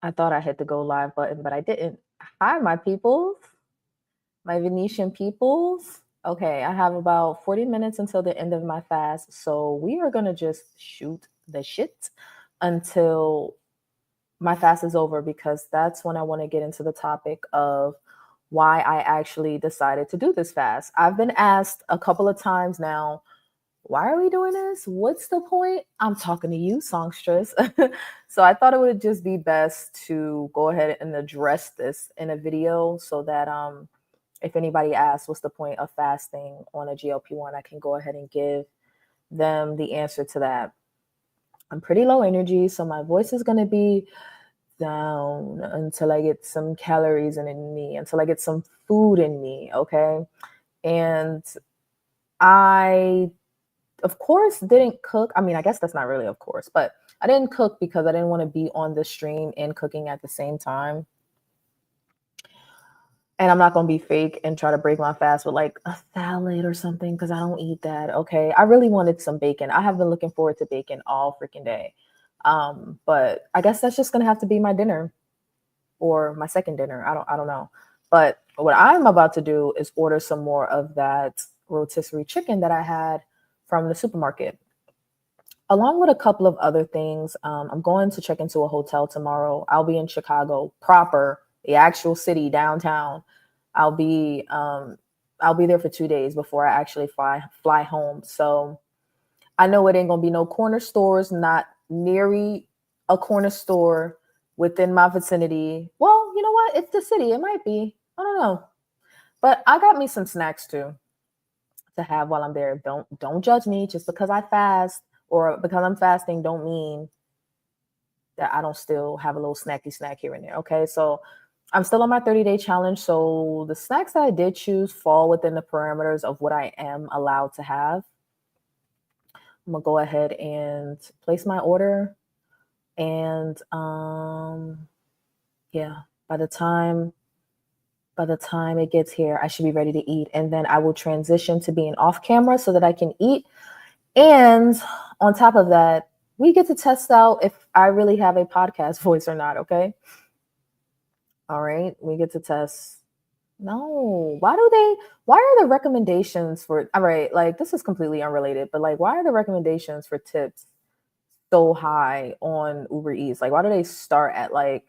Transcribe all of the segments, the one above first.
I thought I hit the go live button, but I didn't. Hi, my peoples, my Venetian peoples. Okay, I have about 40 minutes until the end of my fast. So we are going to just shoot the shit until my fast is over because that's when I want to get into the topic of why I actually decided to do this fast. I've been asked a couple of times now, why are we doing this? What's the point? I'm talking to you, songstress. So I thought it would just be best to go ahead and address this in a video so that if anybody asks what's the point of fasting on a GLP-1, I can go ahead and give them the answer to that. I'm pretty low energy, so my voice is going to be down until I get some calories in me, until I get some food in me, okay? And I of course didn't cook. I mean, I guess that's not really of course, but I didn't cook because I didn't want to be on the stream and cooking at the same time. And I'm not going to be fake and try to break my fast with like a salad or something because I don't eat that. Okay. I really wanted some bacon. I have been looking forward to bacon all freaking day. But I guess that's just going to have to be my dinner or my second dinner. I don't know. But what I'm about to do is order some more of that rotisserie chicken that I had from the supermarket, along with a couple of other things. I'm going to check into a hotel tomorrow. I'll be in Chicago proper, the actual city downtown. I'll be um, I'll be there for 2 days before I actually fly home. So I know it ain't gonna be no corner stores, not near a corner store within my vicinity. Well, you know what? It's the city. It might be. I don't know. But I got me some snacks too to have while I'm there. Don't judge me just because I fast or because I'm fasting don't mean that I don't still have a little snacky snack here and there. Okay. So I'm still on my 30-day challenge. So the snacks that I did choose fall within the parameters of what I am allowed to have. I'm gonna go ahead and place my order. And yeah, by the time it gets here, I should be ready to eat. And then I will transition to being off camera so that I can eat. And on top of that, we get to test out if I really have a podcast voice or not, okay? All right, we get to test. No, why are the recommendations for, all right, like this is completely unrelated, but like, why are the recommendations for tips so high on Uber Eats? Like, why do they start at like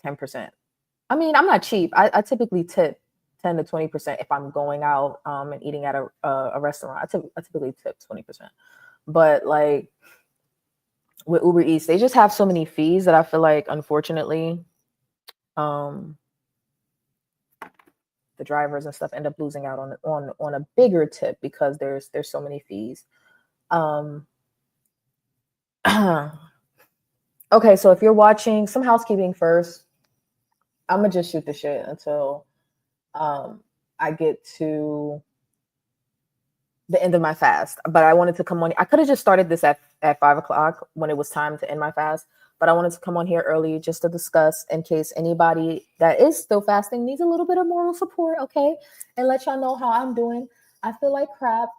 10%? I mean, I'm not cheap. I typically tip 10 to 20% if I'm going out and eating at a restaurant. I typically tip 20%. But like with Uber Eats, they just have so many fees that I feel like, unfortunately, um, the drivers and stuff end up losing out on a bigger tip because there's so many fees. Um, okay, so if you're watching, some housekeeping first. I'm gonna just shoot the shit until um, I get to the end of my fast. But I wanted to come on. I could have just started this at 5 o'clock when it was time to end my fast. But I wanted to come on here early just to discuss in case anybody that is still fasting needs a little bit of moral support, okay? And let y'all know how I'm doing. I feel like crap.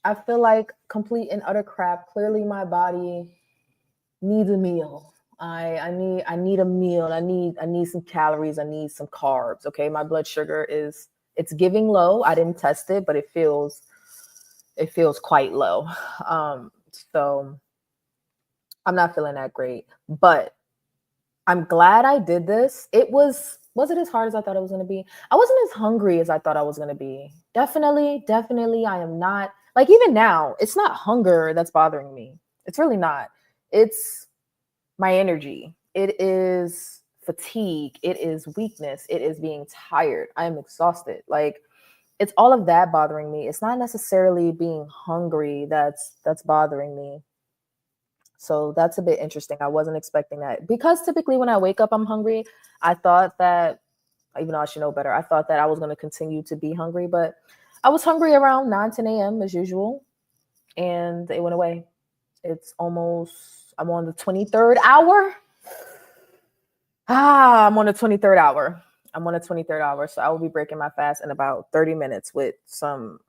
I feel like complete and utter crap. Clearly, my body needs a meal. I need a meal. I need some calories. I need some carbs. Okay, my blood sugar is it's giving low. I didn't test it, but it feels quite low. So I'm not feeling that great, but I'm glad I did this. Was it as hard as I thought it was going to be? I wasn't as hungry as I thought I was going to be. Definitely, I am not. Like even now, it's not hunger that's bothering me. It's really not. It's my energy. It is fatigue. It is weakness. It is being tired. I am exhausted. Like it's all of that bothering me. It's not necessarily being hungry that's bothering me. So that's a bit interesting. I wasn't expecting that because typically when I wake up, I'm hungry. I thought that, even though I should know better, I thought that I was going to continue to be hungry, but I was hungry around 9, 10 a.m. as usual, and it went away. I'm on the 23rd hour. I'm on the 23rd hour. I'm on the 23rd hour. So I will be breaking my fast in about 30 minutes with some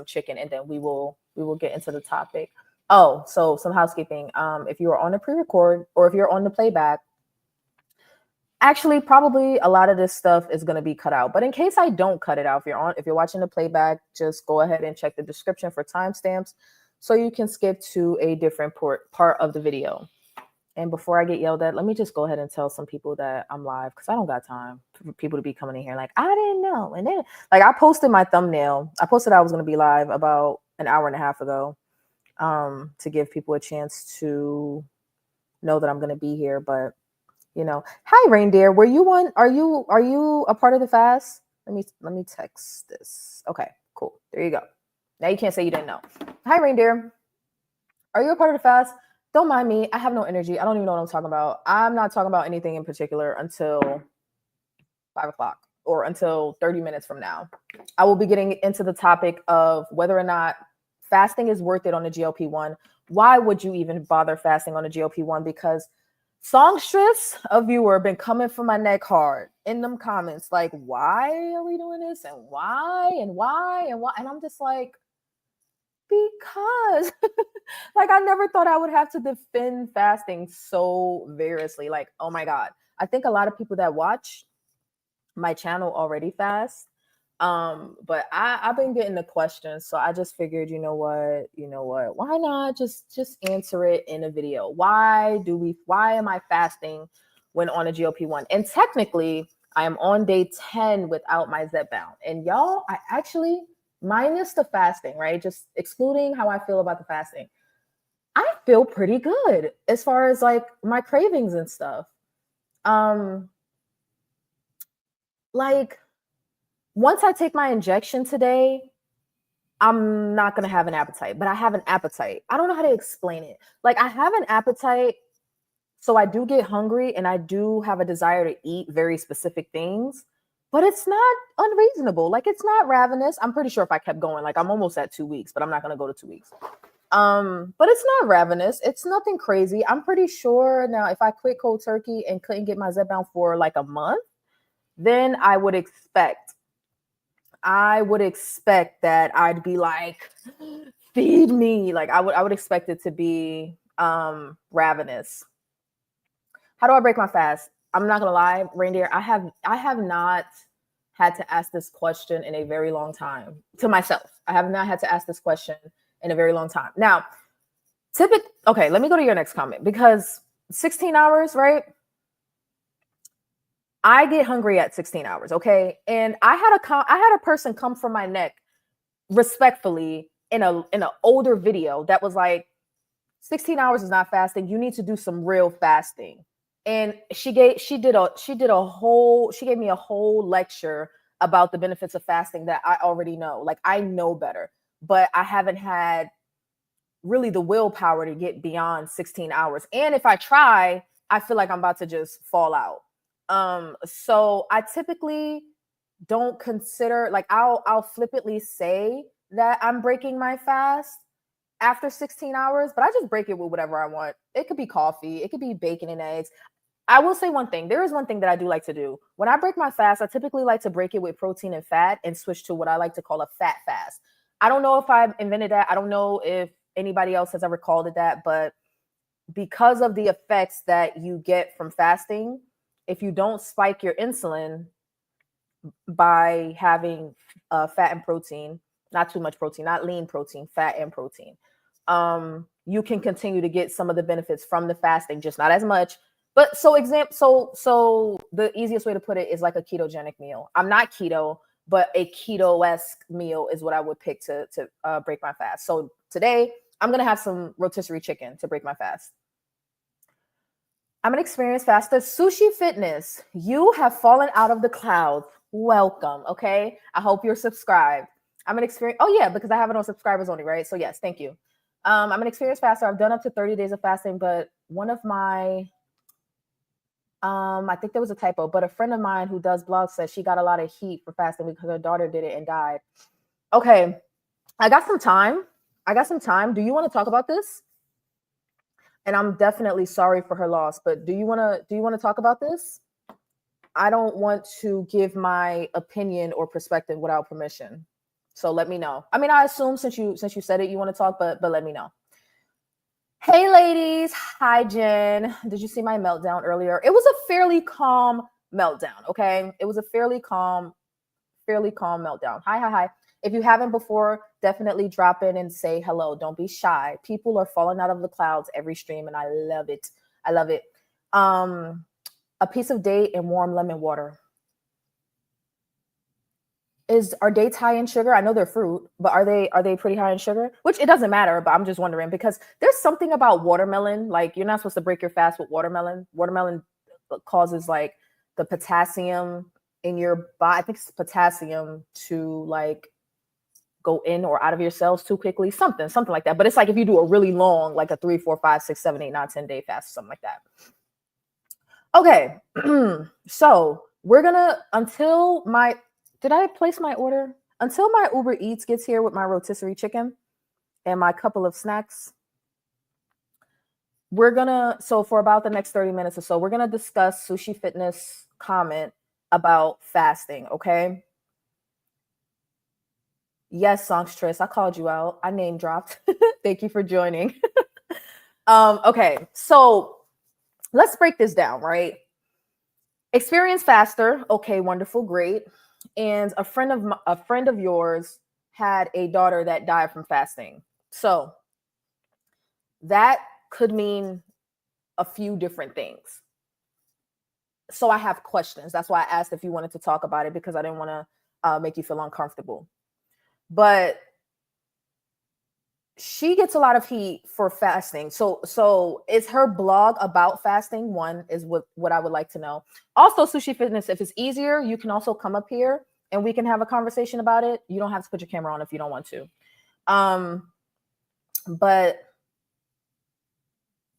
chicken, and then we will get into the topic. Oh, so some housekeeping. If you are on the pre-record or if you're on the playback, Actually, probably a lot of this stuff is going to be cut out. But in case I don't cut it out, if you're watching the playback, just go ahead and check the description for timestamps so you can skip to a different part of the video. And before I get yelled at, let me just go ahead and tell some people that I'm live because I don't got time for people to be coming in here like, I didn't know. And then, like, I posted my thumbnail. I posted I was going to be live about an hour and a half ago to give people a chance to know that I'm going to be here. But, you know, hi, Reindeer. Were you one? Are you a part of the fast? Let me text this. Okay, cool. There you go. Now you can't say you didn't know. Hi, Reindeer. Are you a part of the fast? Don't mind me. I have no energy. I don't even know what I'm talking about. I'm not talking about anything in particular until 5 o'clock or until 30 minutes from now. I will be getting into the topic of whether or not fasting is worth it on the GLP-1. Why would you even bother fasting on the GLP-1? Because Songstress, a viewer, been coming for my neck hard in them comments, like, why are we doing this? And why? And why? And why? And I'm just like, because like I never thought I would have to defend fasting so vigorously. Like, oh my God. I think a lot of people that watch my channel already fast. But I've been getting the questions. So I just figured, you know what, why not just answer it in a video? Why am I fasting when on a GLP-1? And technically I am on day 10 without my Zepbound. And y'all, I actually, minus the fasting, right? Just excluding how I feel about the fasting, I feel pretty good as far as like my cravings and stuff. Like once I take my injection today, I'm not going to have an appetite, but I have an appetite. I don't know how to explain it. Like I have an appetite, so I do get hungry and I do have a desire to eat very specific things, but it's not unreasonable. Like it's not ravenous. I'm pretty sure if I kept going, like I'm almost at 2 weeks, but I'm not going to go to 2 weeks. But it's not ravenous. It's nothing crazy. I'm pretty sure now if I quit cold turkey and couldn't get my Zepbound for like a month, then I would expect that I'd be like, feed me. Like I would expect it to be ravenous. How do I break my fast? I'm not gonna lie, Reindeer. I have not had to ask this question in a very long time to myself. I have not had to ask this question in a very long time. Now, okay, let me go to your next comment because 16 hours, right? I get hungry at 16 hours, okay? And I had a person come from my neck respectfully in an older video that was like, 16 hours is not fasting. You need to do some real fasting. And she gave me a whole lecture about the benefits of fasting that I already know. Like I know better, but I haven't had really the willpower to get beyond 16 hours. And if I try, I feel like I'm about to just fall out. So I typically don't consider, like I'll flippantly say that I'm breaking my fast after 16 hours, but I just break it with whatever I want. It could be coffee, it could be bacon and eggs. I will say one thing. There is one thing that I do like to do. When I break my fast, I typically like to break it with protein and fat and switch to what I like to call a fat fast. I don't know if I've invented that. I don't know if anybody else has ever called it that, but because of the effects that you get from fasting, if you don't spike your insulin by having fat and protein, not too much protein, not lean protein, fat and protein, you can continue to get some of the benefits from the fasting, just not as much. But so the easiest way to put it is like a ketogenic meal. I'm not keto, but a keto-esque meal is what I would pick to break my fast. So today I'm going to have some rotisserie chicken to break my fast. I'm an experienced faster. Sushi Fitness, you have fallen out of the clouds. Welcome. Okay. I hope you're subscribed. I'm an experienced. Oh yeah, because I have it on subscribers only, right? So yes, thank you. I'm an experienced faster. I've done up to 30 days of fasting, but one of my, I think there was a typo, but a friend of mine who does blogs says she got a lot of heat for fasting because her daughter did it and died. Okay. I got some time. Do you want to talk about this? And I'm definitely sorry for her loss, but do you want to talk about this? I don't want to give my opinion or perspective without permission. So let me know. I mean, I assume since you said it, you want to talk, but let me know. Hey ladies. Hi Jen. Did you see my meltdown earlier? It was a fairly calm meltdown. Okay, it was a fairly calm meltdown. Hi, hi, hi. If you haven't before, definitely drop in and say hello. Don't be shy. People are falling out of the clouds every stream, and I love it. I love it. Um, a piece of date and warm lemon water. Are dates high in sugar? I know they're fruit, but are they pretty high in sugar? Which it doesn't matter, but I'm just wondering because there's something about watermelon. Like you're not supposed to break your fast with watermelon. Watermelon causes like the potassium in your body. I think it's potassium to like go in or out of your cells too quickly. Something like that. But it's like if you do a really long, like a 3, 4, 5, 6, 7, 8, 9, 10-day fast, or something like that. Okay. So we're gonna until my did I place my order? Until my Uber Eats gets here with my rotisserie chicken and my couple of snacks, we're gonna so for about the next 30 minutes or so, we're gonna discuss Sushi Fitness comment about fasting, okay? Yes, songstress, I called you out. I name dropped. Thank you for joining. Okay, so let's break this down, right? Experience faster. Okay, wonderful, great. And a friend of yours had a daughter that died from fasting. So that could mean a few different things. So I have questions. That's why I asked if you wanted to talk about it because I didn't want to make you feel uncomfortable. But she gets a lot of heat for fasting. So is her blog about fasting? One is what I would like to know. Also, Sushi Fitness, if it's easier, you can also come up here and we can have a conversation about it. You don't have to put your camera on if you don't want to. But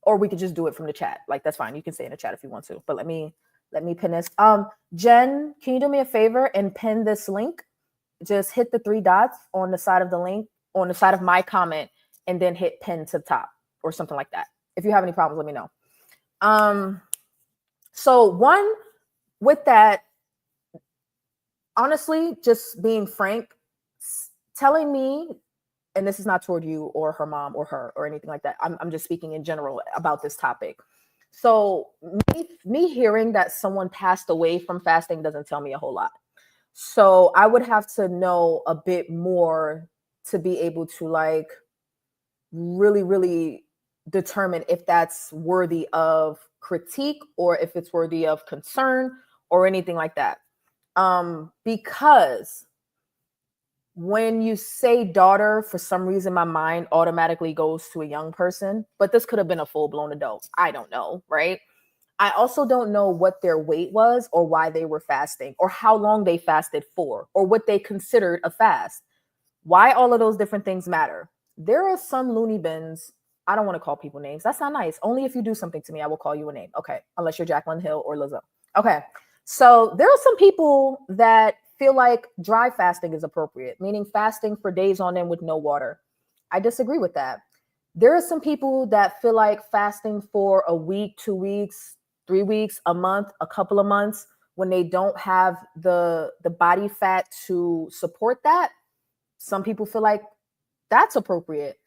or we could just do it from the chat. Like that's fine. You can stay in the chat if you want to. But let me pin this. Jen, can you do me a favor and pin this link? Just hit the 3 dots on the side of the link, on the side of my comment, and then hit pin to the top or something like that. If you have any problems, let me know. So one, with that, honestly, just being frank, telling me, and this is not toward you or her mom or her or anything like that. I'm just speaking in general about this topic. So me hearing that someone passed away from fasting doesn't tell me a whole lot. So I would have to know a bit more to be able to like really, really determine if that's worthy of critique or if it's worthy of concern or anything like that. Because when you say daughter, for some reason my mind automatically goes to a young person, but this could have been a full-blown adult. I don't know, right? I also don't know what their weight was or why they were fasting or how long they fasted for or what they considered a fast. Why all of those different things matter. There are some loony bins. I don't want to call people names. That's not nice. Only if you do something to me, I will call you a name. Okay. Unless you're Jacqueline Hill or Lizzo. Okay. So there are some people that feel like dry fasting is appropriate, meaning fasting for days on end with no water. I disagree with that. There are some people that feel like fasting for a week, 2 weeks, 3 weeks, a month, a couple of months when they don't have the body fat to support that. Some people feel like that's appropriate.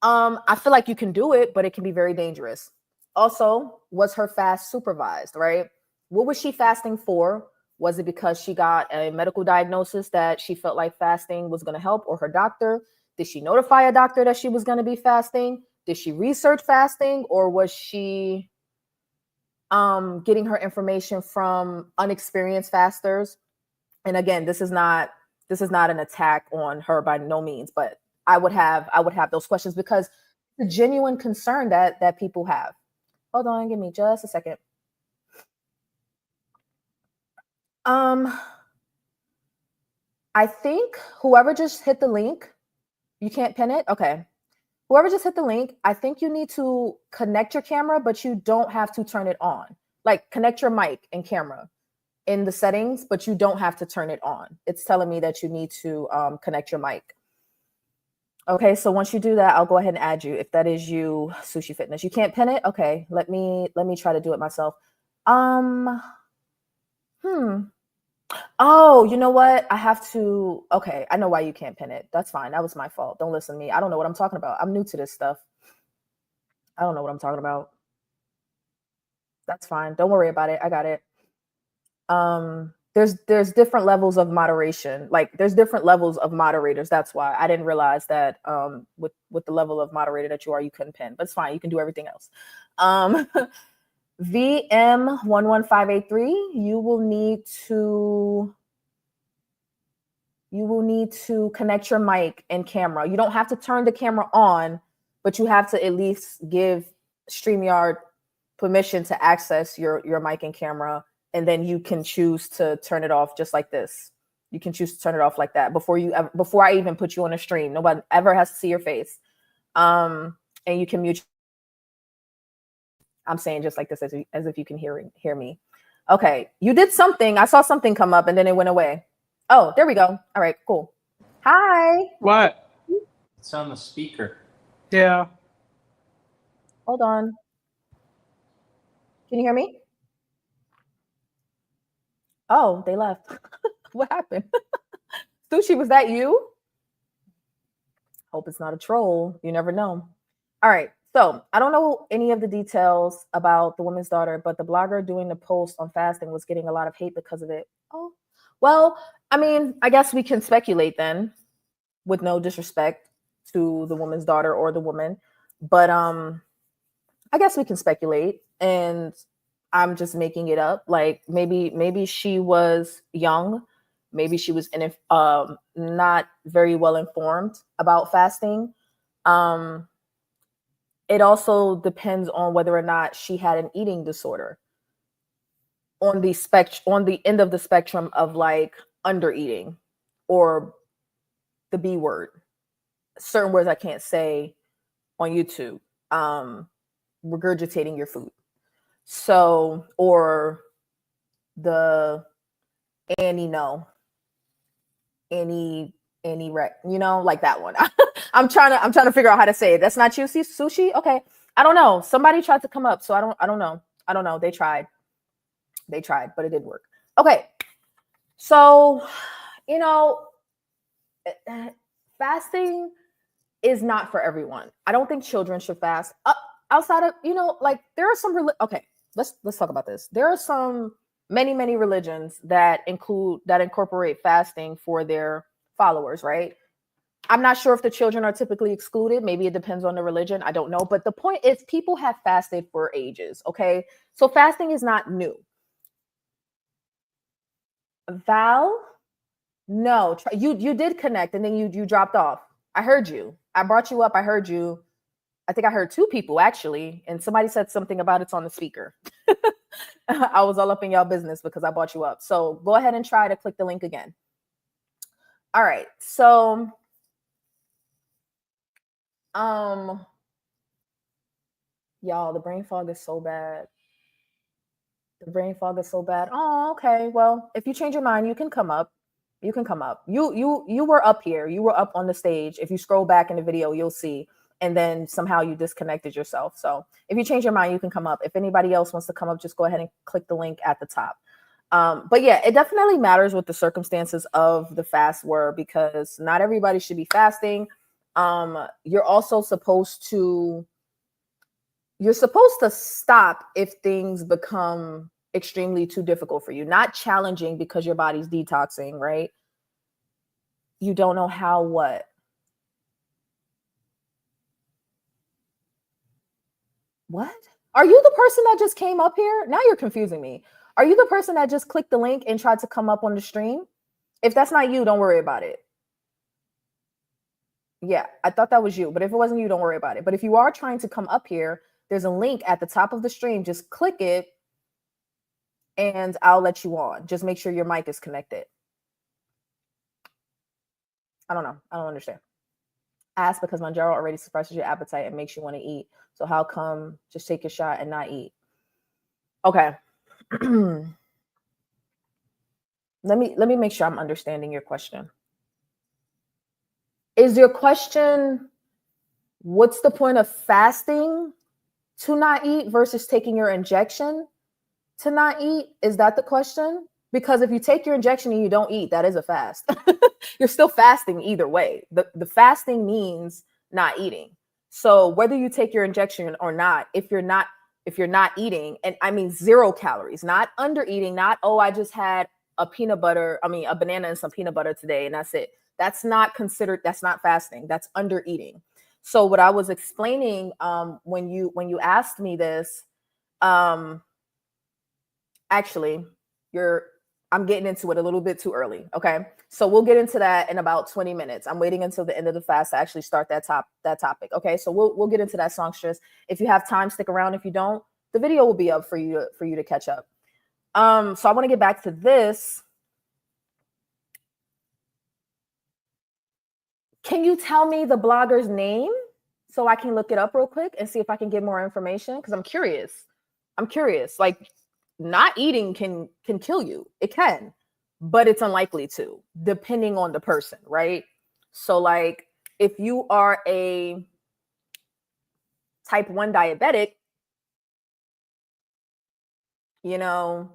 I feel like you can do it, but it can be very dangerous. Also, was her fast supervised, right? What was she fasting for? Was it because she got a medical diagnosis that she felt like fasting was going to help, or her doctor? Did she notify a doctor that she was going to be fasting? Did she research fasting, or was she getting her information from unexperienced fasters? And again, this is not an attack on her by no means, but I would have those questions because the genuine concern that people have. Hold on, give me just a second. Um, I think whoever just hit the link, you can't pin it. Okay. Whoever just hit the link, I think you need to connect your camera, but you don't have to turn it on. Like connect your mic and camera in the settings, but you don't have to turn it on. It's telling me that you need to connect your mic. Okay, so once you do that, I'll go ahead and add you. If that is you, Sushi Fitness, you can't pin it. Okay, let me try to do it myself. Um, hmm. Oh, you know what? I have to. Okay, I know why you can't pin it. That's fine. That was my fault. Don't listen to me. I don't know what I'm talking about. I'm new to this stuff. I don't know what I'm talking about. That's fine. Don't worry about it. I got it. There's different levels of moderation. Like there's different levels of moderators. That's why I didn't realize that with the level of moderator that you are, you couldn't pin. But it's fine. You can do everything else. VM11583, you will need to connect your mic and camera. You don't have to turn the camera on, but you have to at least give StreamYard permission to access your mic and camera, and then you can choose to turn it off just like this. You can choose to turn it off like that before I even put you on a stream. Nobody ever has to see your face. And you can mute. I'm saying just like this as if you can hear me. Okay, you did something. I saw something come up and then it went away. Oh, there we go. All right, cool. Hi. What? It's on the speaker. Yeah. Hold on. Can you hear me? Oh, they left. What happened? Sushi, was that you? Hope it's not a troll. You never know. All right. So I don't know any of the details about the woman's daughter, but the blogger doing the post on fasting was getting a lot of hate because of it. Oh, well, I mean, I guess we can speculate then, with no disrespect to the woman's daughter or the woman, but I guess we can speculate, and I'm just making it up. Like maybe she was young, maybe she was not very well informed about fasting. It also depends on whether or not she had an eating disorder on the end of the spectrum of like under eating or the B word, certain words I can't say on YouTube, regurgitating your food. So, or the Annie wreck, like that one. I'm trying to figure out how to say it. That's not you, Sushi. Okay. I don't know. Somebody tried to come up. So I don't know. They tried, but it didn't work. Okay. So, fasting is not for everyone. I don't think children should fast. Outside of, like there are some, okay, let's talk about this. There are some many religions that incorporate fasting for their followers, right? I'm not sure if the children are typically excluded. Maybe it depends on the religion. I don't know. But the point is people have fasted for ages, okay? So fasting is not new. Val, no, you did connect and then you dropped off. I heard you. I brought you up. I heard you. I think I heard two people actually, and somebody said something about it's on the speaker. I was all up in y'all business because I brought you up. So go ahead and try to click the link again. All right. So, y'all, the brain fog is so bad. Oh, okay. Well, if you change your mind, you can come up. You were up here. You were up on the stage. If you scroll back in the video, you'll see. And then somehow you disconnected yourself. So if you change your mind, you can come up. If anybody else wants to come up, just go ahead and click the link at the top. But yeah, it definitely matters what the circumstances of the fast were, because not everybody should be fasting. You're also supposed to stop if things become extremely too difficult for you, not challenging because your body's detoxing, right? You don't know how, what? What? Are you the person that just came up here? Now you're confusing me. Are you the person that just clicked the link and tried to come up on the stream? If that's not you, don't worry about it. Yeah, I thought that was you, but if it wasn't you, don't worry about it. But if you are trying to come up here, there's a link at the top of the stream. Just click it and I'll let you on. Just make sure your mic is connected. I don't know. I don't understand. Ask because Mounjaro already suppresses your appetite and makes you want to eat. So how come just take your shot and not eat? Okay. Let me make sure I'm understanding your question. Is your question, what's the point of fasting to not eat versus taking your injection to not eat? Is that the question? Because if you take your injection and you don't eat, that is a fast. You're still fasting either way. The fasting means not eating. So whether you take your injection or not, if you're if you're not eating, and I mean 0 calories, not under eating, not, oh, I just had a banana and some peanut butter today and that's it. That's not considered, that's not fasting. That's under eating. So what I was explaining when you asked me this, actually, you're I'm getting into it a little bit too early. Okay. So we'll get into that in about 20 minutes. I'm waiting until the end of the fast to actually start that topic. Okay. So we'll get into that, songstress. If you have time, stick around. If you don't, the video will be up for you to catch up. So I want to get back to this. Can you tell me the blogger's name so I can look it up real quick and see if I can get more information? Because I'm curious. Like, not eating can kill you. It can, but it's unlikely to, depending on the person, right? So, like, if you are a type 1 diabetic, that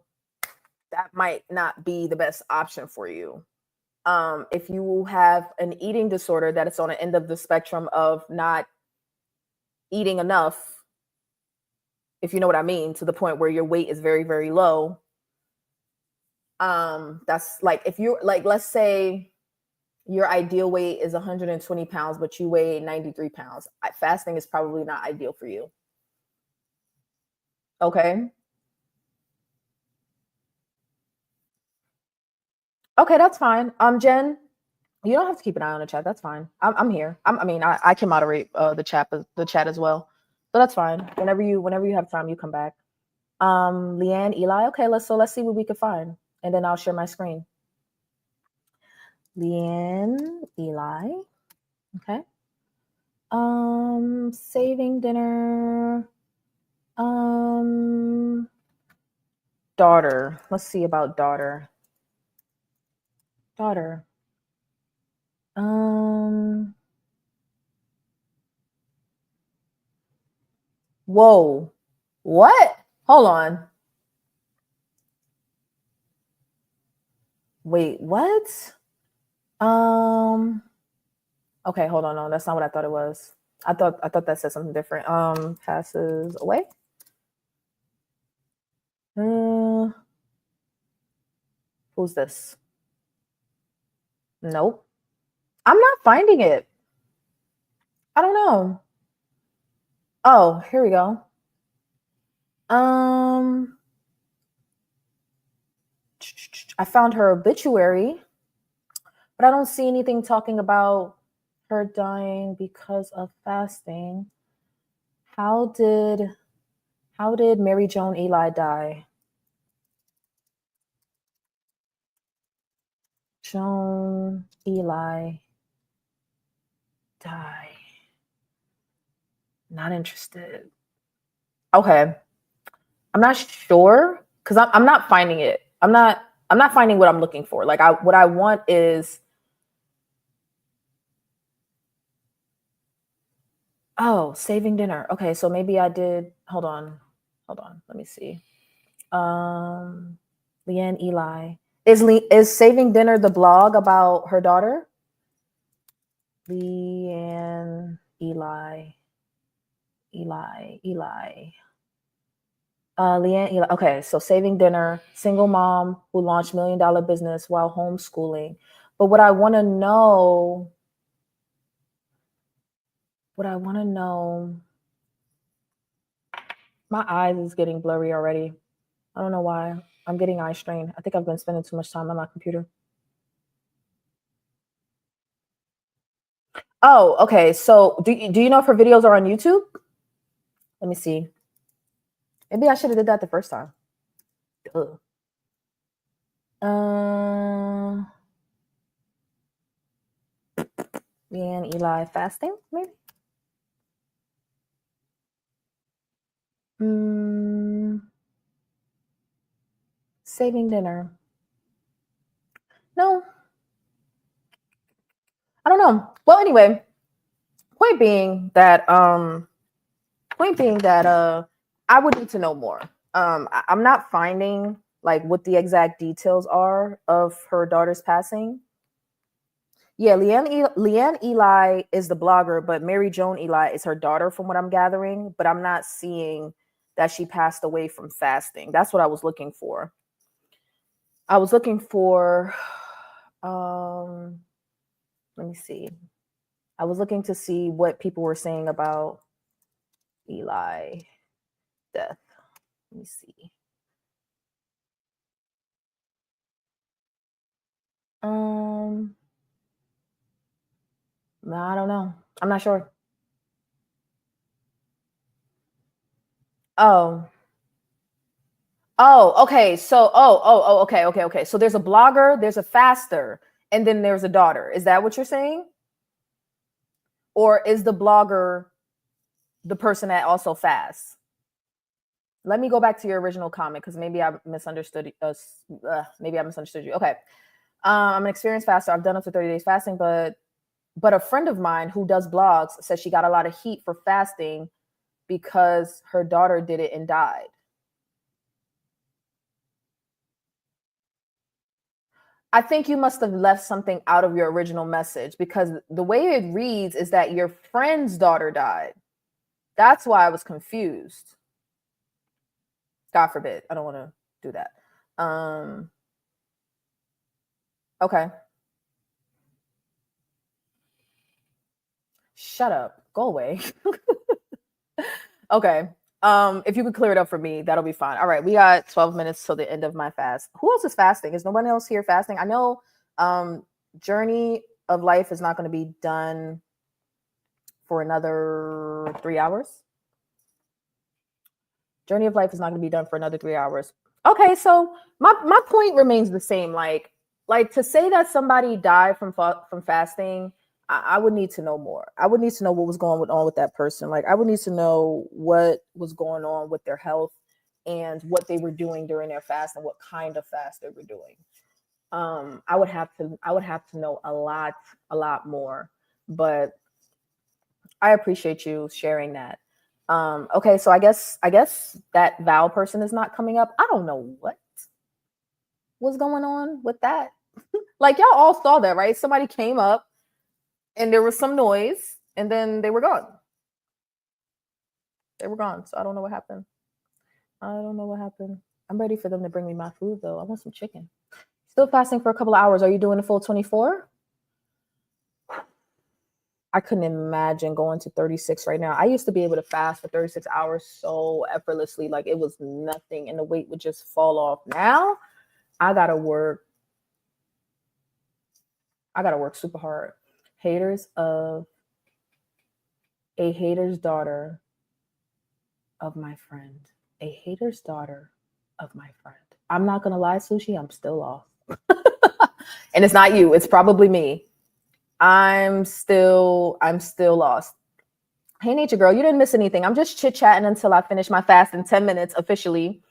might not be the best option for you. If you have an eating disorder that is on the end of the spectrum of not eating enough, if you know what I mean, to the point where your weight is very, very low. That's like, if you're like, let's say your ideal weight is 120 pounds, but you weigh 93 pounds. Fasting is probably not ideal for you. Okay. Okay, that's fine. Jen, you don't have to keep an eye on the chat. That's fine. I'm here. I can moderate the chat as well. So that's fine. Whenever you have time, you come back. Leanne, Eli. Okay, let's see what we can find, and then I'll share my screen. Leanne, Eli. Okay. Saving dinner. Daughter. Let's see about daughter. Daughter. Whoa. What? Hold on. Wait, what? Okay, hold on. No, that's not what I thought it was. I thought that said something different. Passes away. Who's this? Nope. I'm not finding it. I don't know. Oh, here we go. I found her obituary, but I don't see anything talking about her dying because of fasting. How did Mary Joan Eli die? Joan Eli die. Not interested. Okay. I'm not sure because I'm not finding it. I'm not finding what I'm looking for. Like, what I want is, oh, saving dinner. Okay, so maybe I did. Hold on. Let me see. Leanne Eli. Is Saving Dinner the blog about her daughter? Leanne Eli. Leanne Eli. Okay, so Saving Dinner, single mom who launched $1 million business while homeschooling. But what I want to know, my eyes is getting blurry already. I don't know why. I'm getting eye strain. I think I've been spending too much time on my computer. Oh, okay. So do you know if her videos are on YouTube? Let me see. Maybe I should have did that the first time. Ugh. Leanne Eli fasting, maybe? Saving Dinner. No. I don't know. Well, anyway, point being that I would need to know more. I'm not finding like what the exact details are of her daughter's passing. Yeah, Leanne Eli is the blogger, but Mary Joan Eli is her daughter, from what I'm gathering. But I'm not seeing that she passed away from fasting. That's what I was looking for. I was looking for, let me see. I was looking to see what people were saying about Eli death. Let me see. No, I don't know. I'm not sure. Oh, okay. So, okay. So there's a blogger, there's a faster, and then there's a daughter. Is that what you're saying? Or is the blogger the person that also fasts? Let me go back to your original comment because maybe I misunderstood us. Maybe I misunderstood you. Okay. I'm an experienced faster. I've done up to 30 days fasting, but a friend of mine who does blogs says she got a lot of heat for fasting because her daughter did it and died. I think you must have left something out of your original message because the way it reads is that your friend's daughter died. That's why I was confused. God forbid. I don't want to do that. Okay. Shut up. Go away. Okay. If you could clear it up for me, that'll be fine. All right, we got 12 minutes till the end of my fast. Who else is fasting? Is no one else here fasting? I know Journey of Life is not going to be done for another 3 hours. Journey of Life is not going to be done for another 3 hours. Okay, so my point remains the same. Like to say that somebody died from fasting, I would need to know more. I would need to know what was going on with that person. Like I would need to know what was going on with their health and what they were doing during their fast and what kind of fast they were doing. I would have to know a lot more. But I appreciate you sharing that. Okay, so I guess that Val person is not coming up. I don't know what was going on with that. Like y'all all saw that, right? Somebody came up and there was some noise and then they were gone. They were gone. So I don't know what happened. I'm ready for them to bring me my food though. I want some chicken. Still fasting for a couple of hours. Are you doing a full 24? I couldn't imagine going to 36 right now. I used to be able to fast for 36 hours so effortlessly, like it was nothing, and the weight would just fall off. Now I gotta work. Super hard. Haters of a hater's daughter of my friend. A hater's daughter of my friend. I'm not gonna lie, Sushi. I'm still lost, and it's not you. It's probably me. I'm still lost. Hey, Nature Girl, you didn't miss anything. I'm just chit chatting until I finish my fast in 10 minutes officially.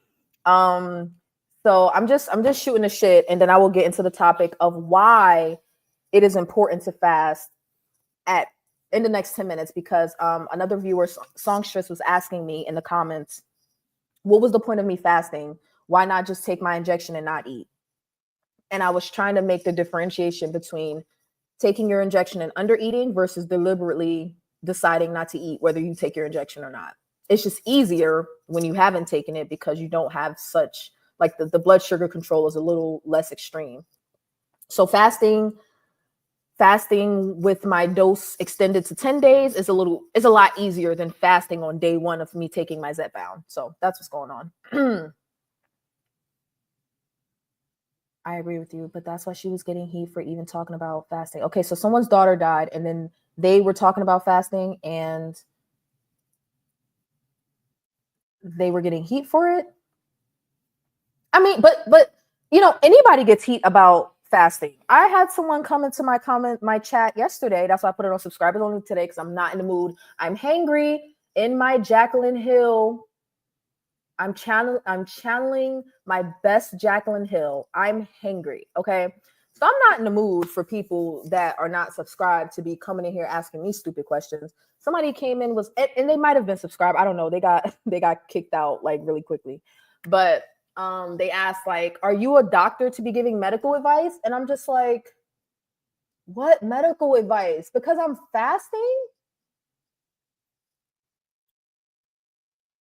So I'm just shooting the shit, and then I will get into the topic of why it is important to fast in the next 10 minutes because another viewer, Songstress, was asking me in the comments, what was the point of me fasting? Why not just take my injection and not eat? And I was trying to make the differentiation between taking your injection and under eating versus deliberately deciding not to eat, whether you take your injection or not. It's just easier when you haven't taken it because you don't have such, like the blood sugar control is a little less extreme. So fasting with my dose extended to 10 days is a lot easier than fasting on day one of me taking my Zepbound. So that's what's going on. I agree with you, but that's why she was getting heat for even talking about fasting. Okay, so someone's daughter died and then they were talking about fasting and they were getting heat for it. I mean, but anybody gets heat about fasting. I had someone come into my chat yesterday. That's why I put it on subscribers only today because I'm not in the mood. I'm hangry in my Jacqueline Hill. I'm channeling my best Jacqueline Hill. I'm hangry. Okay. So I'm not in the mood for people that are not subscribed to be coming in here asking me stupid questions. Somebody came in and they might have been subscribed. I don't know. They got kicked out like really quickly. But they asked like, are you a doctor to be giving medical advice? And I'm just like, what medical advice? Because I'm fasting?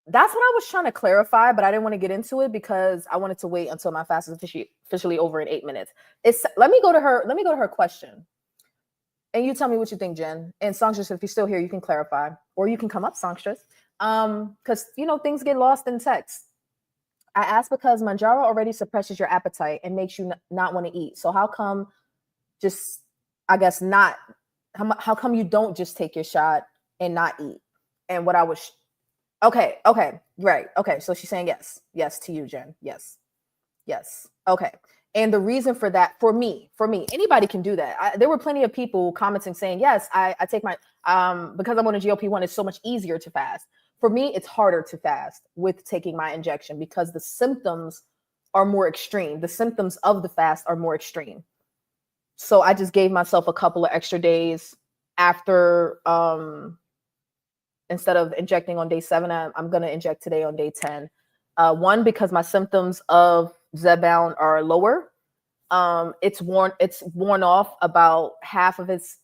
That's what I was trying to clarify, but I didn't want to get into it because I wanted to wait until my fast is officially over in 8 minutes. Let me go to her question. And you tell me what you think, Jen. And Songstress, if you're still here, you can clarify. Or you can come up, Songstress. Because things get lost in text. I asked because Manjaro already suppresses your appetite and makes you not want to eat. So how come just, I guess, not, how come you don't just take your shot and not eat? And what I was, okay, right. Okay, so she's saying yes. Yes to you, Jen. Yes. Okay. And the reason for that, for me, anybody can do that. There were plenty of people commenting saying, yes, I take my, because I'm on a GLP-1, it's so much easier to fast. For me, it's harder to fast with taking my injection because the symptoms are more extreme. The symptoms of the fast are more extreme. So I just gave myself a couple of extra days after, instead of injecting on day 7, I'm going to inject today on day 10. One, because my symptoms of Zepbound are lower. It's worn off about half of its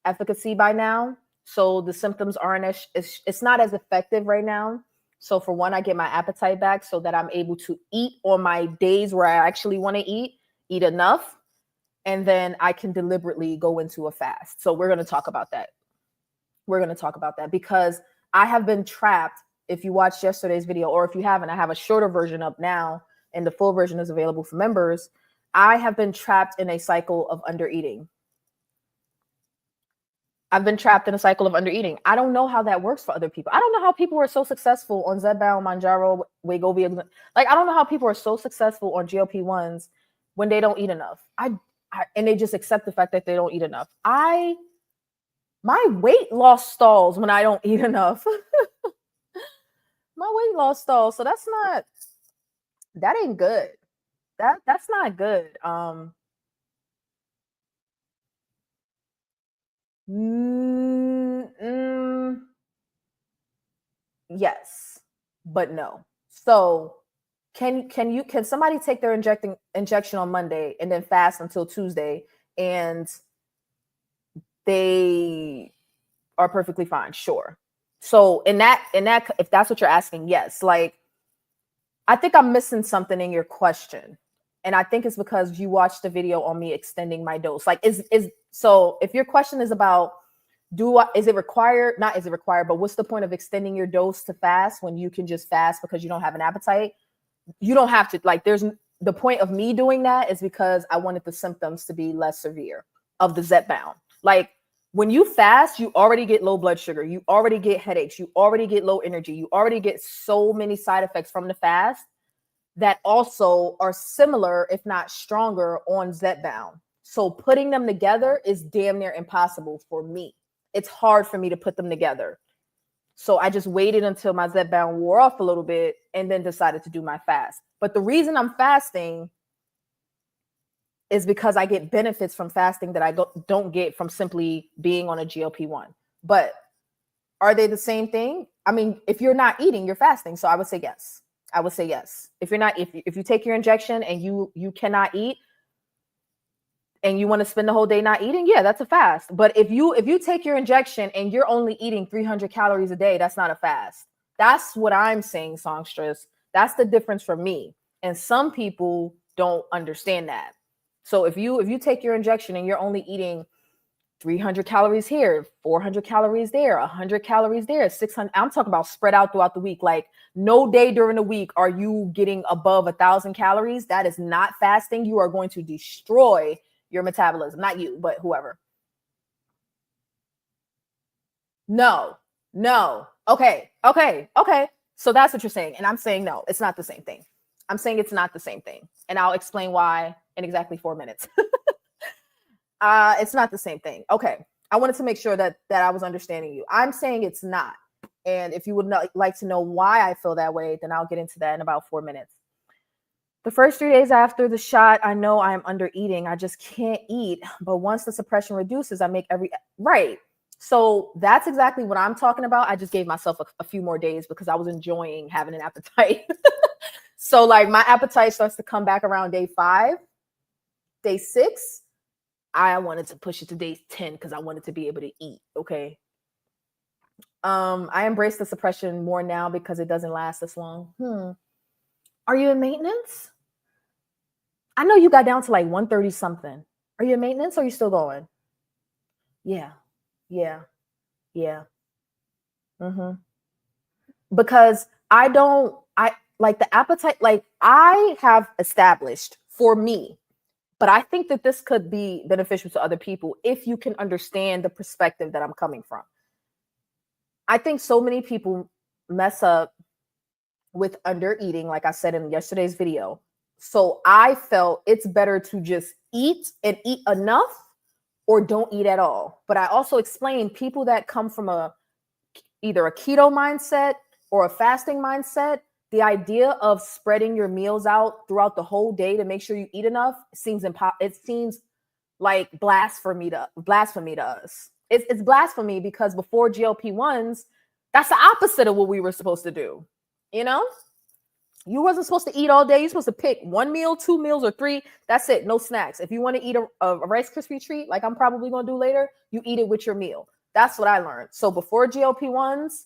efficacy by now. So the symptoms aren't it's not as effective right now. So for one, I get my appetite back so that I'm able to eat on my days where I actually want to eat enough. And then I can deliberately go into a fast. So we're going to talk about that. Because I have been trapped. If you watched yesterday's video, or if you haven't, I have a shorter version up now, and the full version is available for members. I have been trapped in a cycle of undereating. I don't know how that works for other people. I don't know how people are so successful on Zepbound, Manjaro, Wegovy. Like, I don't know how people are so successful on GLP-1s when they don't eat enough. And they just accept the fact that they don't eat enough. My weight loss stalls when I don't eat enough. My weight loss stalls. So that ain't good. That's not good. Yes, but no. So can somebody take their injection on Monday and then fast until Tuesday and they are perfectly fine? Sure. So in that, if that's what you're asking, yes. Like, I think I'm missing something in your question. And I think it's because you watched the video on me extending my dose. Like, so if your question is about, is it required? Not is it required, but what's the point of extending your dose to fast when you can just fast because you don't have an appetite? You don't have to, like, the point of me doing that is because I wanted the symptoms to be less severe of the Zepbound. Like, when you fast, you already get low blood sugar, you already get headaches, you already get low energy, you already get so many side effects from the fast that also are similar, if not stronger, on Zepbound. So putting them together is damn near impossible for me. It's hard for me to put them together. So I just waited until my Zepbound wore off a little bit and then decided to do my fast. But the reason I'm fasting is because I get benefits from fasting that I don't get from simply being on a GLP-1. But are they the same thing? I mean, if you're not eating, you're fasting. So I would say yes. If you're not, if you take your injection and you cannot eat and you want to spend the whole day not eating, yeah, that's a fast. But if you take your injection and you're only eating 300 calories a day, that's not a fast. That's what I'm saying, Songstress. That's the difference for me. And some people don't understand that. So if you take your injection and you're only eating 300 calories here, 400 calories there, 100 calories there, 600. I'm talking about spread out throughout the week. Like, no day during the week are you getting above 1,000 calories. That is not fasting. You are going to destroy your metabolism. Not you, but whoever. No. Okay. So that's what you're saying. And I'm saying, no, it's not the same thing. I'm saying it's not the same thing. And I'll explain why in exactly 4 minutes. It's not the same thing. Okay. I wanted to make sure that I was understanding you. I'm saying it's not. And if you would like to know why I feel that way, then I'll get into that in about 4 minutes. The first 3 days after the shot, I know I'm under eating. I just can't eat. But once the suppression reduces, I make right. So that's exactly what I'm talking about. I just gave myself a few more days because I was enjoying having an appetite. So like my appetite starts to come back around day 5, day 6. I wanted to push it to day 10 because I wanted to be able to eat. Okay. I embrace the suppression more now because it doesn't last as long. Are you in maintenance? I know you got down to like 130 something. Are you in maintenance or are you still going? Yeah. Yeah. Yeah. Mm-hmm. Because I like the appetite, like I have established for me, but I think that this could be beneficial to other people if you can understand the perspective that I'm coming from. I think so many people mess up with under eating, like I said in yesterday's video. So I felt it's better to just eat and eat enough or don't eat at all. But I also explained people that come from either a keto mindset or a fasting mindset, the idea of spreading your meals out throughout the whole day to make sure you eat enough it seems like blasphemy to us. It's blasphemy because before GLP-1s, that's the opposite of what we were supposed to do. You know, you wasn't supposed to eat all day. You're supposed to pick one meal, two meals, or three. That's it. No snacks. If you want to eat a Rice Krispie treat, like I'm probably going to do later, you eat it with your meal. That's what I learned. So before GLP-1s,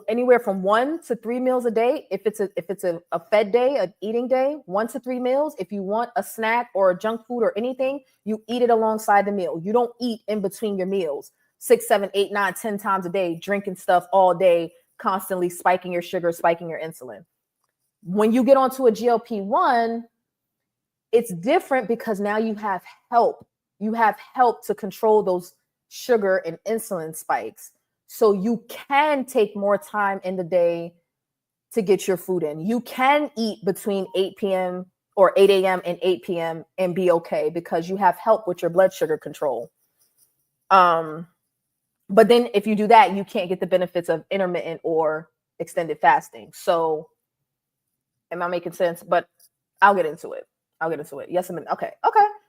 anywhere from 1 to 3 meals a day. If it's a fed day, an eating day, 1 to 3 meals. If you want a snack or a junk food or anything, you eat it alongside the meal. You don't eat in between your meals 6, 7, 8, 9, 10 times a day, drinking stuff all day, constantly spiking your sugar, spiking your insulin. When you get onto a GLP-1, it's different because now you have help. You have help to control those sugar and insulin spikes. So you can take more time in the day to get your food in. You can eat between 8 p.m. or 8 a.m. and 8 p.m. and be okay because you have help with your blood sugar control. But then if you do that, you can't get the benefits of intermittent or extended fasting. So am I making sense? But I'll get into it. Yes, okay.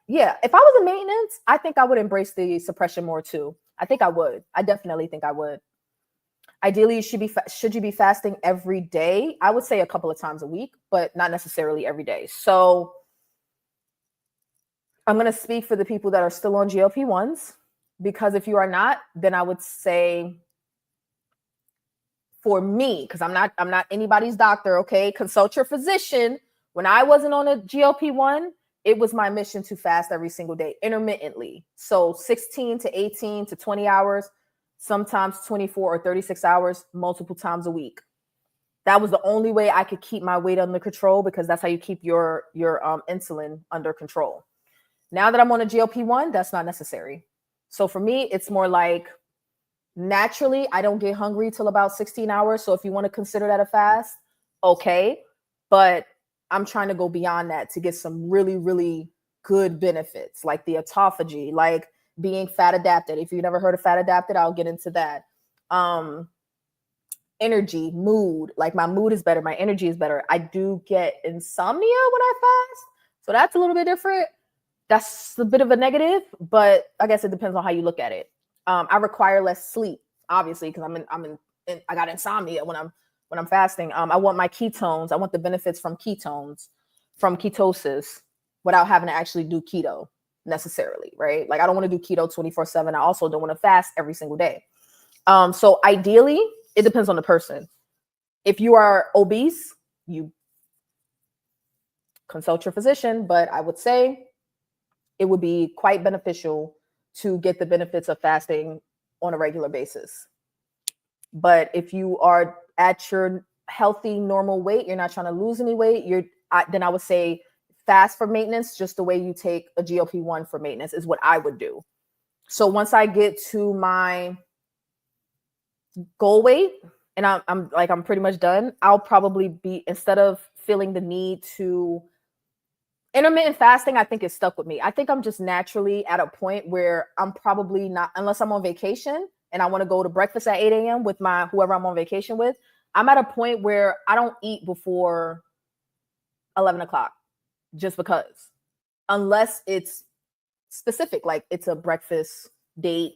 Yeah. If I was in maintenance, I think I would embrace the suppression more too. I think I would. I definitely think I would. Ideally, should you be fasting every day? I would say a couple of times a week, but not necessarily every day. So I'm going to speak for the people that are still on GLP-1s, because if you are not, then I would say for me, because I'm not anybody's doctor, okay? Consult your physician. When I wasn't on a GLP-1, it was my mission to fast every single day intermittently. So 16 to 18 to 20 hours, sometimes 24 or 36 hours, multiple times a week. That was the only way I could keep my weight under control, because that's how you keep your insulin under control. Now that I'm on a GLP-1, that's not necessary. So for me, it's more like naturally, I don't get hungry till about 16 hours. So if you want to consider that a fast, okay. But I'm trying to go beyond that to get some really, really good benefits, like the autophagy, like being fat adapted. If you never heard of fat adapted, I'll get into that. Energy, mood, like my mood is better. My energy is better. I do get insomnia when I fast. So that's a little bit different. That's a bit of a negative, but I guess it depends on how you look at it. I require less sleep, obviously, because I got insomnia when I'm fasting. I want my ketones. I want the benefits from ketones, from ketosis, without having to actually do keto necessarily, right? Like I don't want to do keto 24/7. I also don't want to fast every single day. So ideally, it depends on the person. If you are obese, you consult your physician, but I would say it would be quite beneficial to get the benefits of fasting on a regular basis. But if you are at your healthy, normal weight, you're not trying to lose any weight, then I would say fast for maintenance, just the way you take a GLP-1 for maintenance is what I would do. So once I get to my goal weight and I'm pretty much done, I'll probably be, instead of feeling the need to intermittent fasting, I think is stuck with me. I think I'm just naturally at a point where I'm probably not, unless I'm on vacation and I want to go to breakfast at 8 a.m. with whoever I'm on vacation with, I'm at a point where I don't eat before 11 o'clock just because, unless it's specific, like it's a breakfast date,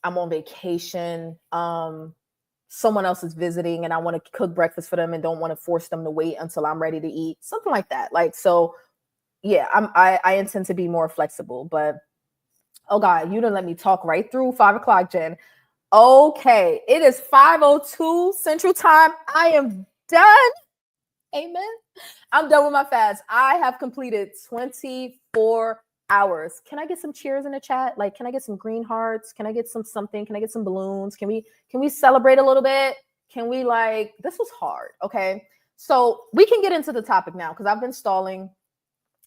I'm on vacation, someone else is visiting and I want to cook breakfast for them and don't want to force them to wait until I'm ready to eat, something like that. Like, so yeah, I intend to be more flexible, but oh God, you didn't let me talk right through 5 o'clock, Jen. Okay, it is 5:02 Central Time. I am done. Amen. I'm done with my fast. I have completed 24 hours. Can I get some cheers in the chat? Like, can I get some green hearts? Can I get some something? Can I get some balloons? Can we celebrate a little bit? Can we like this was hard, okay? So we can get into the topic now because I've been stalling.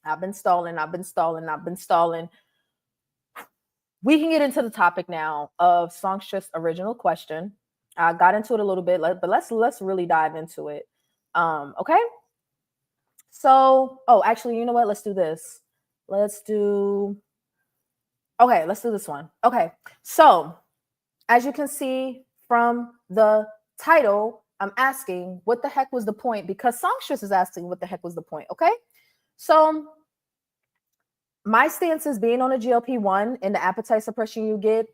I've been stalling. I've been stalling. I've been stalling. We can get into the topic now of Songstress' original question. I got into it a little bit, but let's really dive into it. Okay. So, actually, you know what? Let's do this. Let's do this one. Okay. So, as you can see from the title, I'm asking what the heck was the point because Songstress is asking what the heck was the point. Okay. So, my stance is being on a GLP-1 and the appetite suppression you get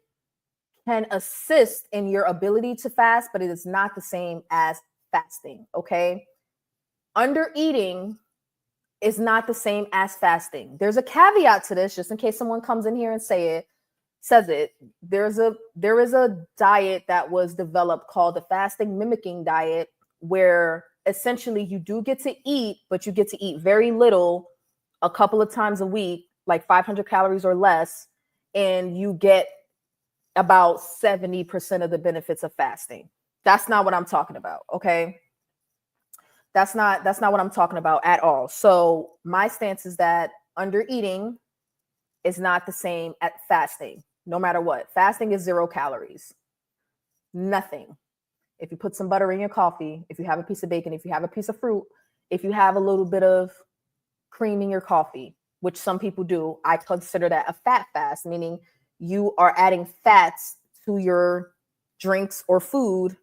can assist in your ability to fast, but it is not the same as fasting. Okay. Under eating is not the same as fasting. There's a caveat to this, just in case someone comes in here and says it. There is a diet that was developed called the fasting mimicking diet, where essentially you do get to eat, but you get to eat very little a couple of times a week, like 500 calories or less, and you get about 70% of the benefits of fasting. That's not what I'm talking about, okay? That's not what I'm talking about at all. So my stance is that under eating is not the same at fasting, no matter what. Fasting is 0 calories. Nothing. If you put some butter in your coffee, if you have a piece of bacon, if you have a piece of fruit, if you have a little bit of cream in your coffee, which some people do, I consider that a fat fast, meaning you are adding fats to your drinks or food,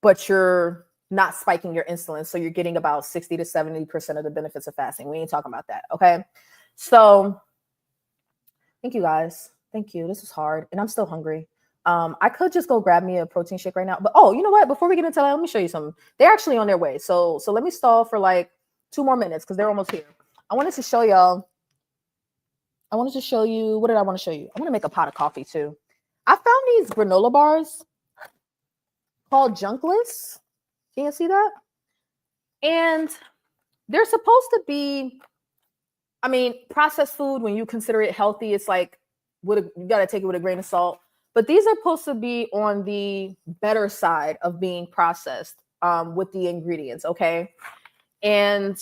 but you're not spiking your insulin. So you're getting about 60 to 70% of the benefits of fasting. We ain't talking about that. Okay. So thank you guys. Thank you. This is hard. And I'm still hungry. I could just go grab me a protein shake right now. But you know what? Before we get into that, let me show you something. They're actually on their way. So let me stall for like 2 more minutes because they're almost here. I wanted to show y'all. I wanted to show you. What did I want to show you? I want to make a pot of coffee too. I found these granola bars called Junkless. Can you see that? And they're supposed to be, I mean, processed food, when you consider it healthy, it's like, you got to take it with a grain of salt. But these are supposed to be on the better side of being processed with the ingredients, okay? And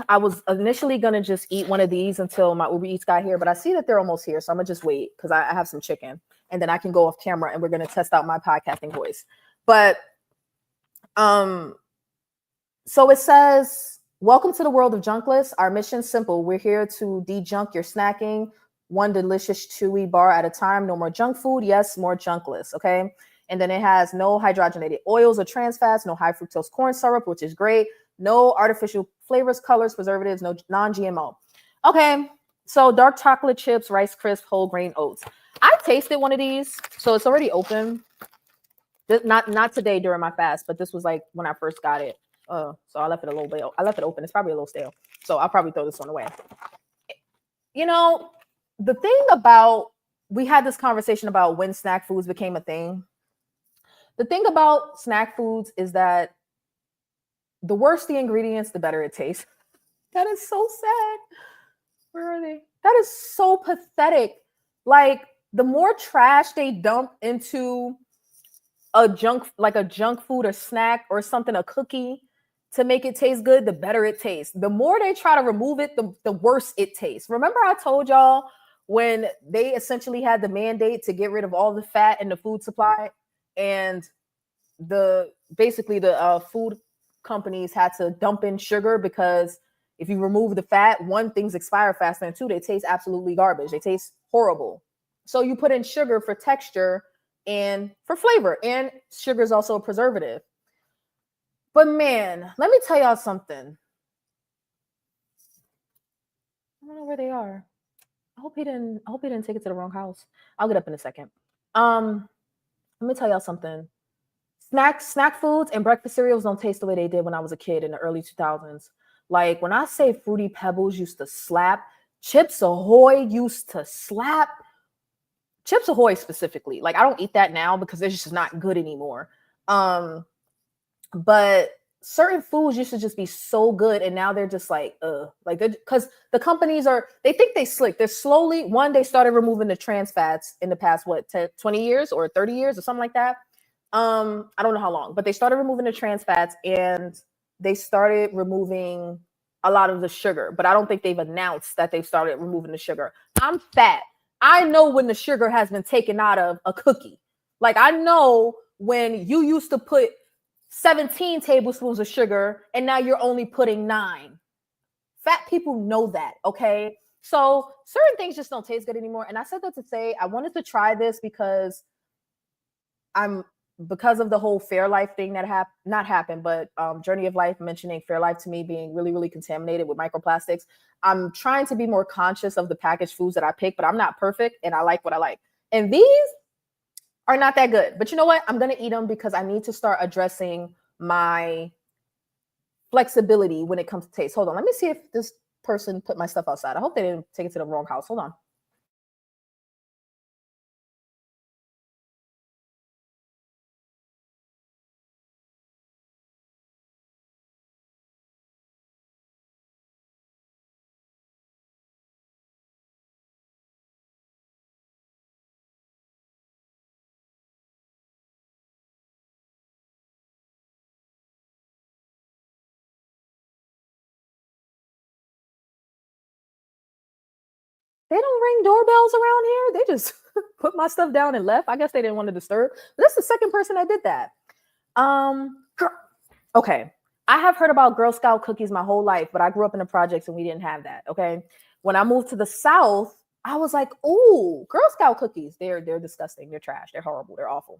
I was initially going to just eat one of these until my Uber Eats got here, but I see that they're almost here. So I'm going to just wait because I have some chicken. And then I can go off camera and we're going to test out my podcasting voice. But so it says, welcome to the world of Junkless. Our mission's simple. We're here to de-junk your snacking, one delicious chewy bar at a time. No more junk food. Yes, more Junkless. Okay. And then it has no hydrogenated oils or trans fats, no high fructose corn syrup, which is great. No artificial flavors, colors, preservatives, no non-GMO. Okay. So dark chocolate chips, Rice Crisp, whole grain oats. I tasted one of these. So it's already open. Not today during my fast, but this was like when I first got it. So I left it a little bit. I left it open. It's probably a little stale. So I'll probably throw this one away. You know, the thing about, we had this conversation about when snack foods became a thing. The thing about snack foods is that the worse the ingredients, the better it tastes. That is so sad. Where are they? That is so pathetic. Like, the more trash they dump into a junk food or snack or something, a cookie, to make it taste good, the better it tastes. The more they try to remove it, the worse it tastes. Remember I told y'all when they essentially had the mandate to get rid of all the fat in the food supply, and the food companies had to dump in sugar because if you remove the fat, one, things expire faster, and two, they taste absolutely garbage. They taste horrible. So you put in sugar for texture and for flavor, and sugar is also a preservative. But man, let me tell y'all something. I don't know where they are. I hope he didn't take it to the wrong house. I'll get up in a second. Let me tell y'all something. Snack foods and breakfast cereals don't taste the way they did when I was a kid in the early 2000s. Like, when I say Fruity Pebbles used to slap, Chips Ahoy used to slap, Chips Ahoy specifically. Like I don't eat that now because it's just not good anymore. But certain foods used to just be so good, and now they're just like because the companies they think they slick. They're slowly they started removing the trans fats in the past 20 years or 30 years or something like that. I don't know how long, but they started removing the trans fats and they started removing a lot of the sugar, but I don't think they've announced that they've started removing the sugar. I'm fat. I know when the sugar has been taken out of a cookie. Like I know when you used to put 17 tablespoons of sugar and now you're only putting 9. Fat people know that, okay? So certain things just don't taste good anymore. And I said that to say I wanted to try this because because of the whole Fairlife thing that not happened, but Journey of Life mentioning Fairlife to me being really, really contaminated with microplastics. I'm trying to be more conscious of the packaged foods that I pick, but I'm not perfect and I like what I like. And these are not that good. But you know what? I'm going to eat them because I need to start addressing my flexibility when it comes to taste. Hold on. Let me see if this person put my stuff outside. I hope they didn't take it to the wrong house. Hold on. They don't ring doorbells around here. They just put my stuff down and left. I guess they didn't want to disturb. But that's the second person that did that. Okay. I have heard about Girl Scout cookies my whole life, but I grew up in the projects and we didn't have that. Okay. When I moved to the South, I was like, "Ooh, Girl Scout cookies. They're disgusting. They're trash. They're horrible. They're awful."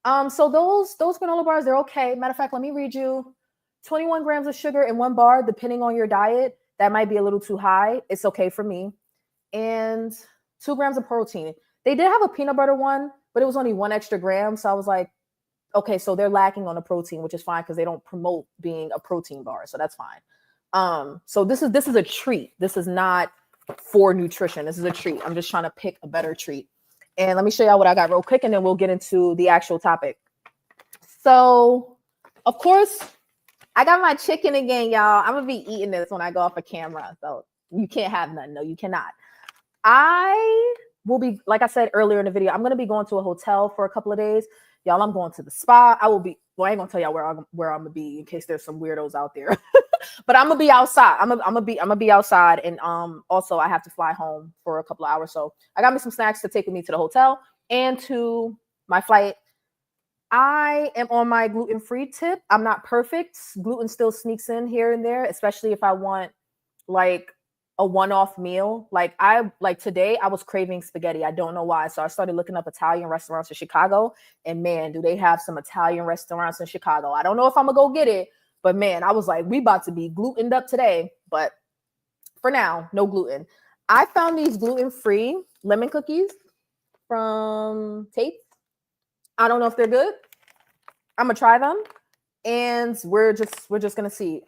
So those granola bars, they're okay. Matter of fact, let me read you: 21 grams of sugar in one bar, depending on your diet. That might be a little too high. It's okay for me. And 2 grams of protein. They did have a peanut butter one, but it was only 1 extra gram. So I was like, okay, so they're lacking on the protein, which is fine because they don't promote being a protein bar. So that's fine. So this is a treat. This is not for nutrition. This is a treat. I'm just trying to pick a better treat. And let me show y'all what I got real quick, and then we'll get into the actual topic. So, of course, I got my chicken again, y'all. I'm going to be eating this when I go off a camera. So you can't have none. No, you cannot. I will be, like I said earlier in the video, I'm going to be going to a hotel for a couple of days. Y'all, I'm going to the spa. I ain't going to tell y'all where I'm going to be in case there's some weirdos out there. But I'm going to be outside. I'm going to be outside. And also I have to fly home for a couple of hours. So I got me some snacks to take with me to the hotel and to my flight. I am on my gluten-free tip. I'm not perfect. Gluten still sneaks in here and there, especially if I want like a one-off meal. Like today I was craving spaghetti. I don't know why. So I started looking up Italian restaurants in Chicago, and man, do they have some Italian restaurants in Chicago. I don't know if I'm gonna go get it, but man, I was like, we about to be glutened up today. But for now, no gluten. I found these gluten-free lemon cookies from Tate. I don't know if they're good. I'm gonna try them, and we're just gonna see.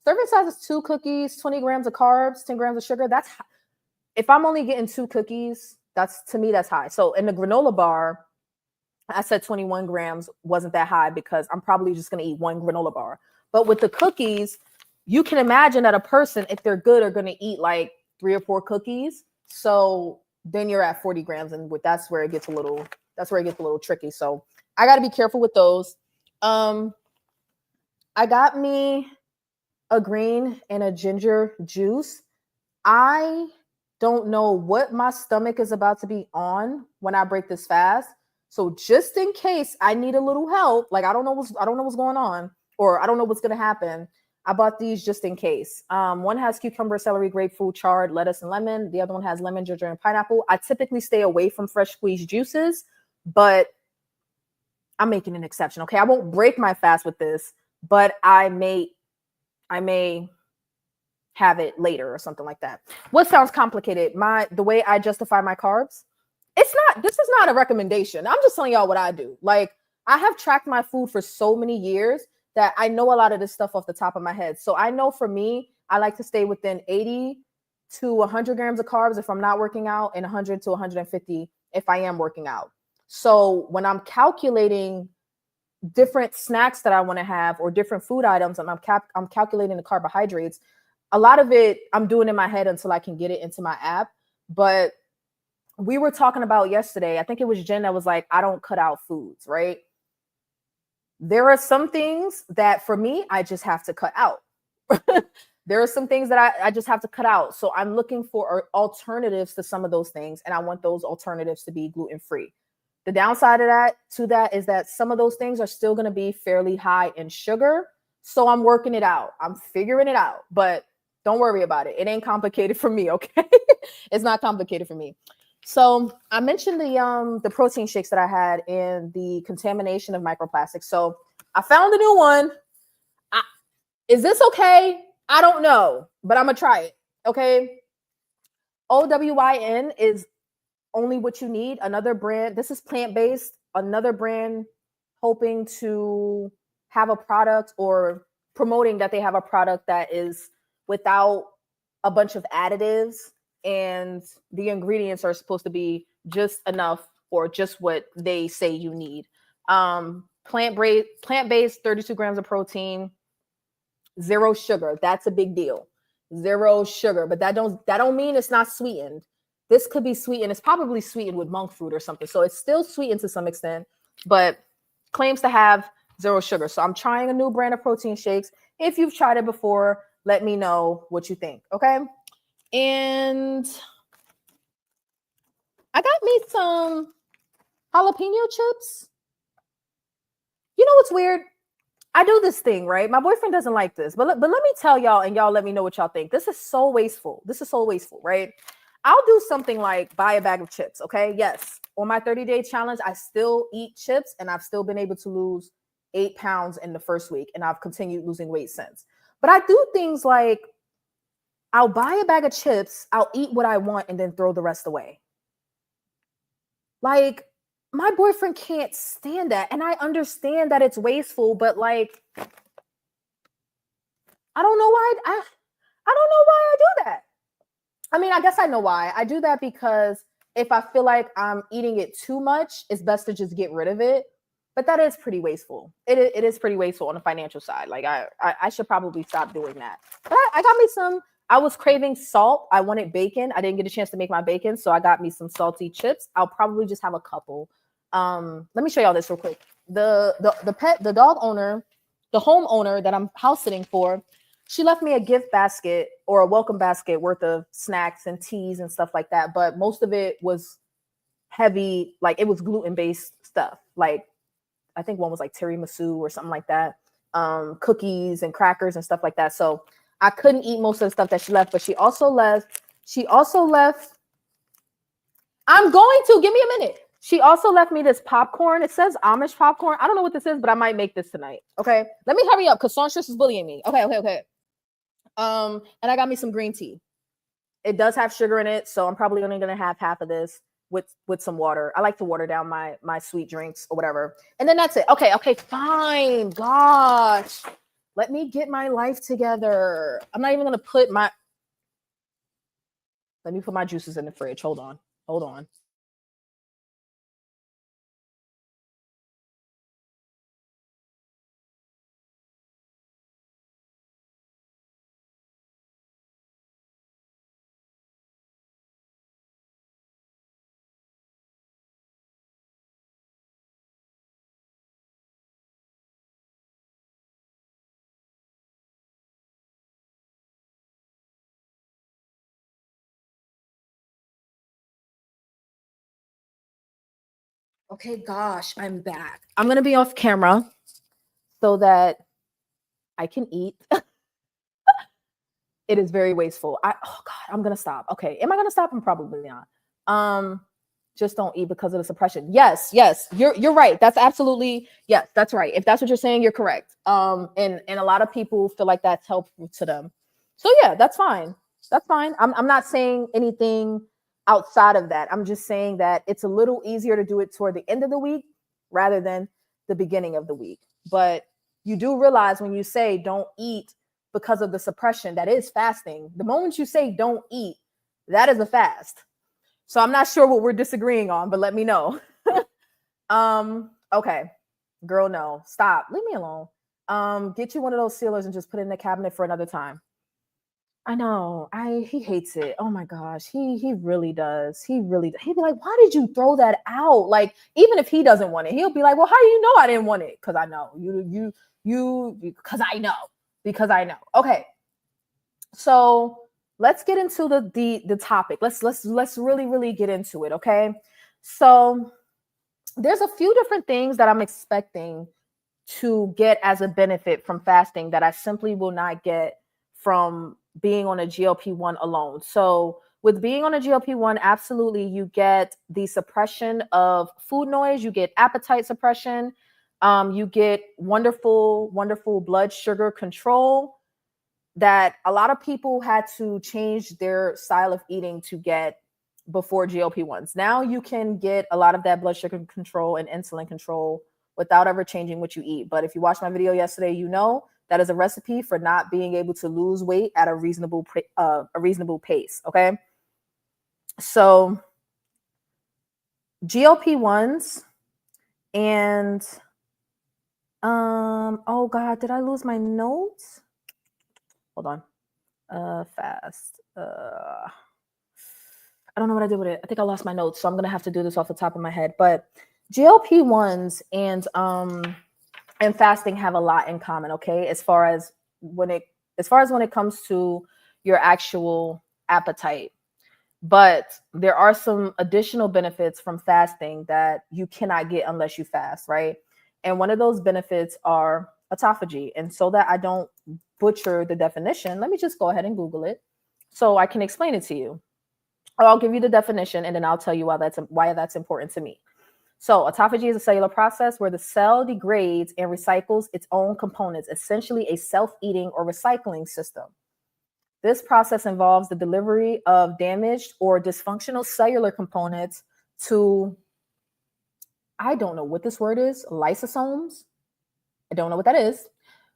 Serving size is 2 cookies, 20 grams of carbs, 10 grams of sugar. If I'm only getting 2 cookies, to me that's high. So in the granola bar, I said 21 grams wasn't that high because I'm probably just gonna eat 1 granola bar. But with the cookies, you can imagine that a person, if they're good, are gonna eat like 3 or 4 cookies. So then you're at 40 grams, and that's where it gets a little tricky. So I got to be careful with those. I got me a green and a ginger juice. I don't know what my stomach is about to be on when I break this fast. So just in case I need a little help, like I don't know what's going on, or I don't know what's going to happen, I bought these just in case. One has cucumber, celery, grapefruit, chard, lettuce, and lemon. The other one has lemon, ginger, and pineapple. I typically stay away from fresh squeezed juices, but I'm making an exception. Okay, I won't break my fast with this, but I may have it later or something like that. What sounds complicated? The way I justify my carbs. This is not a recommendation. I'm just telling y'all what I do. Like, I have tracked my food for so many years that I know a lot of this stuff off the top of my head. So I know for me, I like to stay within 80 to 100 grams of carbs if I'm not working out, and 100 to 150 if I am working out. So when I'm calculating different snacks that I want to have or different food items, and I'm calculating the carbohydrates, a lot of it I'm doing in my head until I can get it into my app. But we were talking about yesterday, I think it was Jen that was like, I don't cut out foods, right? There are some things that for me, I just have to cut out. There are some things that I just have to cut out. So I'm looking for alternatives to some of those things. And I want those alternatives to be gluten-free. The downside of that is that some of those things are still going to be fairly high in sugar. So I'm working it out. I'm figuring it out. But don't worry about it. It ain't complicated for me, okay? It's not complicated for me. So I mentioned the protein shakes that I had and the contamination of microplastics. So I found a new one. Is this okay? I don't know, but I'm gonna try it. Okay. OWYN is only what you need. Another brand. This is plant-based. Another brand hoping to have a product or promoting that they have a product that is without a bunch of additives, and the ingredients are supposed to be just enough or just what they say you need. Plant-based, 32 grams of protein, 0 sugar. That's a big deal. 0 sugar, but that don't mean it's not sweetened. This could be sweetened. It's probably sweetened with monk fruit or something. So it's still sweetened to some extent, but claims to have 0 sugar. So I'm trying a new brand of protein shakes. If you've tried it before, let me know what you think. Okay. And I got me some jalapeno chips. You know what's weird? I do this thing, right? My boyfriend doesn't like this, but let me tell y'all, and y'all let me know what y'all think. This is so wasteful. Right? I'll do something like buy a bag of chips, okay? Yes. On my 30-day challenge, I still eat chips, and I've still been able to lose 8 pounds in the first week, and I've continued losing weight since. But I do things like I'll buy a bag of chips, I'll eat what I want, and then throw the rest away. Like, my boyfriend can't stand that. And I understand that it's wasteful, but like, I don't know why I don't know why I do that. I mean, I guess I know why. I do that because if I feel like I'm eating it too much, it's best to just get rid of it. But that is pretty wasteful. It is pretty wasteful on the financial side. Like I should probably stop doing that. But I got me some. I was craving salt. I wanted bacon. I didn't get a chance to make my bacon, so I got me some salty chips. I'll probably just have a couple. Let me show y'all this real quick. The dog owner, the homeowner that I'm house sitting for, she left me a gift basket or a welcome basket worth of snacks and teas and stuff like that. But most of it was heavy, like it was gluten-based stuff. Like I think one was like tiramisu or something like that. Cookies and crackers and stuff like that. So I couldn't eat most of the stuff that she left, but she also left, I'm going to give me a minute. She also left me this popcorn. It says Amish popcorn. I don't know what this is, but I might make this tonight. Okay. Let me hurry up because Songstress is bullying me. Okay. And I got me some green tea. It does have sugar in it, so I'm probably only gonna have half of this with some water. I like to water down my sweet drinks or whatever. And then that's it. Okay, fine. Gosh. Let me get my life together. I'm not even gonna let me put my juices in the fridge. Hold on. Okay, gosh, I'm back. I'm gonna be off camera so that I can eat. It is very wasteful. Oh God, I'm gonna stop. Okay, am I gonna stop? I'm probably not. Just don't eat because of the suppression. Yes, you're right. That's absolutely yes, that's right. If that's what you're saying, you're correct. And a lot of people feel like that's helpful to them. So yeah, that's fine. That's fine. I'm not saying anything outside of that. I'm just saying that it's a little easier to do it toward the end of the week rather than the beginning of the week. But you do realize when you say don't eat because of the suppression, that is fasting. The moment you say don't eat, That is a fast. So I'm not sure what we're disagreeing on, but let me know. Okay. Girl, no. Stop. Leave me alone. Get you one of those sealers and just put it in the cabinet for another time. I know. He hates it. Oh my gosh. He really does. He'd be like, "Why did you throw that out?" Like, even if he doesn't want it, he'll be like, "Well, how do you know I didn't want it?" Cuz I know. You cuz I know. Because I know. Okay. So, let's get into the topic. Let's really get into it, okay? So, there's a few different things that I'm expecting to get as a benefit from fasting that I simply will not get from being on a GLP-1 alone. So, with being on a GLP-1, absolutely you get the suppression of food noise, you get appetite suppression, you get wonderful blood sugar control that a lot of people had to change their style of eating to get before GLP-1s. Now you can get a lot of that blood sugar control and insulin control without ever changing what you eat. But if you watched my video yesterday, you know that is a recipe for not being able to lose weight at a reasonable pace. Okay, so GLP-1s and oh god, did I lose my notes? Hold on. Fast. I don't know what I did with it. I think I lost my notes, so I'm gonna have to do this off the top of my head. But GLP-1s and fasting have a lot in common, okay? When it comes to your actual appetite. But there are some additional benefits from fasting that you cannot get unless you fast, right? And one of those benefits are autophagy. And so that I don't butcher the definition, let me just go ahead and Google it so I can explain it to you. Or I'll give you the definition and then I'll tell you why that's important to me. So, autophagy is a cellular process where the cell degrades and recycles its own components, essentially a self-eating or recycling system. This process involves the delivery of damaged or dysfunctional cellular components to, I don't know what this word is, lysosomes. I don't know what that is,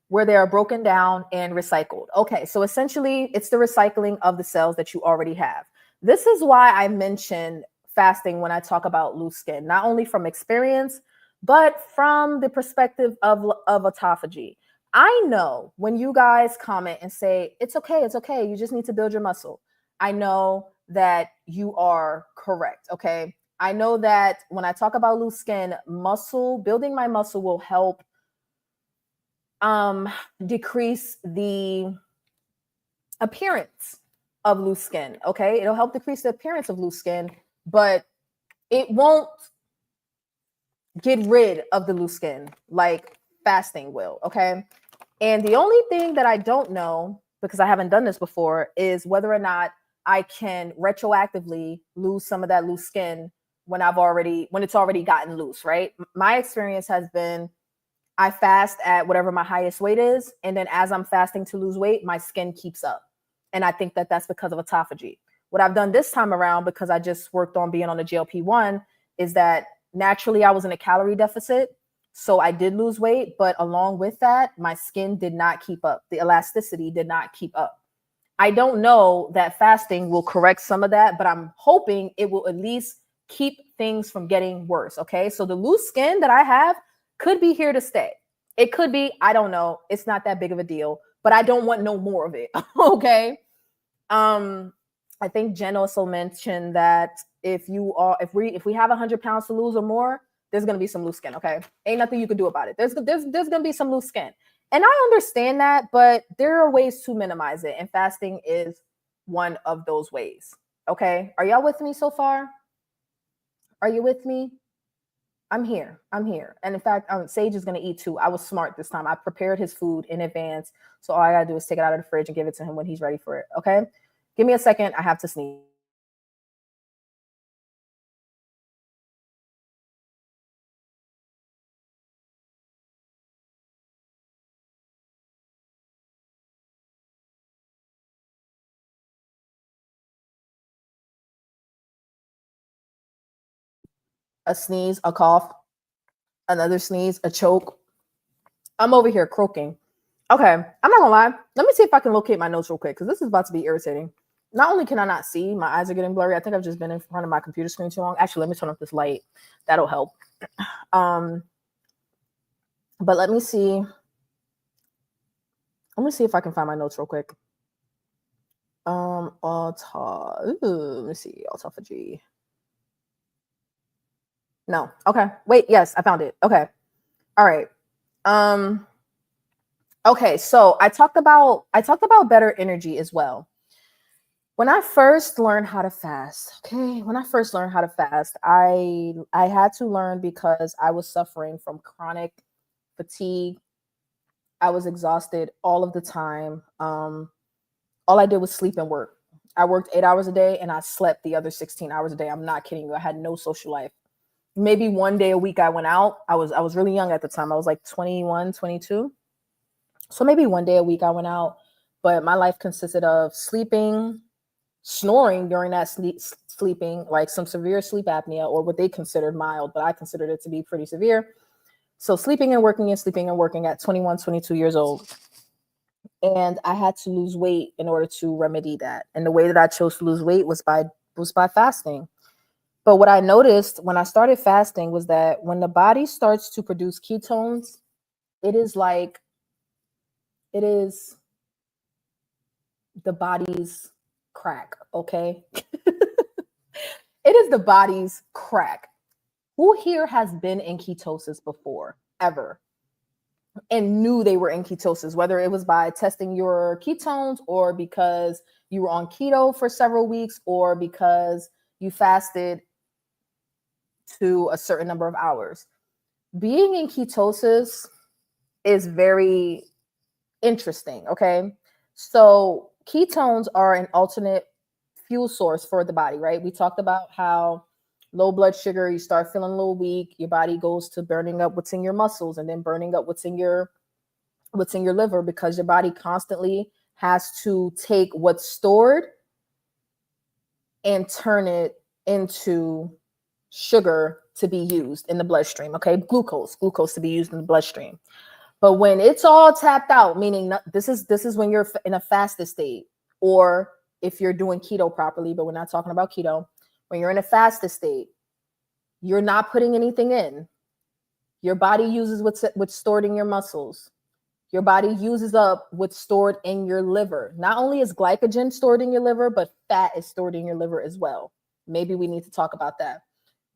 where they are broken down and recycled. Okay, so essentially it's the recycling of the cells that you already have. This is why I mention fasting when I talk about loose skin, not only from experience, but from the perspective of autophagy. I know when you guys comment and say, it's okay, you just need to build your muscle. I know that you are correct, okay? I know that when I talk about loose skin, building my muscle will help decrease the appearance of loose skin. Okay, it'll help decrease the appearance of loose skin, but it won't get rid of the loose skin like fasting will. Okay, and the only thing that I don't know, because I haven't done this before, is whether or not I can retroactively lose some of that loose skin when it's already gotten loose. Right, my experience has been I fast at whatever my highest weight is. And then as I'm fasting to lose weight, my skin keeps up. And I think that that's because of autophagy. What I've done this time around, because I just worked on being on a GLP-1, is that naturally I was in a calorie deficit. So I did lose weight. But along with that, my skin did not keep up. The elasticity did not keep up. I don't know that fasting will correct some of that, but I'm hoping it will at least keep things from getting worse. Okay. So the loose skin that I have could be here to stay. It could be, I don't know. It's not that big of a deal, but I don't want no more of it. Okay. I think Jen also mentioned that if we have 100 pounds to lose or more, there's gonna be some loose skin. Okay. Ain't nothing you can do about it. There's gonna be some loose skin. And I understand that, but there are ways to minimize it. And fasting is one of those ways. Okay. Are y'all with me so far? Are you with me? I'm here. And in fact, Sage is going to eat too. I was smart this time. I prepared his food in advance. So all I got to do is take it out of the fridge and give it to him when he's ready for it. Okay. Give me a second. I have to sneeze. A sneeze, a cough, another sneeze, a choke. I'm over here croaking. Okay. I'm not going to lie. Let me see if I can locate my notes real quick because this is about to be irritating. not only can I not see, my eyes are getting blurry. I think I've just been in front of my computer screen too long. Actually, let me turn off this light. That'll help. But let me see. Let me see if I can find my notes real quick. Let me see. Autophagy. No. Okay. Wait. Yes, I found it. Okay. All right. Okay. So I talked about better energy as well. When I first learned how to fast, I had to learn because I was suffering from chronic fatigue. I was exhausted all of the time. All I did was sleep and work. I worked 8 hours a day and I slept the other 16 hours a day. I'm not kidding you. I had no social life. Maybe one day a week I went out. I was really young at the time. I was like 21, 22. So maybe one day a week I went out, but my life consisted of sleeping, snoring during that sleeping, like some severe sleep apnea, or what they considered mild, but I considered it to be pretty severe. So sleeping and working at 21, 22 years old. And I had to lose weight in order to remedy that. And the way that I chose to lose weight was by fasting. But what I noticed when I started fasting was that when the body starts to produce ketones, it is the body's crack, okay? It is the body's crack. Who here has been in ketosis before, ever, and knew they were in ketosis, whether it was by testing your ketones or because you were on keto for several weeks or because you fasted to a certain number of hours? Being in ketosis is very interesting, okay? So ketones are an alternate fuel source for the body, right? We talked about how low blood sugar, you start feeling a little weak, your body goes to burning up what's in your muscles and then burning up what's in your liver, because your body constantly has to take what's stored and turn it into sugar to be used in the bloodstream, okay? Glucose to be used in the bloodstream. But when it's all tapped out, meaning this is when you're in a fasted state, or if you're doing keto properly, but we're not talking about keto. When you're in a fasted state, you're not putting anything in. Your body uses what's stored in your muscles. Your body uses up what's stored in your liver. Not only is glycogen stored in your liver, but fat is stored in your liver as well. Maybe we need to talk about that.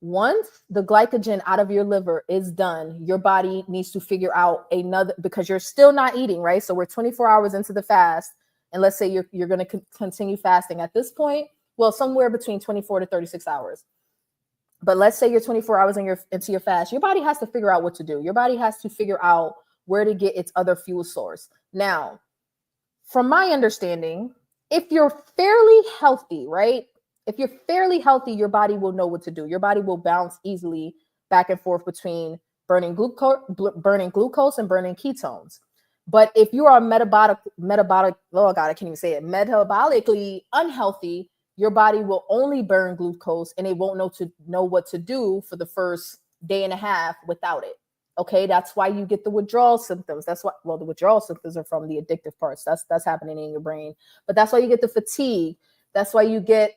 Once the glycogen out of your liver is done, your body needs to figure out another, because you're still not eating, right? So we're 24 hours into the fast, and let's say you're going to continue fasting at this point. Well, somewhere between 24 to 36 hours. But let's say you're 24 hours into your fast. Your body has to figure out what to do. Your body has to figure out where to get its other fuel source. Now, from my understanding, if you're fairly healthy, right? If you're fairly healthy, your body will know what to do. Your body will bounce easily back and forth between burning glucose and burning ketones. But if you are metabolically, oh God, I can't even say it, metabolically unhealthy, your body will only burn glucose and it won't know what to do for the first day and a half without it. Okay, that's why you get the withdrawal symptoms. That's why, well, the withdrawal symptoms are from the addictive parts. That's happening in your brain. But that's why you get the fatigue. That's why you get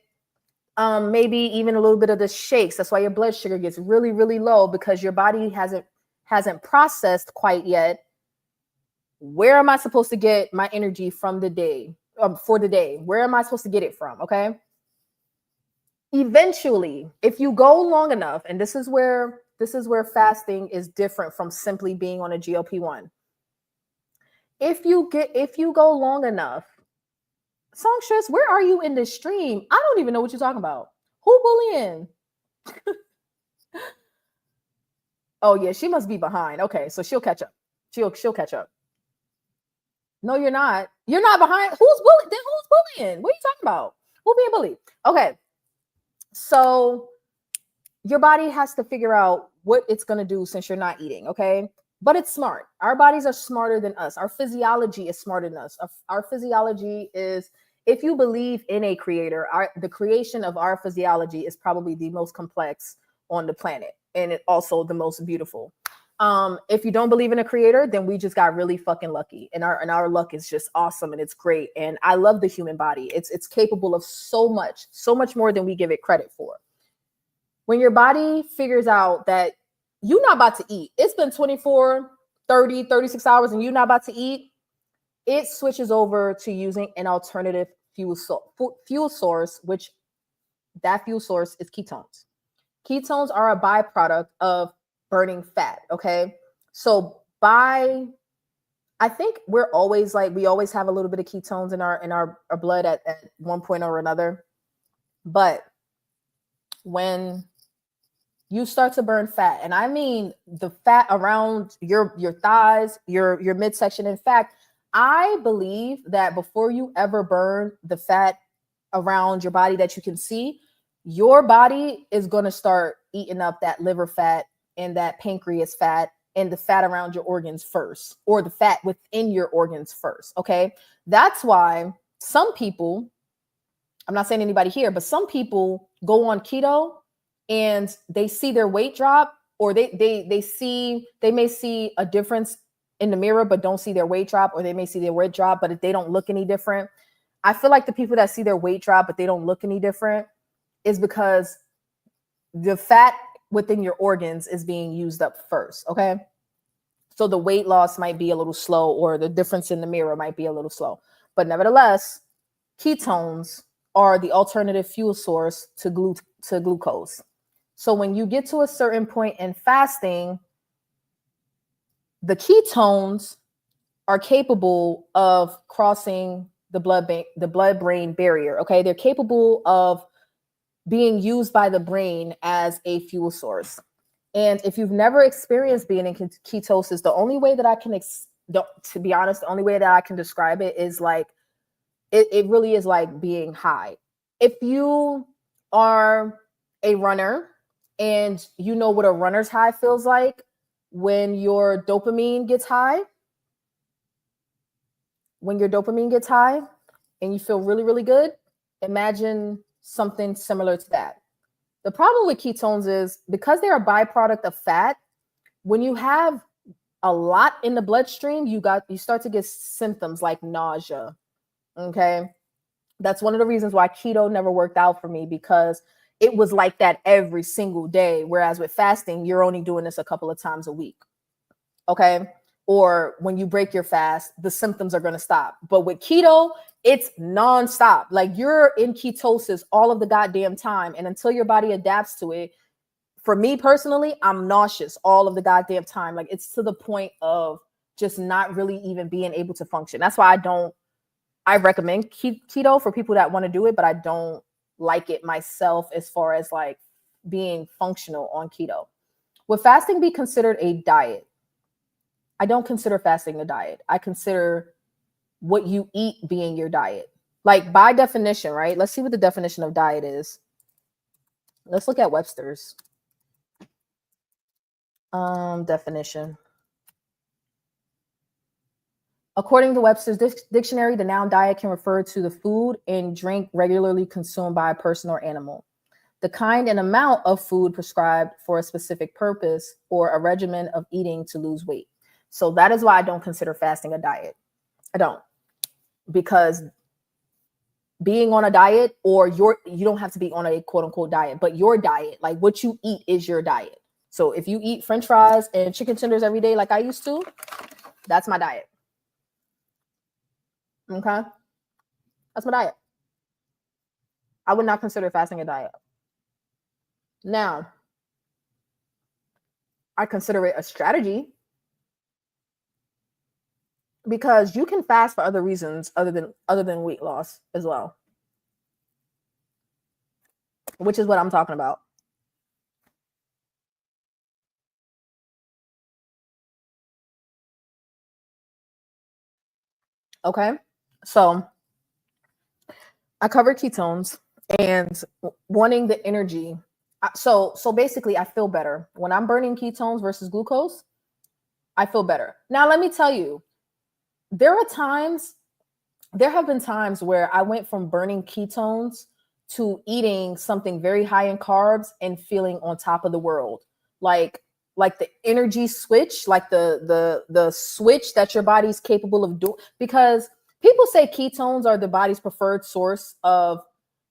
maybe even a little bit of the shakes. That's why your blood sugar gets really, really low, because your body hasn't processed quite yet. Where am I supposed to get my energy from the day, for the day? Where am I supposed to get it from? Okay. Eventually, if you go long enough, and this is where fasting is different from simply being on a GLP-1. If you go long enough, Songstress, where are you in this stream? I don't even know what you're talking about. Who bullying? Oh yeah, she must be behind. Okay, so she'll catch up. She'll catch up. No, you're not. You're not behind. Who's bullying? Then who's bullying? What are you talking about? Who being bullied? Okay. So your body has to figure out what it's going to do since you're not eating, okay? But it's smart. Our bodies are smarter than us. Our physiology is smarter than us. Our physiology is, if you believe in a creator, the creation of our physiology is probably the most complex on the planet, and it also the most beautiful. If you don't believe in a creator, then we just got really fucking lucky, and our luck is just awesome and it's great. And I love the human body. It's capable of so much more than we give it credit for. When your body figures out that you're not about to eat, it's been 24, 30, 36 hours and you're not about to eat, it switches over to using an alternative fuel source, which that fuel source is ketones. Ketones are a byproduct of burning fat. Okay. So I think we're always like, we always have a little bit of ketones in our blood at one point or another. But when you start to burn fat, and I mean the fat around your thighs, your midsection. In fact, I believe that before you ever burn the fat around your body that you can see, your body is going to start eating up that liver fat and that pancreas fat and the fat around your organs first, or the fat within your organs first. Okay. That's why some people, I'm not saying anybody here, but some people go on keto and they see their weight drop, or they may see a difference in the mirror, but don't see their weight drop, or they may see their weight drop, but if they don't look any different. I feel like the people that see their weight drop, but they don't look any different, is because the fat within your organs is being used up first. Okay. So the weight loss might be a little slow, or the difference in the mirror might be a little slow, but nevertheless, ketones are the alternative fuel source to glucose. So when you get to a certain point in fasting, the ketones are capable of crossing the blood-brain barrier. Okay, they're capable of being used by the brain as a fuel source. And if you've never experienced being in ketosis, the only way that I can, to be honest, the only way that I can describe it is like, it really is like being high. If you are a runner and you know what a runner's high feels like, when your dopamine gets high, and you feel really, really good, imagine something similar to that. The problem with ketones is because they're a byproduct of fat, when you have a lot in the bloodstream, you start to get symptoms like nausea. Okay. That's one of the reasons why keto never worked out for me, because it was like that every single day. Whereas with fasting, you're only doing this a couple of times a week. Okay. Or when you break your fast, the symptoms are going to stop. But with keto, it's nonstop. Like, you're in ketosis all of the goddamn time. And until your body adapts to it, for me personally, I'm nauseous all of the goddamn time. Like, it's to the point of just not really even being able to function. That's why I recommend keto for people that want to do it, but I don't like it myself as far as like being functional on keto. Would fasting be considered a diet? I don't consider fasting a diet. I consider what you eat being your diet. Like, by definition, right? Let's see what the definition of diet is. Let's look at Webster's definition. According to Webster's dictionary, the noun diet can refer to the food and drink regularly consumed by a person or animal, the kind and amount of food prescribed for a specific purpose, or a regimen of eating to lose weight. So that is why I don't consider fasting a diet. I don't, because being on a diet, or you don't have to be on a quote unquote diet, but your diet, like what you eat, is your diet. So if you eat French fries and chicken tenders every day, like I used to, that's my diet. Okay. That's my diet. I would not consider fasting a diet. Now, I consider it a strategy, because you can fast for other reasons other than weight loss as well, which is what I'm talking about. Okay. So I covered ketones and wanting the energy. So basically, I feel better when I'm burning ketones versus glucose. I feel better. Now, let me tell you, there have been times where I went from burning ketones to eating something very high in carbs and feeling on top of the world. Like, like the energy switch, like the switch that your body's capable of doing. Because people say ketones are the body's preferred source of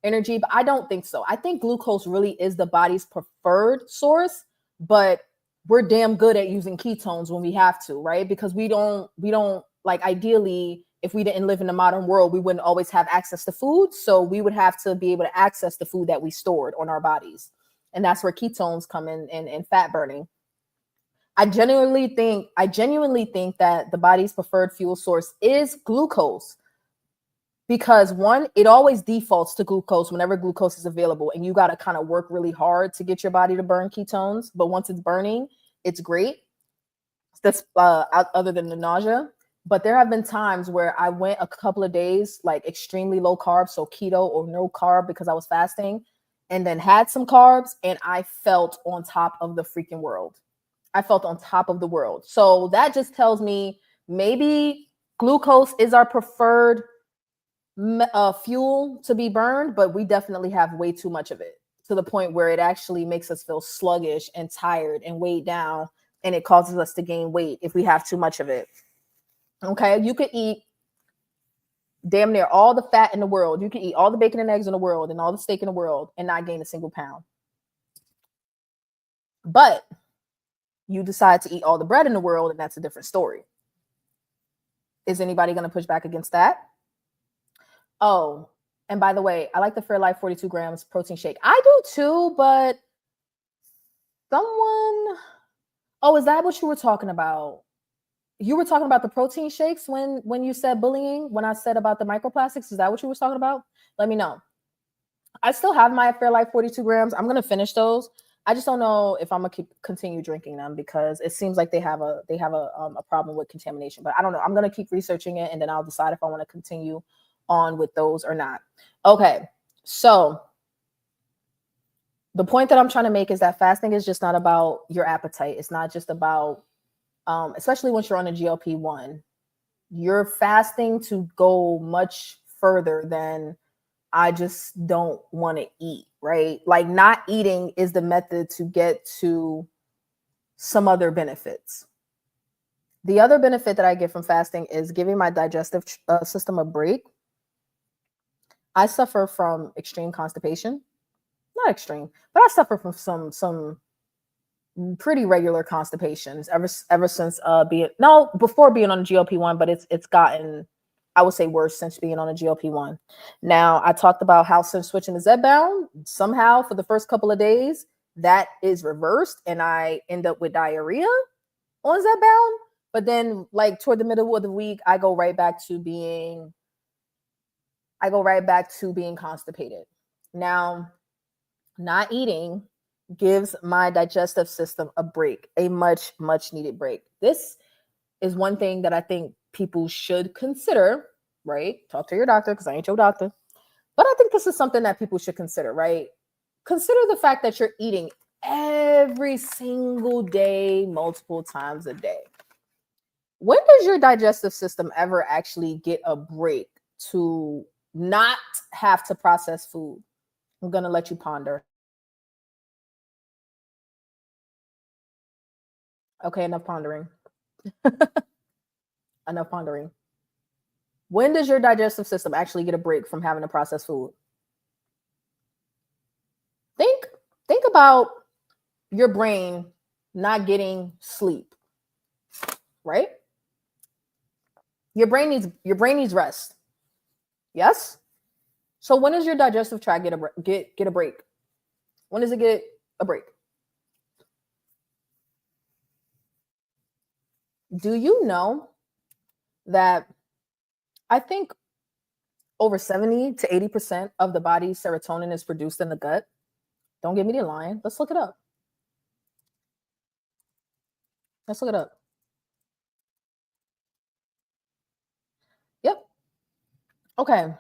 energy, but I don't think so. I think glucose really is the body's preferred source, but we're damn good at using ketones when we have to, right? Because we don't like, ideally, if we didn't live in the modern world, we wouldn't always have access to food. So we would have to be able to access the food that we stored on our bodies. And that's where ketones come in and fat burning. I genuinely think that the body's preferred fuel source is glucose, because one, it always defaults to glucose whenever glucose is available, and you got to kind of work really hard to get your body to burn ketones. But once it's burning, it's great. That's other than the nausea. But there have been times where I went a couple of days like extremely low carb, so keto or no carb, because I was fasting, and then had some carbs, and I felt on top of the freaking world. I felt on top of the world. So that just tells me maybe glucose is our preferred fuel to be burned, but we definitely have way too much of it, to the point where it actually makes us feel sluggish and tired and weighed down, and it causes us to gain weight if we have too much of it. Okay, you could eat damn near all the fat in the world. You could eat all the bacon and eggs in the world and all the steak in the world and not gain a single pound. But you decide to eat all the bread in the world, and that's a different story. Is anybody going to push back against that? Oh, and by the way, I like the Fairlife 42 grams protein shake. I do too, but someone, oh, is that what you were talking about? You were talking about the protein shakes when you said bullying, when I said about the microplastics. Is that what you were talking about? Let me know. I still have my Fairlife 42 grams. I'm going to finish those. I just don't know if I'm gonna continue drinking them, because it seems like they have a problem with contamination. But I don't know. I'm gonna keep researching it, and then I'll decide if I want to continue on with those or not. Okay, so the point that I'm trying to make is that fasting is just not about your appetite. It's not just about, especially once you're on a GLP-1, you're fasting to go much further than I just don't want to eat, right? Like, not eating is the method to get to some other benefits. The other benefit that I get from fasting is giving my digestive system a break. I suffer from extreme constipation. Not extreme, but I suffer from some pretty regular constipations ever since before being on a GLP-1, but it's gotten, I would say, worse since being on a GLP-1. Now, I talked about how since switching to Zepbound, somehow for the first couple of days, that is reversed, and I end up with diarrhea on Zepbound. But then, like, toward the middle of the week, I go right back to being constipated. Now, not eating gives my digestive system a break, a much needed break. This is one thing that I think people should consider, right? Talk to your doctor, because I ain't your doctor. But I think this is something that people should consider, right? Consider the fact that you're eating every single day, multiple times a day. When does your digestive system ever actually get a break to not have to process food? I'm going to let you ponder. Okay, enough pondering. Enough pondering. When does your digestive system actually get a break from having to process food? Think about your brain not getting sleep, right? Your brain needs rest. Yes? So when does your digestive tract get a break? When does it get a break? Do you know that I think over 70 to 80% of the body's serotonin is produced in the gut? Don't give me the line. Let's look it up. Let's look it up. Yep. Okay.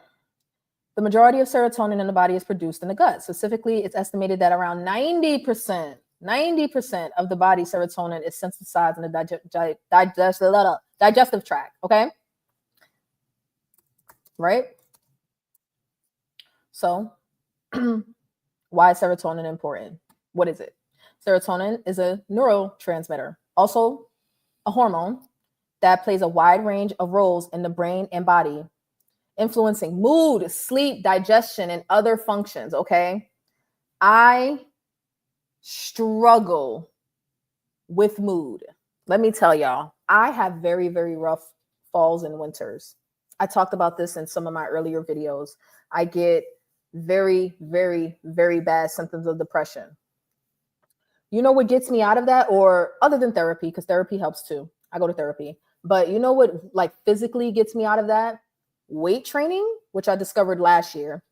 The majority of serotonin in the body is produced in the gut. Specifically, it's estimated that around 90% of the body's serotonin is synthesized in the digestive tract. Okay. Right? So, why is serotonin important? What is it? Serotonin is a neurotransmitter, also a hormone that plays a wide range of roles in the brain and body, influencing mood, sleep, digestion, and other functions. Okay. I struggle with mood. Let me tell y'all, I have very, very rough falls and winters. I talked about this in some of my earlier videos. I get very, very, very bad symptoms of depression. You know what gets me out of that, or other than therapy, because therapy helps too. I go to therapy. But you know what like physically gets me out of that? Weight training, which I discovered last year,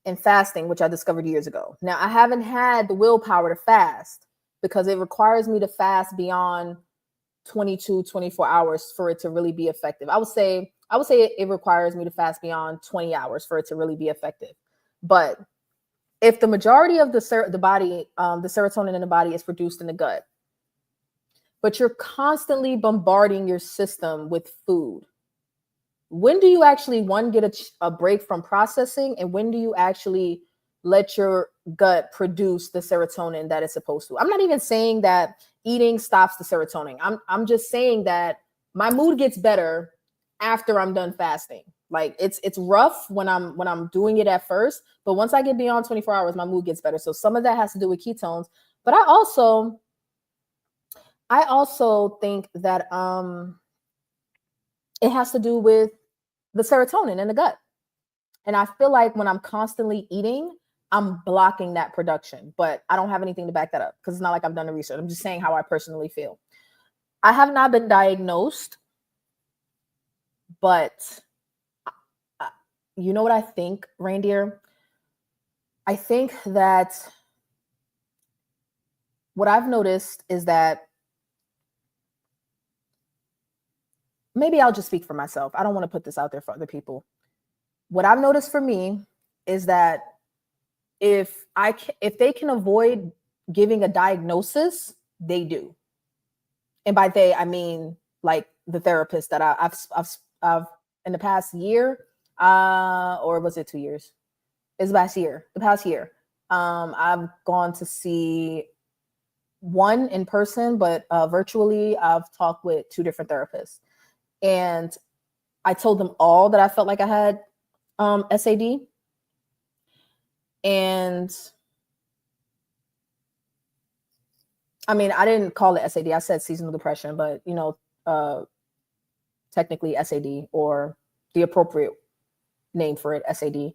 and fasting, which I discovered years ago. Now, I haven't had the willpower to fast because it requires me to fast beyond 22, 24 hours for it to really be effective. I would say it requires me to fast beyond 20 hours for it to really be effective. But if the majority of the body, the serotonin in the body is produced in the gut, but you're constantly bombarding your system with food, when do you actually get a break from processing, and when do you actually let your gut produce the serotonin that it's supposed to? I'm not even saying that eating stops the serotonin. I'm just saying that my mood gets better after I'm done fasting. Like it's rough when I'm doing it at first, but once I get beyond 24 hours, my mood gets better. So some of that has to do with ketones, but I also think that it has to do with the serotonin in the gut. And I feel like when I'm constantly eating, I'm blocking that production, but I don't have anything to back that up because it's not like I've done the research. I'm just saying how I personally feel. I have not been diagnosed, but you know what I think, Reindeer? I think that what I've noticed is that maybe I'll just speak for myself. I don't want to put this out there for other people. What I've noticed for me is that if they can avoid giving a diagnosis, they do. And by they, I mean like the therapist that I've in the past year, or was it 2 years? It's the past year. I've gone to see one in person, but virtually I've talked with two different therapists. And I told them all that I felt like I had SAD. And I mean, I didn't call it SAD. I said seasonal depression, but technically SAD, or the appropriate name for it, SAD.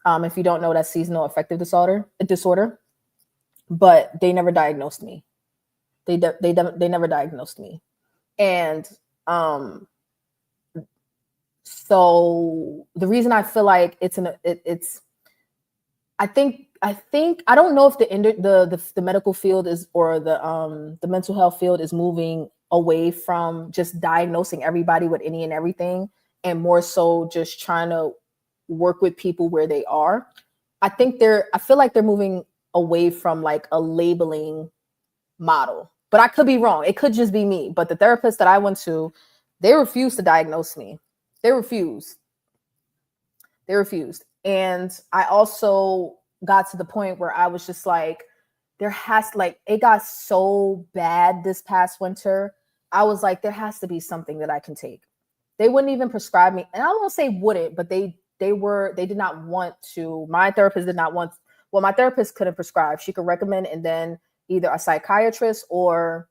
If you don't know, that's seasonal affective disorder. But they never diagnosed me. They never diagnosed me, and so the reason I feel like I think I don't know if the medical field is, or the mental health field is moving away from just diagnosing everybody with any and everything, and more so just trying to work with people where they are. I feel like they're moving away from like a labeling model, but I could be wrong. It could just be me. But the therapist that I went to, they refused to diagnose me. They refused. And I also got to the point where I was just like, it got so bad this past winter. I was like, there has to be something that I can take. They wouldn't even prescribe me. And I won't say wouldn't, but they did not want to. My therapist did not want, well, my therapist couldn't prescribe. She could recommend, and then either a psychiatrist or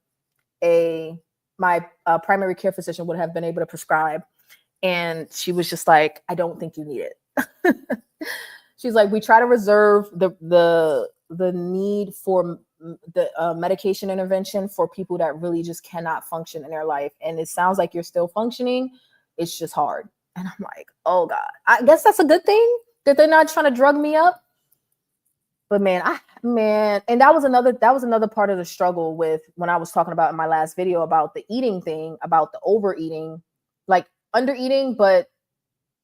my primary care physician would have been able to prescribe. And she was just like, I don't think you need it. She's like, we try to reserve the need for the medication intervention for people that really just cannot function in their life. And it sounds like you're still functioning. It's just hard. And I'm like, oh God, I guess that's a good thing that they're not trying to drug me up. But man, and that was another part of the struggle with when I was talking about in my last video about the eating thing, about the overeating, like under eating, but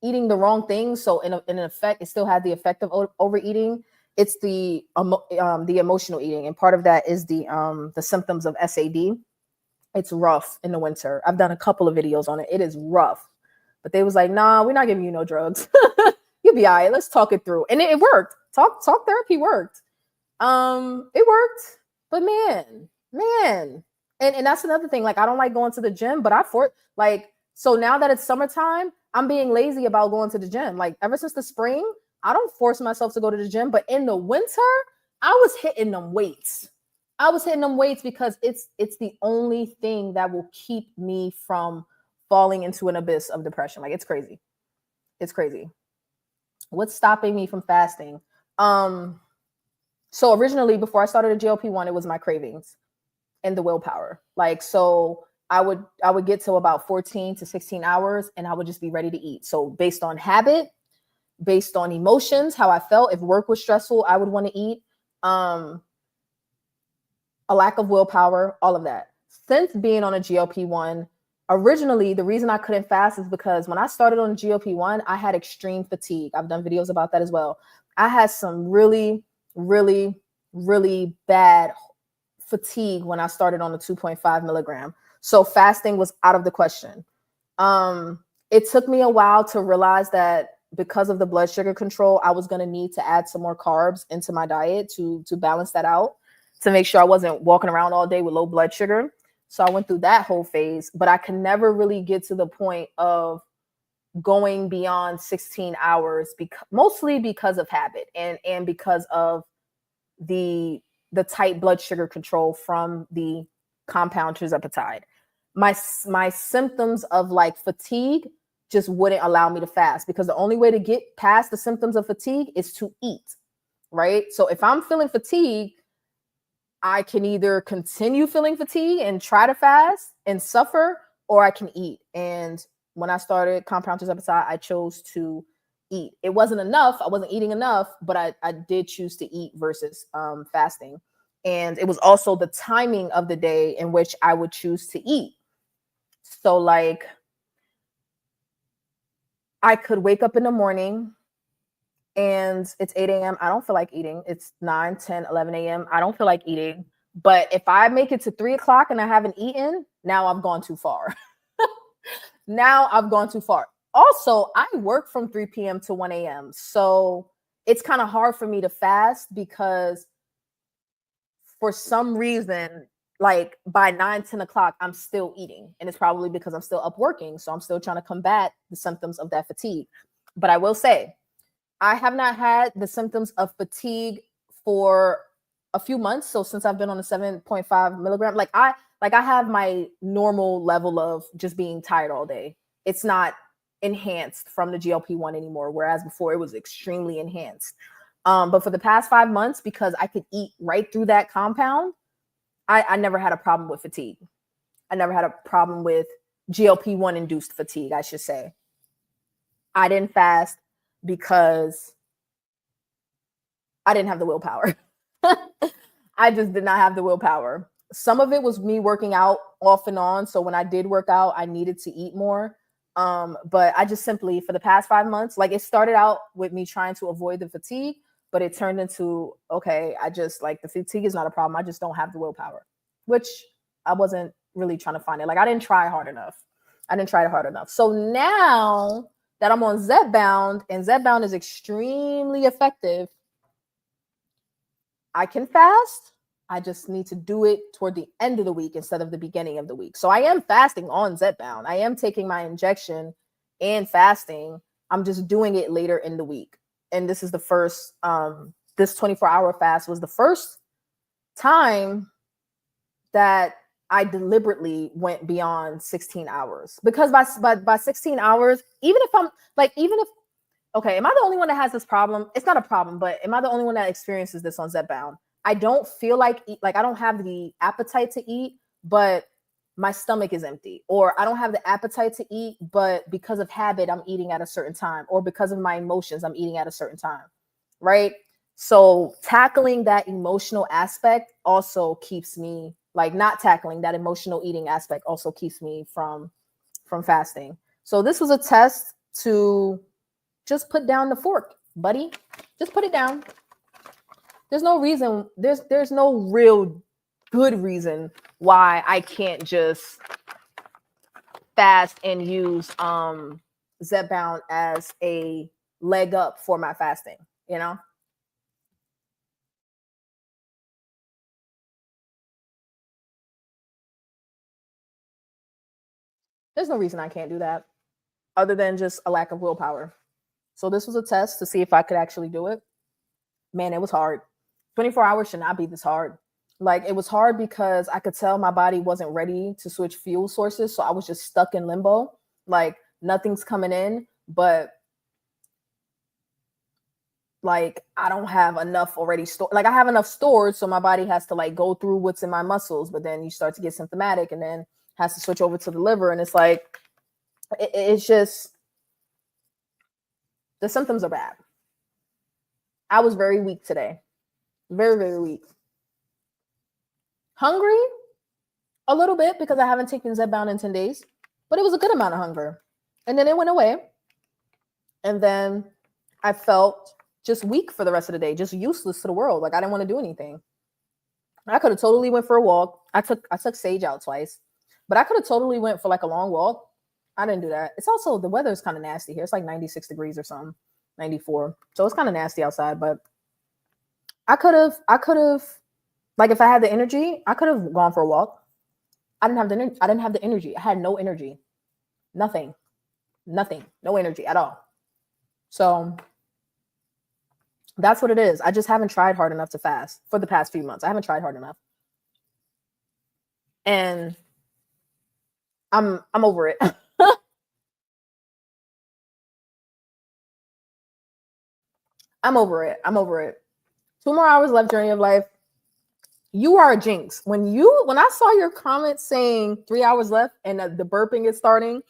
eating the wrong things. So in effect, it still had the effect of overeating. It's the emotional eating, and part of that is the symptoms of SAD. It's rough in the winter. I've done a couple of videos on it. It is rough, but they was like, nah, we're not giving you no drugs. You'll be all right. Let's talk it through, and it worked. Talk therapy worked. It worked. But man. And that's another thing. Like, I don't like going to the gym, but so now that it's summertime, I'm being lazy about going to the gym. Like, ever since the spring, I don't force myself to go to the gym. But in the winter, I was hitting them weights. Because it's the only thing that will keep me from falling into an abyss of depression. Like, it's crazy. It's crazy. What's stopping me from fasting? So originally, before I started a GLP-1, it was my cravings and the willpower. Like, so I would get to about 14 to 16 hours and I would just be ready to eat. So based on habit, based on emotions, how I felt, if work was stressful, I would want to eat. A lack of willpower, all of that. Since being on a GLP-1, originally the reason I couldn't fast is because when I started on GLP-1, I had extreme fatigue. I've done videos about that as well. I had some really, really, really bad fatigue when I started on the 2.5 milligram. So fasting was out of the question. It took me a while to realize that because of the blood sugar control, I was going to need to add some more carbs into my diet to balance that out, to make sure I wasn't walking around all day with low blood sugar. So I went through that whole phase, but I could never really get to the point of going beyond 16 hours, mostly because of habit and because of the tight blood sugar control from the compound tirzepatide. My symptoms of like fatigue just wouldn't allow me to fast, because the only way to get past the symptoms of fatigue is to eat, right? So if I'm feeling fatigue, I can either continue feeling fatigue and try to fast and suffer, or I can eat. And when I started compound tirzepatide, I chose to eat. It wasn't enough. I wasn't eating enough, but I did choose to eat versus fasting. And it was also the timing of the day in which I would choose to eat. So like, I could wake up in the morning and it's 8 a.m. I don't feel like eating. It's 9, 10, 11 a.m. I don't feel like eating. But if I make it to 3 o'clock and I haven't eaten, now I've gone too far. Now I've gone too far. Also, I work from 3 p.m. to 1 a.m. So it's kind of hard for me to fast, because for some reason, like by 9, 10 o'clock, I'm still eating. And it's probably because I'm still up working. So I'm still trying to combat the symptoms of that fatigue. But I will say, I have not had the symptoms of fatigue for a few months. So since I've been on the 7.5 milligram, I have my normal level of just being tired all day. It's not enhanced from the GLP-1 anymore, whereas before it was extremely enhanced. But for the past 5 months, because I could eat right through that compound, I never had a problem with fatigue. I never had a problem with GLP-1 induced fatigue, I should say. I didn't fast because I didn't have the willpower. I just did not have the willpower. Some of it was me working out off and on. So when I did work out, I needed to eat more. But I just simply, for the past 5 months, like, it started out with me trying to avoid the fatigue, but it turned into, okay, I just, like, the fatigue is not a problem. I just don't have the willpower, which I wasn't really trying to find it. Like, I didn't try hard enough. So now that I'm on Zepbound, and Zepbound is extremely effective, I can fast. I just need to do it toward the end of the week instead of the beginning of the week. So I am fasting on Zepbound. I am taking my injection and fasting. I'm just doing it later in the week. And this is the first, this 24-hour fast was the first time that I deliberately went beyond 16 hours. Because by 16 hours, even if okay, am I the only one that has this problem? It's not a problem, but am I the only one that experiences this on Zepbound? I don't feel like I don't have the appetite to eat, but my stomach is empty. Or I don't have the appetite to eat, but because of habit, I'm eating at a certain time. Or because of my emotions, I'm eating at a certain time, right? So tackling that emotional aspect also keeps me, like, not tackling that emotional eating aspect also keeps me from fasting. So this was a test to just put down the fork, buddy. Just put it down. There's no reason, there's no real good reason why I can't just fast and use Zepbound as a leg up for my fasting, you know? There's no reason I can't do that other than just a lack of willpower. So this was a test to see if I could actually do it. Man, it was hard. 24 hours should not be this hard. Like it was hard because I could tell my body wasn't ready to switch fuel sources. So I was just stuck in limbo. Like nothing's coming in, but like I don't have enough already stored. Like I have enough stored, so my body has to like go through what's in my muscles, but then you start to get symptomatic and then has to switch over to the liver. And it's like, it's just, the symptoms are bad. I was very weak today. Very, very weak. Hungry a little bit because I haven't taken Zepbound in 10 days, but it was a good amount of hunger. And then it went away. And then I felt just weak for the rest of the day, just useless to the world. Like I didn't want to do anything. I could have totally went for a walk. I took Sage out twice, but I could have totally went for like a long walk. I didn't do that. It's also, the weather is kind of nasty here. It's like 96 degrees or something, 94. So it's kind of nasty outside, but I could have, like if I had the energy, I could have gone for a walk. I didn't have the energy. I had no energy. Nothing. No energy at all. So that's what it is. I just haven't tried hard enough to fast for the past few months. I haven't tried hard enough. And I'm over it. I'm over it. 2 more hours left, Journey of Life. You are a jinx. When I saw your comment saying 3 hours left and the burping is starting,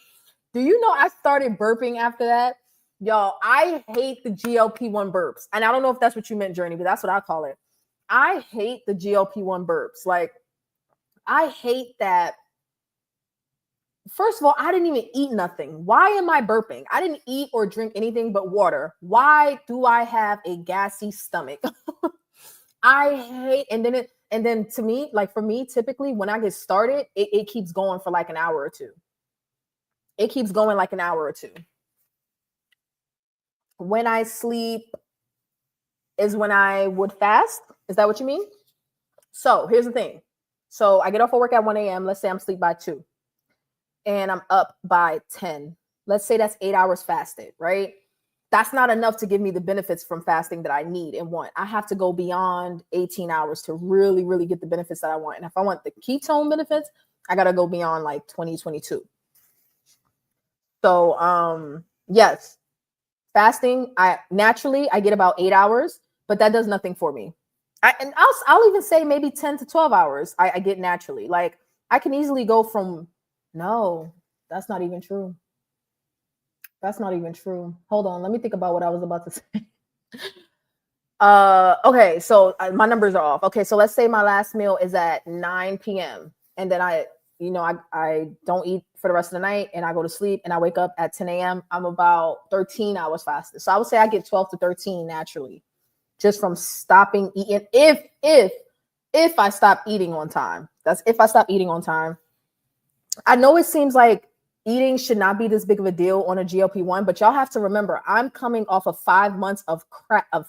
do you know I started burping after that? Y'all, I hate the GLP-1 burps. And I don't know if that's what you meant, Journey, but that's what I call it. I hate the GLP-1 burps. Like, I hate that. First of all, I didn't even eat nothing. Why am I burping? I didn't eat or drink anything but water. Why do I have a gassy stomach? I hate, and then to me, like for me, typically when I get started, it keeps going for like an hour or two. It keeps going like an hour or two. When I sleep is when I would fast. Is that what you mean? So here's the thing. So I get off of work at 1 a.m. Let's say I'm asleep by 2 and I'm up by 10. Let's say that's 8 hours fasted, right? That's not enough to give me the benefits from fasting that I need and want. I have to go beyond 18 hours to really, really get the benefits that I want. And if I want the ketone benefits, I got to go beyond like 2022. So, yes, fasting, I get about 8 hours, but that does nothing for me. I'll even say maybe 10 to 12 hours I get naturally. Like I can easily go from, no, that's not even true. That's not even true. Hold on, let me think about what I was about to say. Okay, so my numbers are off. Okay, so let's say my last meal is at 9 p.m. and then I don't eat for the rest of the night and I go to sleep and I wake up at 10 a.m. I'm about 13 hours fasted. So I would say I get 12 to 13 naturally just from stopping eating. If I stop eating on time, that's if I stop eating on time. I know it seems like eating should not be this big of a deal on a GLP-1, but y'all have to remember, I'm coming off of 5 months of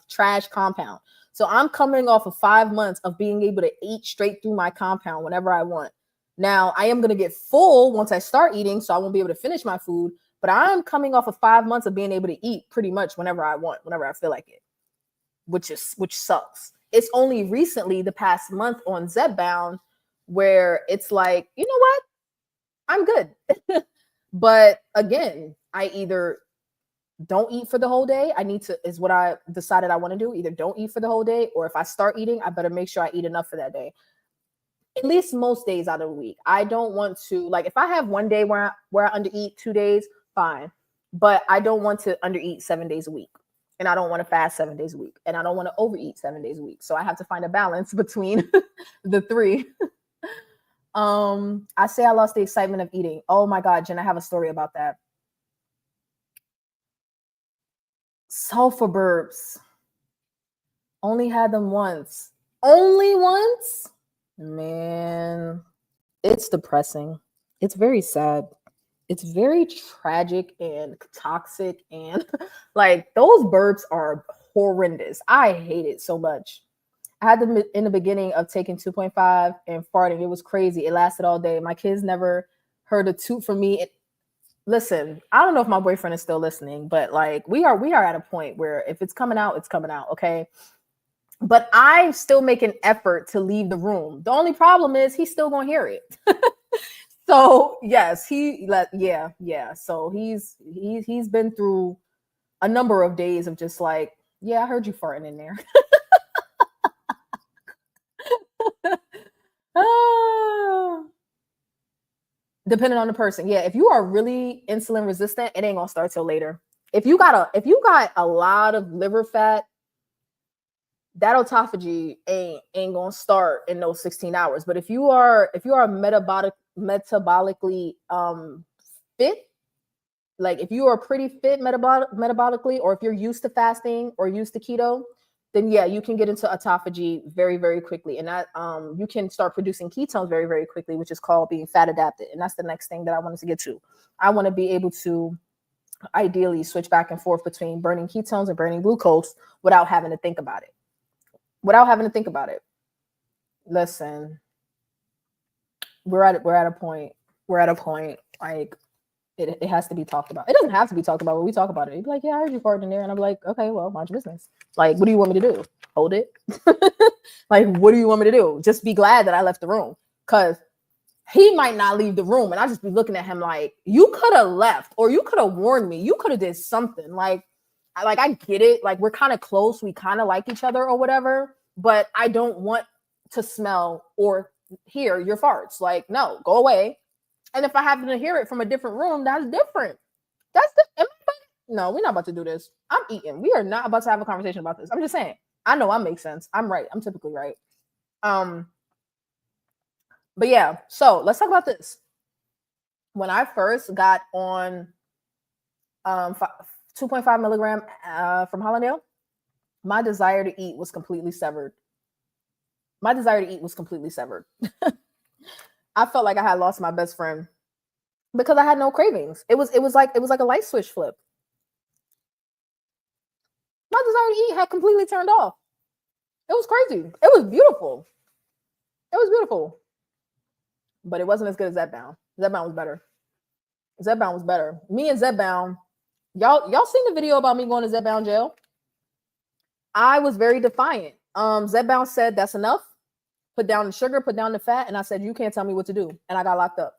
trash compound. So I'm coming off of 5 months of being able to eat straight through my compound whenever I want. Now, I am going to get full once I start eating, so I won't be able to finish my food, but I'm coming off of 5 months of being able to eat pretty much whenever I want, whenever I feel like it, which sucks. It's only recently, the past month on Zepbound, where it's like, you know what? I'm good. But again, I either don't eat for the whole day. Is what I decided I want to do. Either don't eat for the whole day, or if I start eating, I better make sure I eat enough for that day. At least most days out of the week. I don't want to, like, if I have one day where I undereat 2 days, fine. But I don't want to undereat 7 days a week. And I don't want to fast 7 days a week. And I don't want to overeat 7 days a week. So I have to find a balance between the three. I say I lost the excitement of eating. Oh my God, Jen, I have a story about that. Sulfur burps. Only had them once. Only once? Man, it's depressing. It's very sad. It's very tragic and toxic. And like those burps are horrendous. I hate it so much. I had them in the beginning of taking 2.5 and farting. It was crazy. It lasted all day. My kids never heard a toot from me listen, I don't know if my boyfriend is still listening, but like we are at a point where if it's coming out, it's coming out, okay? But I still make an effort to leave the room. The only problem is he's still gonna hear it. So yes, yeah. So he's been through a number of days of just like, yeah, I heard you farting in there. Ah. Depending on the person. Yeah, if you are really insulin resistant, it ain't gonna start till later. If you got a lot of liver fat, that autophagy ain't gonna start in those 16 hours. But if you are metabolically fit, like if you are pretty fit metabolically, or if you're used to fasting or used to keto, then yeah, you can get into autophagy very, very quickly. And that you can start producing ketones very, very quickly, which is called being fat adapted. And that's the next thing that I wanted to get to. I want to be able to ideally switch back and forth between burning ketones and burning glucose without having to think about it. Without having to think about it. Listen, we're at a point. We're at a point like it has to be talked about. It doesn't have to be talked about, but we talk about it. You'd be like, yeah, I heard you farting in there. And I'm like, okay, well, mind your business. Like, what do you want me to do? Hold it? Like, what do you want me to do? Just be glad that I left the room. Because he might not leave the room. And I just be looking at him like, you could have left, or you could have warned me. You could have did something. Like I get it. Like, we're kind of close. We kind of like each other or whatever. But I don't want to smell or hear your farts. Like, no, go away. And if I happen to hear it from a different room, that's different. That's the no, we're not about to do this. I'm eating. We are not about to have a conversation about this. I'm just saying. I know I make sense. I'm right. I'm typically right. Um, but yeah, so let's talk about this. When I first got on 2.5 milligram from Hollandale, my desire to eat was completely severed. My desire to eat was completely severed. I felt like I had lost my best friend because I had no cravings. It was like a light switch flip. My desire to eat had completely turned off. It was crazy. It was beautiful. It was beautiful. But it wasn't as good as Zepbound. Zepbound was better. Zepbound was better. Me and Zepbound, y'all seen the video about me going to Zepbound jail? I was very defiant. Zepbound said that's enough. Put down the sugar, put down the fat, and I said you can't tell me what to do, and I got locked up.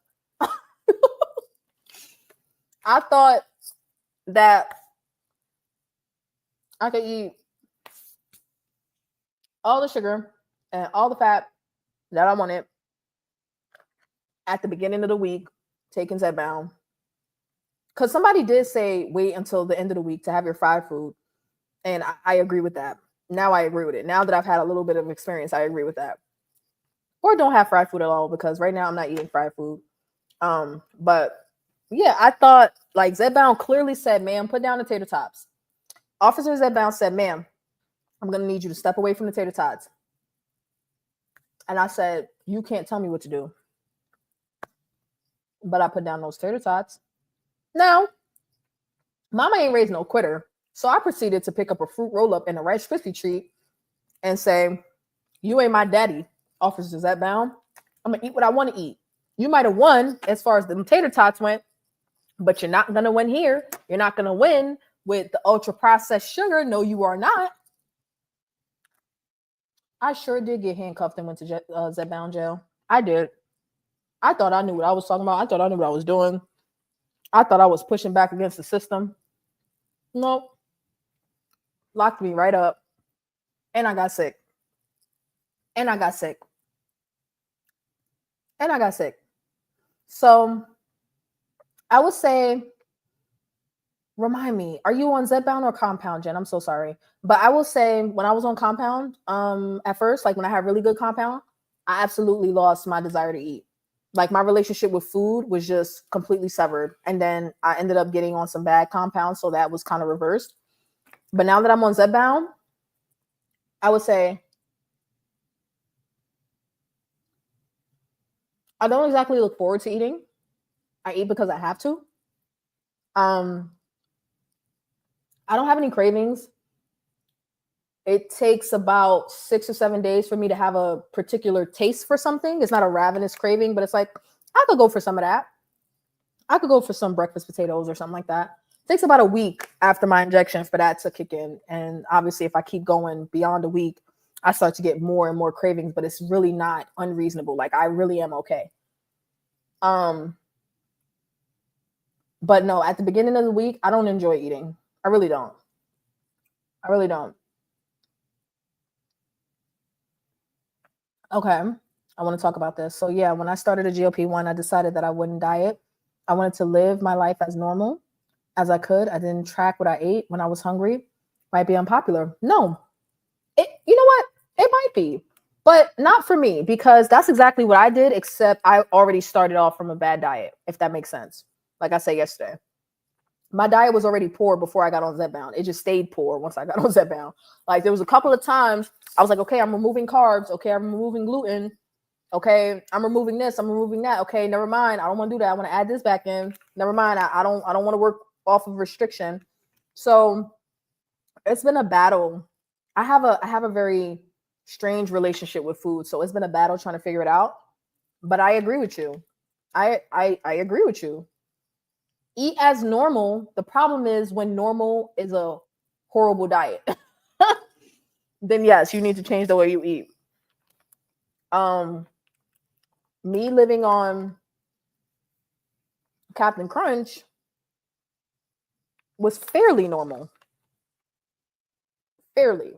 I thought that I could eat all the sugar and all the fat that I wanted at the beginning of the week, taking Zepbound. Because somebody did say wait until the end of the week to have your fried food, and I agree with that. Now I agree with it. Now that I've had a little bit of experience, I agree with that. Or don't have fried food at all, because right now I'm not eating fried food. But yeah, I thought like Zepbound clearly said, ma'am, put down the tater tots. Officer Zepbound said, ma'am, I'm going to need you to step away from the tater tots. And I said, you can't tell me what to do. But I put down those tater tots. Now, mama ain't raised no quitter. So I proceeded to pick up a fruit roll up and a Rice Krispie treat and say, you ain't my daddy, Officer Zepbound. I'm going to eat what I want to eat. You might have won as far as the tater tots went, but you're not going to win here. You're not going to win with the ultra processed sugar. No, you are not. I sure did get handcuffed and went to Zepbound jail. I did. I thought I knew what I was talking about. I thought I knew what I was doing. I thought I was pushing back against the system. Nope. Locked me right up. And I got sick. And I got sick. And I got sick. So I would say, remind me, are you on Zepbound or Compound, Jen? I'm so sorry. But I will say when I was on Compound, at first, like when I had really good Compound, I absolutely lost my desire to eat. Like my relationship with food was just completely severed. And then I ended up getting on some bad Compound, so that was kind of reversed. But now that I'm on Zepbound, I would say I don't exactly look forward to eating. I eat because I have to. I don't have any cravings. It takes about 6 or 7 days for me to have a particular taste for something. It's not a ravenous craving, but it's like, I could go for some of that. I could go for some breakfast potatoes or something like that. It takes about a week after my injection for that to kick in. And obviously, if I keep going beyond a week, I start to get more and more cravings, but it's really not unreasonable. Like I really am okay. Um, but no, at the beginning of the week, I don't enjoy eating. I really don't. I really don't. Okay. I want to talk about this. So yeah, when I started a GLP-1, I decided that I wouldn't diet. I wanted to live my life as normal as I could. I didn't track what I ate when I was hungry. Might be unpopular. No. You know what? It might be. But not for me because that's exactly what I did, except I already started off from a bad diet, if that makes sense. Like I said yesterday. My diet was already poor before I got on Zepbound. It just stayed poor once I got on Zepbound. Like there was a couple of times I was like, okay, I'm removing carbs. Okay, I'm removing gluten. Okay, I'm removing this. I'm removing that. Okay, never mind. I don't want to do that. I want to add this back in. Never mind. I don't want to work off of restriction. So it's been a battle. I have a very strange relationship with food. So it's been a battle trying to figure it out. But I agree with you. I agree with you. Eat as normal. The problem is when normal is a horrible diet, then yes, you need to change the way you eat. Um, Me living on Captain Crunch was fairly normal. Fairly.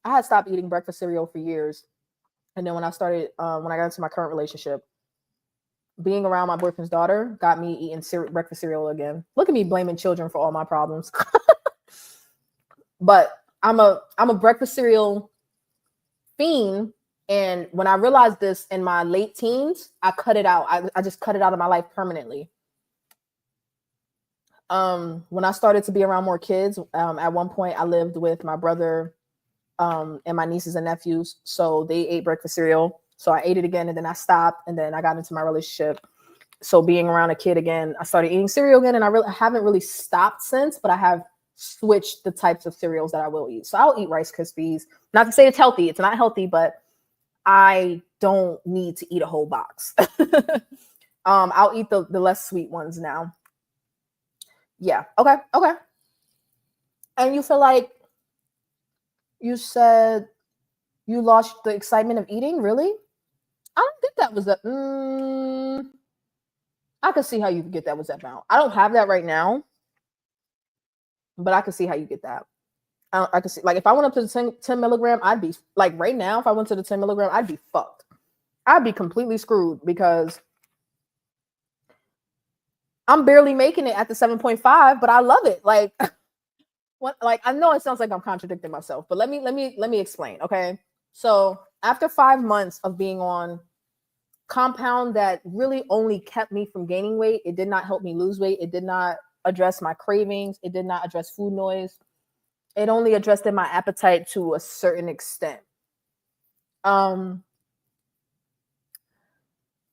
I had stopped eating breakfast cereal for years. And then when I started, when I got into my current relationship, being around my boyfriend's daughter got me eating breakfast cereal again. Look at me blaming children for all my problems. But I'm a breakfast cereal fiend. And when I realized this in my late teens, I cut it out. I just cut it out of my life permanently. When I started to be around more kids, at one point I lived with my brother and my nieces and nephews. So they ate breakfast cereal. So I ate it again and then I stopped and then I got into my relationship. So being around a kid again, I started eating cereal again and I haven't really stopped since, but I have switched the types of cereals that I will eat. So I'll eat Rice Krispies. Not to say it's healthy. It's not healthy, but I don't need to eat a whole box. I'll eat the less sweet ones now. Yeah. Okay. Okay. And you feel like you said you lost the excitement of eating? Really? I don't think that was a. I can see how you could get that with Zepbound. I don't have that right now, but I can see how you get that. I can see, like, if I went up to the 10 milligram, I'd be like, right now, if I went to the 10 milligram, I'd be fucked. I'd be completely screwed because I'm barely making it at the 7.5, but I love it. Like, what? Like, I know it sounds like I'm contradicting myself, but let me explain. Okay, so after 5 months of being on compound that really only kept me from gaining weight, it did not help me lose weight. It did not address my cravings. It did not address food noise. It only addressed my appetite to a certain extent. Um,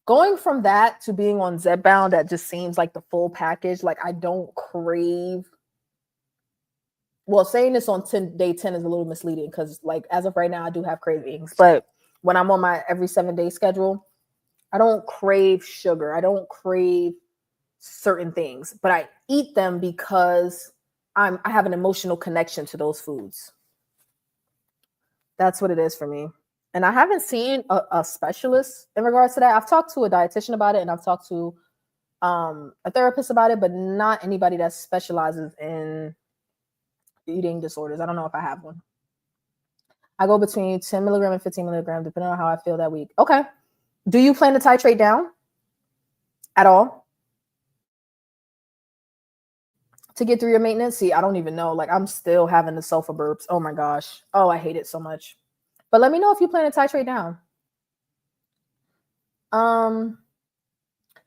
Going from that to being on Zepbound, that just seems like the full package. Like I don't crave. Well, saying this on day 10 is a little misleading because, like, as of right now, I do have cravings. But when I'm on my every 7-day schedule, I don't crave sugar. I don't crave certain things, but I eat them because I have an emotional connection to those foods. That's what it is for me. And I haven't seen a specialist in regards to that. I've talked to a dietitian about it and I've talked to a therapist about it, but not anybody that specializes in eating disorders. I don't know if I have one. I go between 10 milligram and 15 milligram, depending on how I feel that week. Okay. Do you plan to titrate down at all to get through your maintenance? See, I don't even know. Like, I'm still having the sulfur burps. Oh my gosh. Oh, I hate it so much. But let me know if you plan to titrate down. I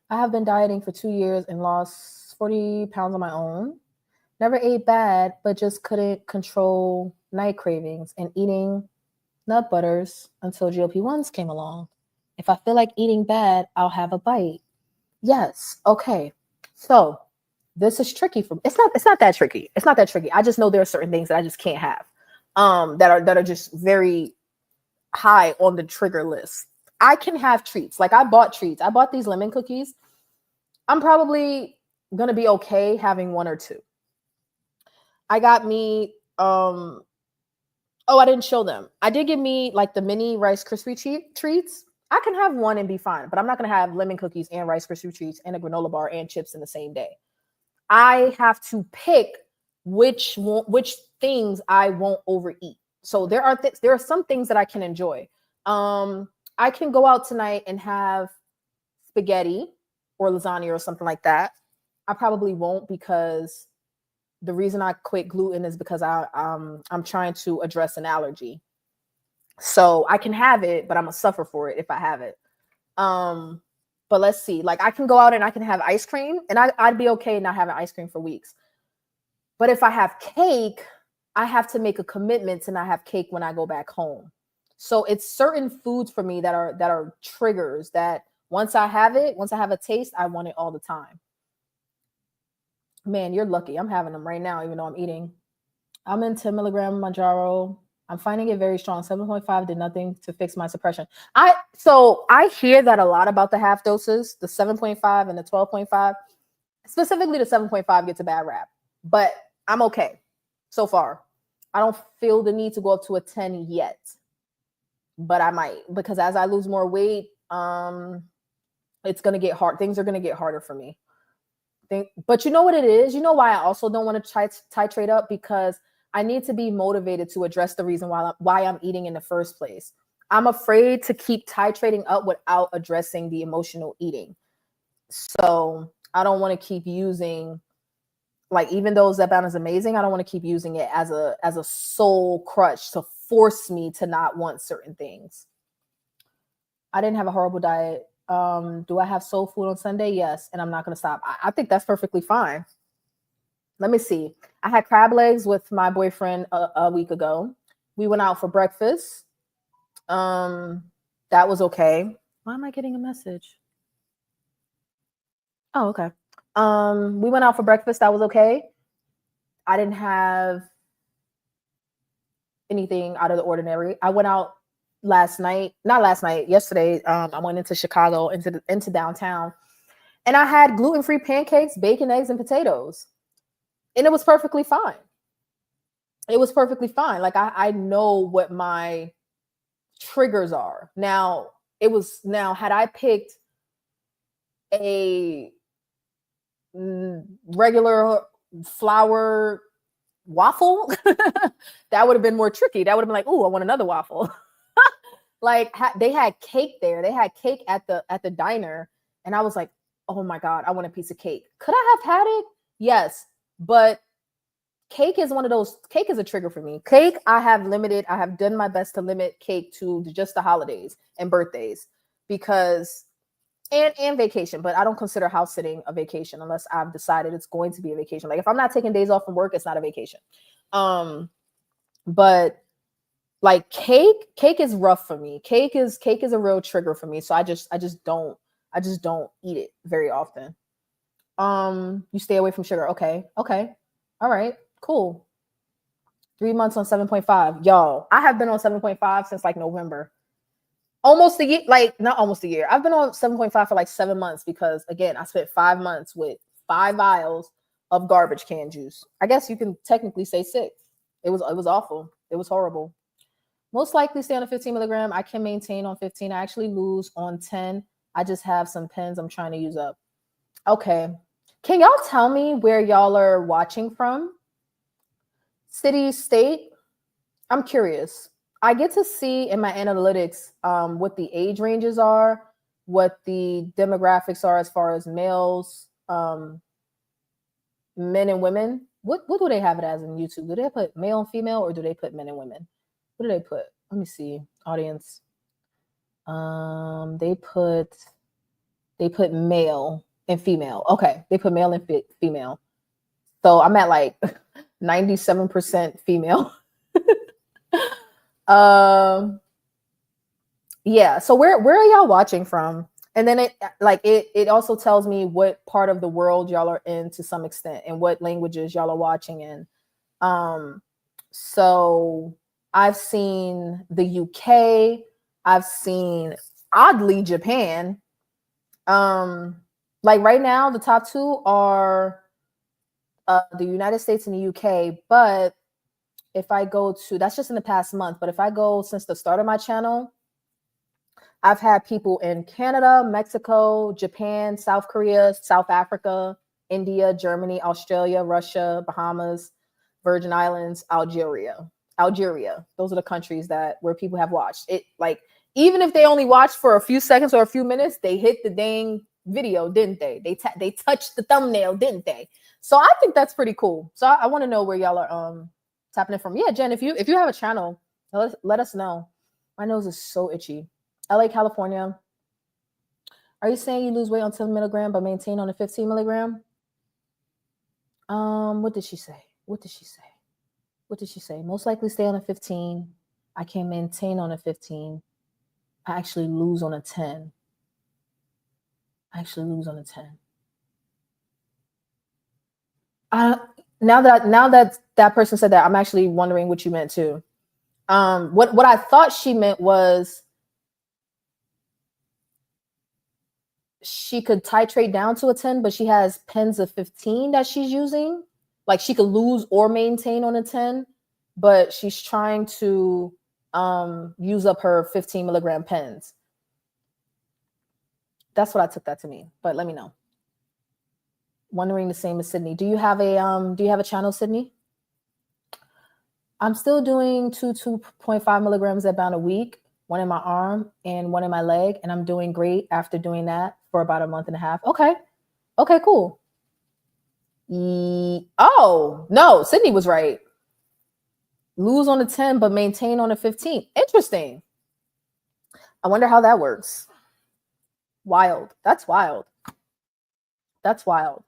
have been dieting for 2 years and lost 40 pounds on my own. Never ate bad, but just couldn't control night cravings and eating nut butters until GLP-1s came along. If I feel like eating bad, I'll have a bite. Yes. Okay. So this is tricky for me. It's not that tricky. It's not that tricky. I just know there are certain things that I just can't have. That are just very high on the trigger list. I can have treats. Like I bought treats. I bought these lemon cookies. I'm probably gonna be okay having one or two. I got me oh, I didn't show them. I did get me like the mini Rice Krispie treats. I can have one and be fine, but I'm not gonna have lemon cookies and Rice Krispie treats and a granola bar and chips in the same day. I have to pick which things I won't overeat. So there are some things that I can enjoy. I can go out tonight and have spaghetti or lasagna or something like that. I probably won't because the reason I quit gluten is because I'm trying to address an allergy. So I can have it, but I'm gonna suffer for it if I have it. Um, but let's see. Like I can go out and I can have ice cream, and I'd be okay not having ice cream for weeks. But if I have cake, I have to make a commitment to not have cake when I go back home. So it's certain foods for me that are triggers that once I have it, once I have a taste, I want it all the time. Man, you're lucky. I'm having them right now, even though I'm eating. I'm in 10 milligram Manjaro. I'm finding it very strong. 7.5 did nothing to fix my suppression. I hear that a lot about the half doses, the 7.5 and the 12.5. Specifically, the 7.5 gets a bad rap, but I'm okay so far. I don't feel the need to go up to a 10 yet, but I might because as I lose more weight, it's gonna get hard. Things are gonna get harder for me. But you know what it is? You know why I also don't want to titrate up? Because I need to be motivated to address the reason why I'm eating in the first place. I'm afraid to keep titrating up without addressing the emotional eating. So I don't want to keep using, like, even though Zepbound is amazing, I don't want to keep using it as a soul crutch to force me to not want certain things. I didn't have a horrible diet. Do I have soul food on Sunday? Yes, and I'm not going to stop. I think that's perfectly fine. Let me see. I had crab legs with my boyfriend a week ago. We went out for breakfast. That was okay. Why am I getting a message? Oh, okay. We went out for breakfast. That was okay. I didn't have anything out of the ordinary. I went out yesterday. I went into Chicago, into downtown, and I had gluten-free pancakes, bacon, eggs, and potatoes. And it was perfectly fine. It was perfectly fine. Like I know what my triggers are. Now, had I picked a regular flour waffle, that would have been more tricky. That would have been like, "Ooh, I want another waffle." Like they had cake there. They had cake at the diner, and I was like, "Oh my god, I want a piece of cake." Could I have had it? Yes, but cake is a trigger for me. Cake, I have done my best to limit cake to just the holidays and birthdays because and vacation, but I don't consider house sitting a vacation unless I've decided it's going to be a vacation. Like if I'm not taking days off from work, it's not a vacation. But like cake is rough for me. Cake is a real trigger for me. So I just don't eat it very often. You stay away from sugar. Okay. All right. Cool. 3 months on 7.5. Y'all, I have been on 7.5 since like November. Almost a year, like not almost a year. I've been on 7.5 for like 7 months because again, I spent 5 months with 5 vials of garbage can juice. I guess you can technically say 6. It was awful. It was horrible. Most likely stay on a 15 milligram. I can maintain on 15. I actually lose on 10. I just have some pens I'm trying to use up. Okay. Can y'all tell me where y'all are watching from? City, state? I'm curious. I get to see in my analytics what the age ranges are, what the demographics are as far as males, men and women. What do they have it as in YouTube? Do they put male and female, or do they put men and women? What do they put? Let me see. Audience. They put male and female. Okay, they put male and female. So I'm at like 97% female. Yeah. So where are y'all watching from? And then it also tells me what part of the world y'all are in to some extent and what languages y'all are watching in. So I've seen the UK, I've seen oddly Japan. Like right now, the top two are the United States and the UK. But if I go to, that's just in the past month. But if I go since the start of my channel, I've had people in Canada, Mexico, Japan, South Korea, South Africa, India, Germany, Australia, Russia, Bahamas, Virgin Islands, Algeria. Algeria. Those are the countries that where people have watched it. Like even if they only watched for a few seconds or a few minutes, they hit the dang video, didn't they? They touched the thumbnail, didn't they? So I think that's pretty cool. So I want to know where y'all are tapping in from. Yeah, Jen, if you have a channel, let us know. My nose is so itchy. LA, California. Are you saying you lose weight on 10 milligram but maintain on a 15 milligram? What did she say? What did she say? What did she say? Most likely stay on a 15. I can maintain on a 15. I actually lose on a 10. I actually lose on a 10. Now that that person said that, I'm actually wondering what you meant too. What I thought she meant was she could titrate down to a 10, but she has pens of 15 that she's using. Like she could lose or maintain on a 10, but she's trying to use up her 15 milligram pens. That's what I took that to mean, but let me know. Wondering the same as Sydney. Do you have a channel, Sydney? I'm still doing 2.5 milligrams Zepbound a week, one in my arm and one in my leg, and I'm doing great after doing that for about a month and a half. Okay, cool. Oh no, Sydney was right. Lose on a 10, but maintain on a 15. Interesting. I wonder how that works. Wild. That's wild. That's wild.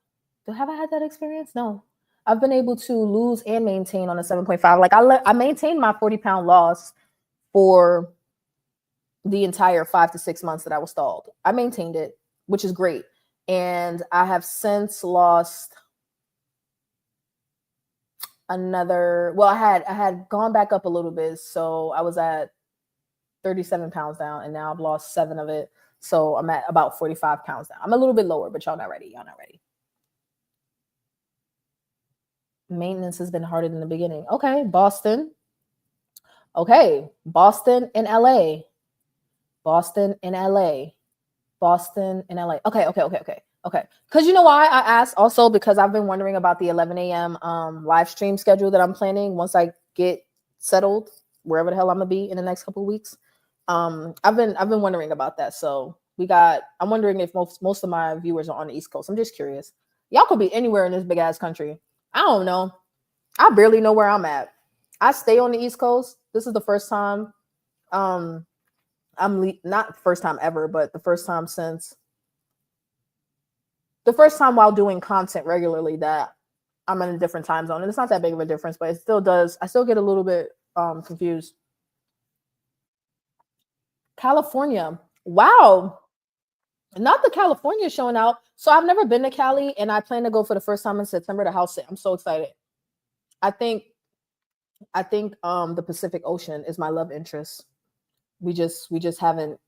Have I had that experience? No. I've been able to lose and maintain on a 7.5. Like I maintained my 40-pound loss for the entire 5 to 6 months that I was stalled. I maintained it, which is great. And I have since lost another, well, I had gone back up a little bit. So I was at 37 pounds down and now I've lost 7 of it. So I'm at about 45 pounds down. I'm a little bit lower, but y'all not ready. Y'all not ready. Maintenance has been harder than the beginning. Okay, Boston. Okay, Boston and LA. Boston and LA. Boston and LA. Okay. Because you know why I asked also because I've been wondering about the 11 a.m. Live stream schedule that I'm planning once I get settled wherever the hell I'm gonna be in the next couple of weeks. I've been wondering about that. So I'm wondering if most of my viewers are on the East Coast. I'm just curious. Y'all could be anywhere in this big ass country. I don't know. I barely know where I'm at. I stay on the East Coast. This is the first time. Not first time ever, but the first time while doing content regularly that I'm in a different time zone. And it's not that big of a difference, but it still does. I still get a little bit confused. California. Wow. Not the California showing out. So I've never been to Cali and I plan to go for the first time in September to house it. I'm so excited. I think the Pacific Ocean is my love interest. We just haven't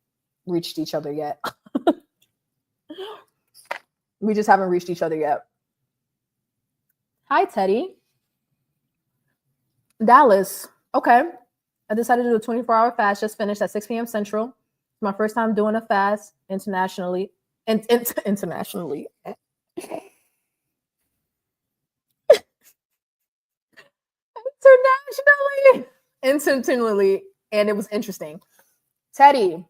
reached each other yet. We just haven't reached each other yet. Hi, Teddy. Dallas. Okay. I decided to do a 24-hour fast. Just finished at 6 p.m. Central. It's my first time doing a fast internationally. Internationally. Intentionally. And it was interesting. Teddy,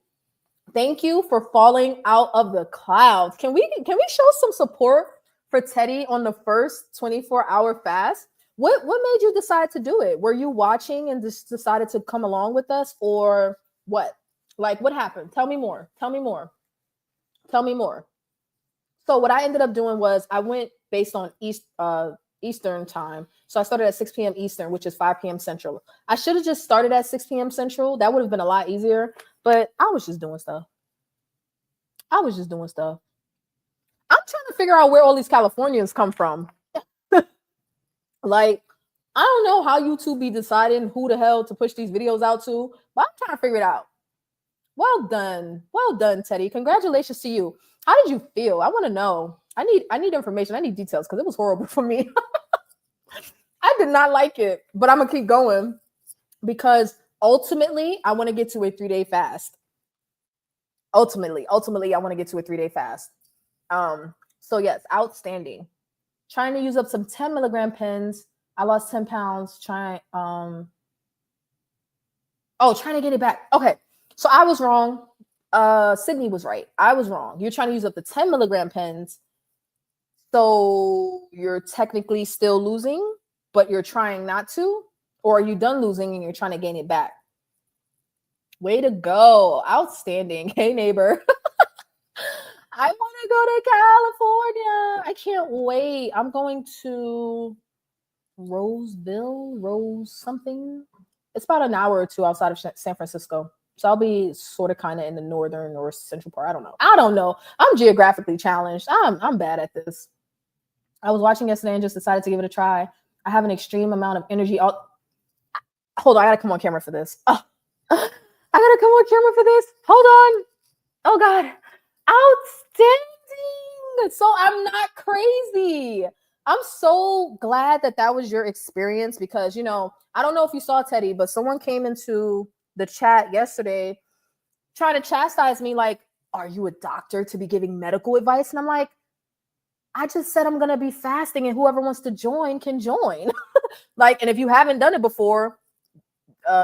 thank you for falling out of the clouds. Can we show some support for Teddy on the first 24-hour fast? What made you decide to do it? Were you watching and just decided to come along with us, or what? Like, what happened? Tell me more. So what I ended up doing was I went based on Eastern time. So I started at 6 p.m. Eastern, which is 5 p.m. Central. I should have just started at 6 p.m. Central. That would have been a lot easier, but I was just doing stuff. I'm trying to figure out where all these Californians come from. Like, I don't know how YouTube be deciding who the hell to push these videos out to, but I'm trying to figure it out. Well done, Teddy. Congratulations to you. How did you feel? I want to know. I need information. I need details because it was horrible for me. I did not like it, but I'm gonna keep going because ultimately I want to get to a 3-day fast. Ultimately, I want to get to a 3-day fast. So yes, outstanding. Trying to use up some 10 milligram pens. I lost 10 pounds. Trying to get it back. Okay. So I was wrong. Sydney was right. I was wrong. You're trying to use up the 10 milligram pens. So you're technically still losing, but you're trying not to? Or are you done losing and you're trying to gain it back? Way to go. Outstanding. Hey, neighbor. I want to go to California. I can't wait. I'm going to Rose something. It's about an hour or two outside of San Francisco. So I'll be sort of kind of in the northern or central part. I don't know. I'm geographically challenged. I'm bad at this. I was watching yesterday and just decided to give it a try. I have an extreme amount of energy. Hold on, I gotta come on camera for this. Oh, I gotta come on camera for this. Hold on. Oh God. Outstanding. So I'm not crazy. I'm so glad that was your experience because, I don't know if you saw Teddy, but someone came into the chat yesterday trying to chastise me like, are you a doctor to be giving medical advice? And I'm like, I just said I'm going to be fasting and whoever wants to join can join. And if you haven't done it before,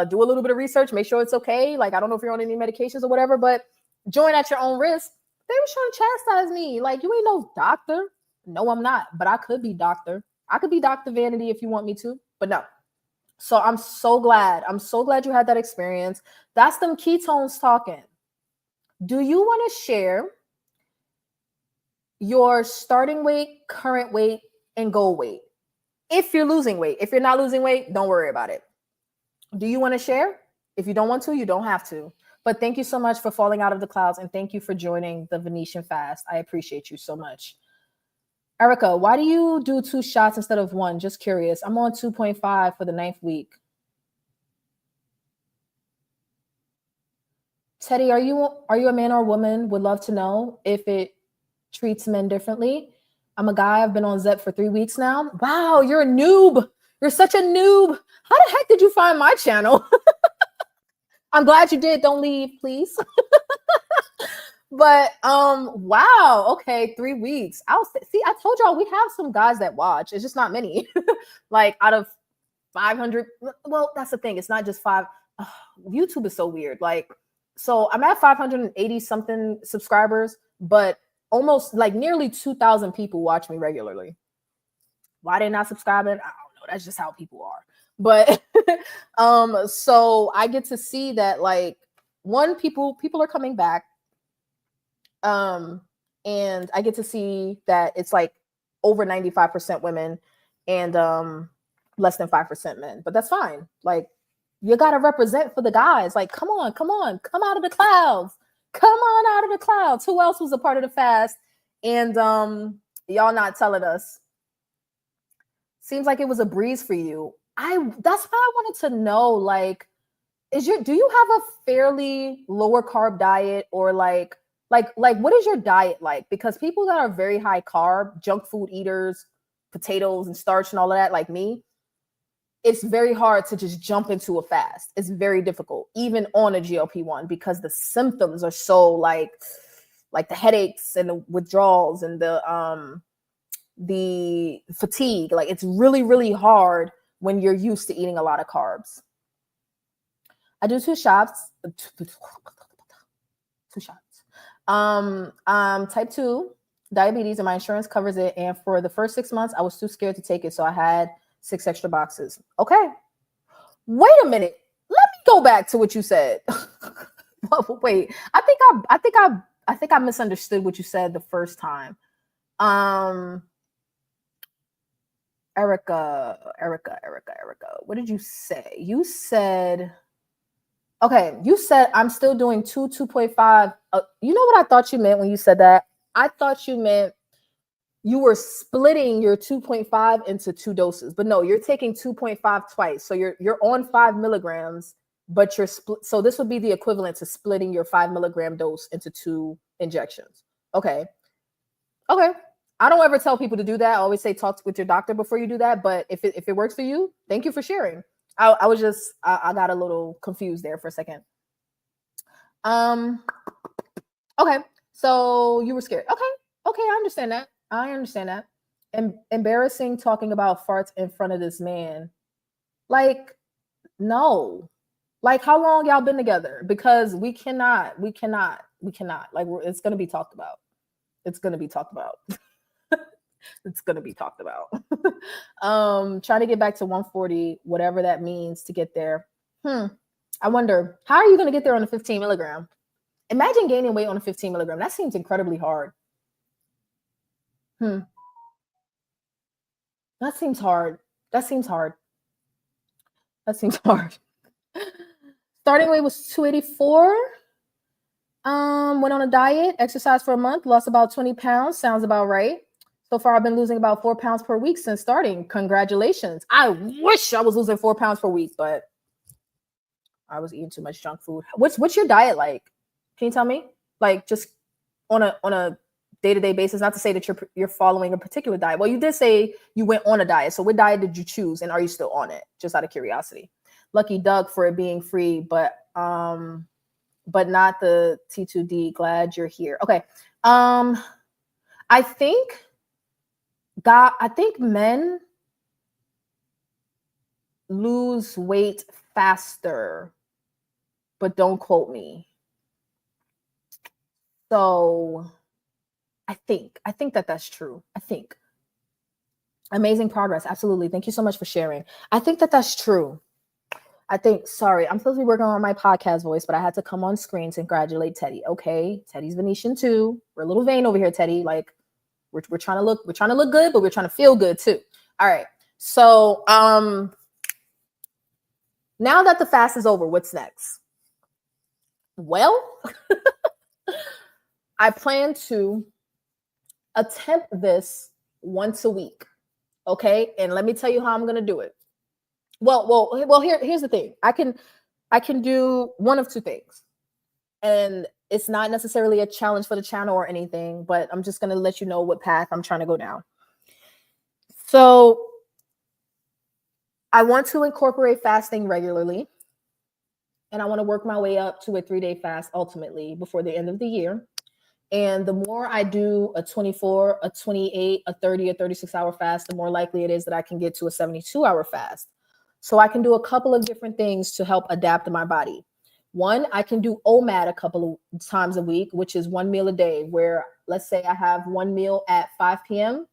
do a little bit of research, make sure it's okay. I don't know if you're on any medications or whatever, but join at your own risk. They were trying to chastise me. Like, you ain't no doctor. No, I'm not, but I could be doctor. I could be Dr. Vanity if you want me to, but no. So I'm so glad. I'm so glad you had that experience. That's them ketones talking. Do you want to share your starting weight, current weight, and goal weight? If you're losing weight. If you're not losing weight, don't worry about it. Do you want to share? If you don't want to, you don't have to. But thank you so much for falling out of the clouds, and thank you for joining the Venetian fast. I appreciate you so much. Erica, why do you do 2 shots instead of 1? Just curious. I'm on 2.5 for the 9th week. Teddy, are you a man or a woman? Would love to know if it treats men differently. I'm a guy. I've been on Zep for 3 weeks now. Wow, you're a noob. You're such a noob. How the heck did you find my channel? I'm glad you did. Don't leave, please. But wow, okay, 3 weeks. I told y'all we have some guys that watch. It's just not many. Out of 500. Well, that's the thing. It's not just 5. YouTube is so weird. So I'm at 580 something subscribers, but almost nearly 2,000 people watch me regularly. Why they not subscribing? I don't know. That's just how people are. But so I get to see that people are coming back. And I get to see that it's over 95% women and less than 5% men. But that's fine. You got to represent for the guys. Come on, come out of the clouds. Come on out of the clouds. Who else was a part of the fast? And y'all not telling us. Seems like it was a breeze for you. That's why I wanted to know, do you have a fairly lower carb diet or what is your diet like? Because people that are very high carb, junk food eaters, potatoes and starch and all of that, like me, it's very hard to just jump into a fast. It's very difficult, even on a GLP-1, because the symptoms are so like the headaches and the withdrawals and the fatigue. It's really, really hard when you're used to eating a lot of carbs. I do 2 shots. 2 shots. Type 2 diabetes and my insurance covers it. And for the first 6 months, I was too scared to take it. So I had 6 extra boxes. Okay. Wait a minute. Let me go back to what you said. Wait, I think I misunderstood what you said the first time. Erica, what did you say? You said I'm still doing 2.5. You know what I thought you meant when you said that? I thought you meant you were splitting your 2.5 into 2 doses, but no, you're taking 2.5 twice. So you're on 5 milligrams, but you're split. So this would be the equivalent to splitting your 5 milligram dose into 2 injections. Okay. Okay. I don't ever tell people to do that. I always say talk with your doctor before you do that. But if it works for you, thank you for sharing. I was just I got a little confused there for a second. Um. Okay. So you were scared. Okay. Okay. I understand that. I understand that. Embarrassing talking about farts in front of this man. Like no. Like how long y'all been together? Because we cannot. Like it's gonna be talked about. It's gonna be talked about. It's gonna be talked about. Trying to get back to 140, whatever that means to get there. I wonder how are you gonna get there on a 15 milligram? Imagine gaining weight on a 15 milligram. That seems incredibly hard. Hmm. That seems hard. That seems hard. That seems hard. Starting weight was 284. Went on a diet, exercised for a month, lost about 20 pounds. Sounds about right. So far, I've been losing about 4 pounds per week since starting. Congratulations. I wish I was losing 4 pounds per week, but I was eating too much junk food. What's your diet like? Can you tell me? Like just on a day-to-day basis, not to say that you're following a particular diet. Well, you did say you went on a diet. So what diet did you choose and are you still on it? Just out of curiosity. Lucky Doug for it being free, but not the T2D. Glad you're here. Okay. I think men lose weight faster, but don't quote me. So I think that's true. I think amazing progress. Absolutely. Thank you so much for sharing. I think that's true. Sorry, I'm supposed to be working on my podcast voice, but I had to come on screen to congratulate Teddy. Okay. Teddy's Venetian too. We're a little vain over here, Teddy. Like we're trying to look good, but we're trying to feel good too. All right. So, now that the fast is over, what's next? Well, I plan to attempt this once a week. Okay. And let me tell you how I'm going to do it. Well, here's the thing. I can do one of two things. And it's not necessarily a challenge for the channel or anything, but I'm just going to let you know what path I'm trying to go down. So I want to incorporate fasting regularly. And I want to work my way up to a 3-day fast ultimately before the end of the year. And the more I do a 24, a 28, a 30, a 36-hour fast, the more likely it is that I can get to a 72-hour fast. So I can do a couple of different things to help adapt to my body. One, I can do OMAD a couple of times a week, which is one meal a day, where let's say I have one meal at 5 p.m.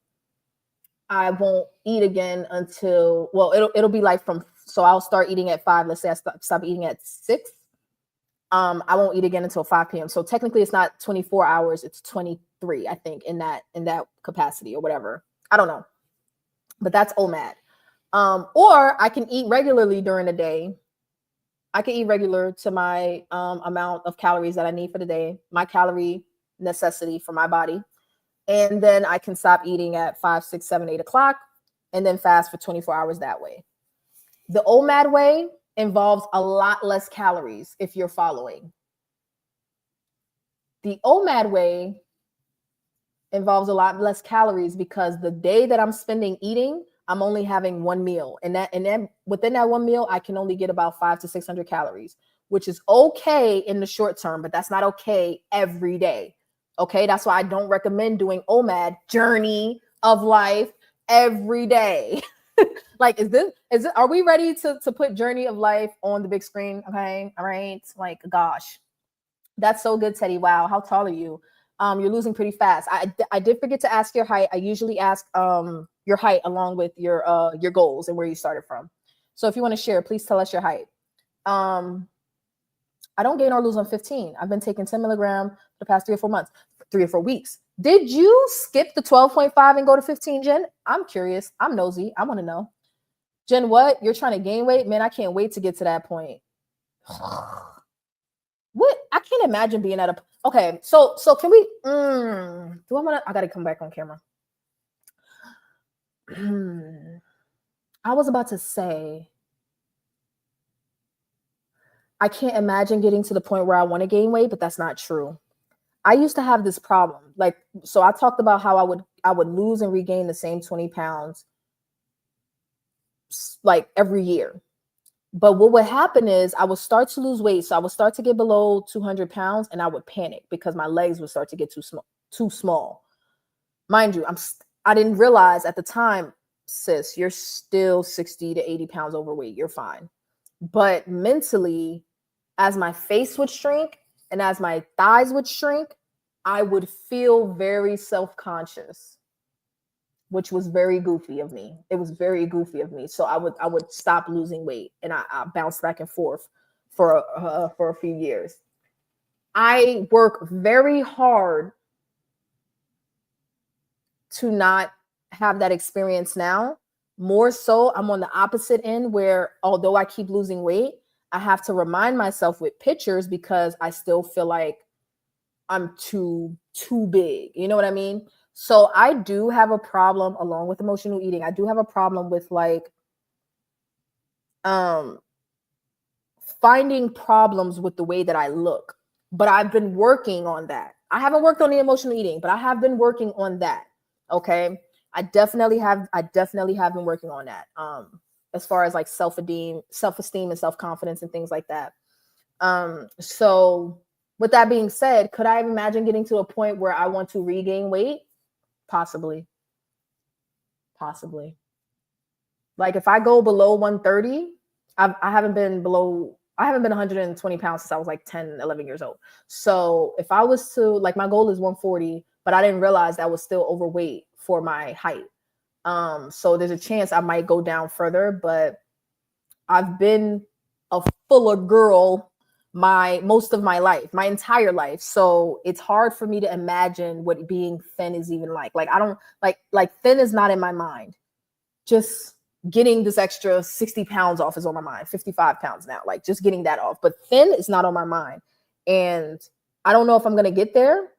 I won't eat again until, well, it'll be like so I'll start eating at 5. Let's say I stop eating at 6. I won't eat again until 5 p.m. So technically it's not 24 hours, it's 23, I think, in that capacity or whatever. I don't know. But that's OMAD. Or I can eat regularly during the day. I can eat regular to my amount of calories that I need for the day, my calorie necessity for my body. And then I can stop eating at 5, 6, 7, 8 o'clock and then fast for 24 hours that way. The OMAD way involves a lot less calories if you're following. The OMAD way involves a lot less calories because the day that I'm spending eating, I'm only having one meal. And then within that one meal, I can only get about 500 to 600 calories, which is okay in the short term, but that's not okay every day. Okay, that's why I don't recommend doing OMAD, journey of life, every day. Like, are we ready to put journey of life on the big screen? Okay, all right. Like, gosh, that's so good, Teddy. Wow, how tall are you? You're losing pretty fast. I did forget to ask your height. I usually ask your height along with your goals and where you started from. So if you want to share, please tell us your height. I don't gain or lose on 15. I've been taking 10 milligram for the past 3 or 4 months, 3 or 4 weeks. Did you skip the 12.5 and go to 15, Jen? I'm curious. I'm nosy. I want to know. Jen, what? You're trying to gain weight? Man, I can't wait to get to that point. What? I can't imagine being at a... Okay, so can we... do I want to... I got to come back on camera. I was about to say... I can't imagine getting to the point where I want to gain weight, but that's not true. I used to have this problem. Like, so I talked about how I would lose and regain the same 20 pounds like every year. But what would happen is I would start to lose weight. So I would start to get below 200 pounds and I would panic because my legs would start to get too small, too small. Mind you, I didn't realize at the time, sis, you're still 60 to 80 pounds overweight. You're fine. But mentally, as my face would shrink and as my thighs would shrink, I would feel very self-conscious, which was very goofy of me. It was very goofy of me. So I would stop losing weight and I bounced back and forth for a few years. I work very hard to not have that experience now. More so, I'm on the opposite end where although I keep losing weight, I have to remind myself with pictures because I still feel like I'm too big. You know what I mean? So I do have a problem along with emotional eating. I do have a problem with like finding problems with the way that I look. But I've been working on that. I haven't worked on the emotional eating, but I have been working on that. Okay? I definitely have been working on that. As far as like self-esteem and self-confidence and things like that. So with that being said, could I imagine getting to a point where I want to regain weight? Possibly. Like if I go below 130, I haven't been 120 pounds since I was like 10, 11 years old. So if I was to, like, my goal is 140, but I didn't realize that was still overweight for my height. So there's a chance I might go down further, but I've been a fuller girl most of my life, my entire life. So it's hard for me to imagine what being thin is even like. Like I don't like thin is not in my mind. Just getting this extra 60 pounds off is on my mind. 55 pounds now, like just getting that off. But thin is not on my mind. And I don't know if I'm going to get there.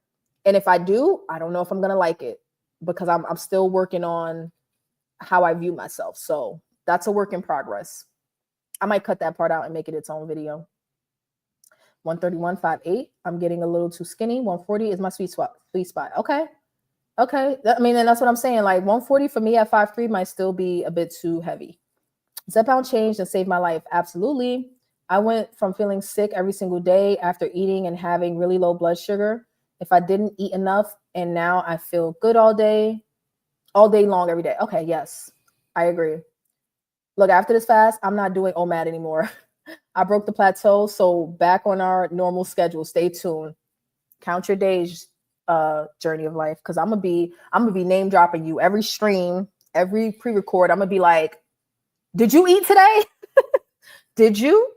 And if I do, I don't know if I'm going to like it because I'm still working on how I view myself. So that's a work in progress. I might cut that part out and make it its own video. 131.58. I'm getting a little too skinny. 140 is my sweet spot. Okay. I mean, and that's what I'm saying. Like 140 for me at 5'3" might still be a bit too heavy. Zepbound changed and saved my life. Absolutely. I went from feeling sick every single day after eating and having really low blood sugar if I didn't eat enough. And now I feel good all day long, every day. Okay. Yes, I agree. Look, after this fast, I'm not doing OMAD anymore. I broke the plateau. So back on our normal schedule. Stay tuned. Count your days, journey of life. Cause I'm gonna be name dropping you every stream, every pre-record. I'm gonna be like, did you eat today? Did you?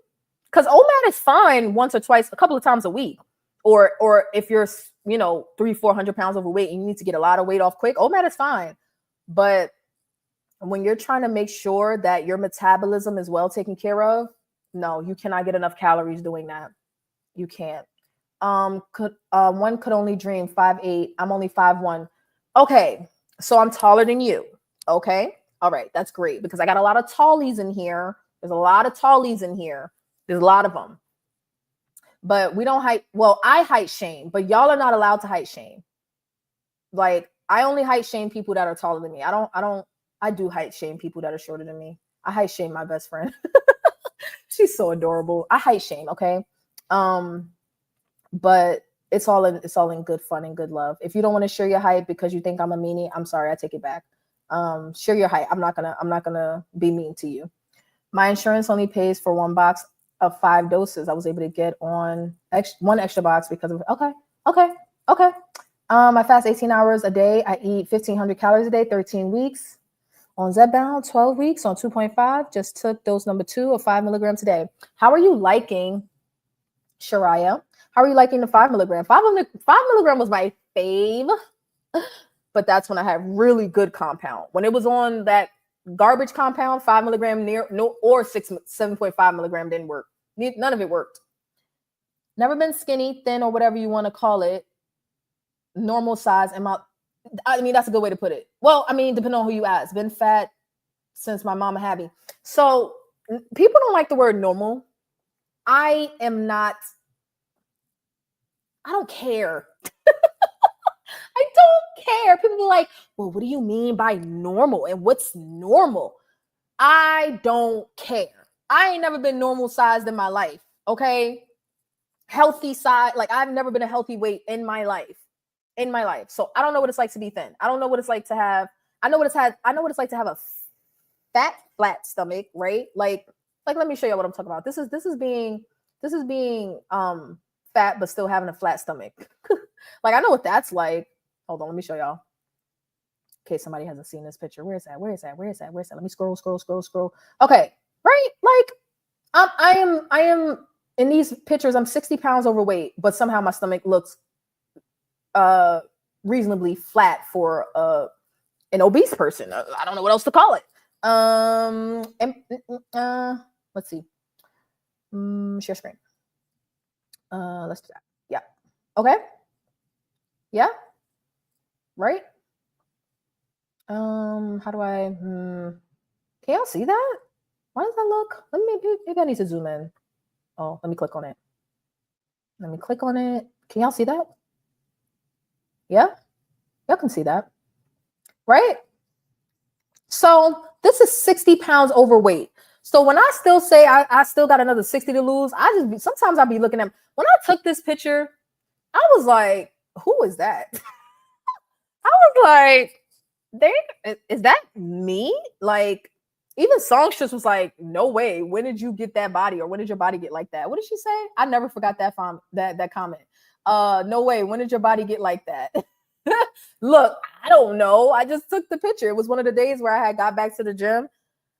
Cause OMAD is fine once or twice, a couple of times a week. Or if you're, 300-400 pounds overweight and you need to get a lot of weight off quick, OMAD is fine. But when you're trying to make sure that your metabolism is well taken care of, no, you cannot get enough calories doing that. You can't. One could only dream. 5'8". I'm only 5'1". Okay, so I'm taller than you. Okay, all right, that's great because I got a lot of tallies in here. There's a lot of tallies in here. There's a lot of them. But we don't height. Well, I height shame, but y'all are not allowed to height shame. Like I only height shame people that are taller than me. I do height shame people that are shorter than me. I height shame my best friend. She's so adorable. I height shame, okay? But it's all in good fun and good love. If you don't want to share your height because you think I'm a meanie, I'm sorry, I take it back. Share your height. I'm not gonna be mean to you. My insurance only pays for one box of 5 doses. I was able to get on one extra box because of okay. I fast 18 hours a day. I eat 1,500 calories a day, 13 weeks. On Zepbound, 12 weeks on 2.5. Just took dose number 2 of 5 milligrams a day. How are you liking, Shariah? How are you liking the 5 milligram? 5 milligram was my fave, but that's when I had really good compound. When it was on that garbage compound, 5 milligram or 7.5 milligram didn't work. None of it worked. Never been skinny, thin, or whatever you want to call it. Normal size. I mean, that's a good way to put it. Well, I mean, depending on who you ask. Been fat since my mama had me. So people don't like the word normal. I I don't care. I don't care. People be like, well, what do you mean by normal? And what's normal? I don't care. I ain't never been normal sized in my life. Okay. Healthy size. Like I've never been a healthy weight in my life. In my life. So I don't know what it's like to be thin. I don't know what it's like to have, I know what it's like to have a fat, flat stomach, right? Like let me show you what I'm talking about. This is being fat, but still having a flat stomach. Like I know what that's like. Hold on, let me show y'all. In case somebody hasn't seen this picture. Where is that? Let me scroll. Okay, right? Like I am in these pictures, I'm 60 pounds overweight, but somehow my stomach looks reasonably flat for an obese person. I don't know what else to call it. Let's see. Share screen. Let's do that. Yeah. Okay. Yeah. Right. How do I? Can y'all see that? Why does that look? Maybe I need to zoom in. Oh, let me click on it. Can y'all see that? Yeah, y'all can see that, right? So this is 60 pounds overweight. So when I still say I still got another 60 to lose, sometimes I'll be looking at, when I took this picture, I was like, who is that? I was like, is that me? Like, even Songstress was like, no way. When did you get that body? Or when did your body get like that? What did she say? I never forgot that comment. No way. When did your body get like that? Look, I don't know. I just took the picture. It was one of the days where I had got back to the gym.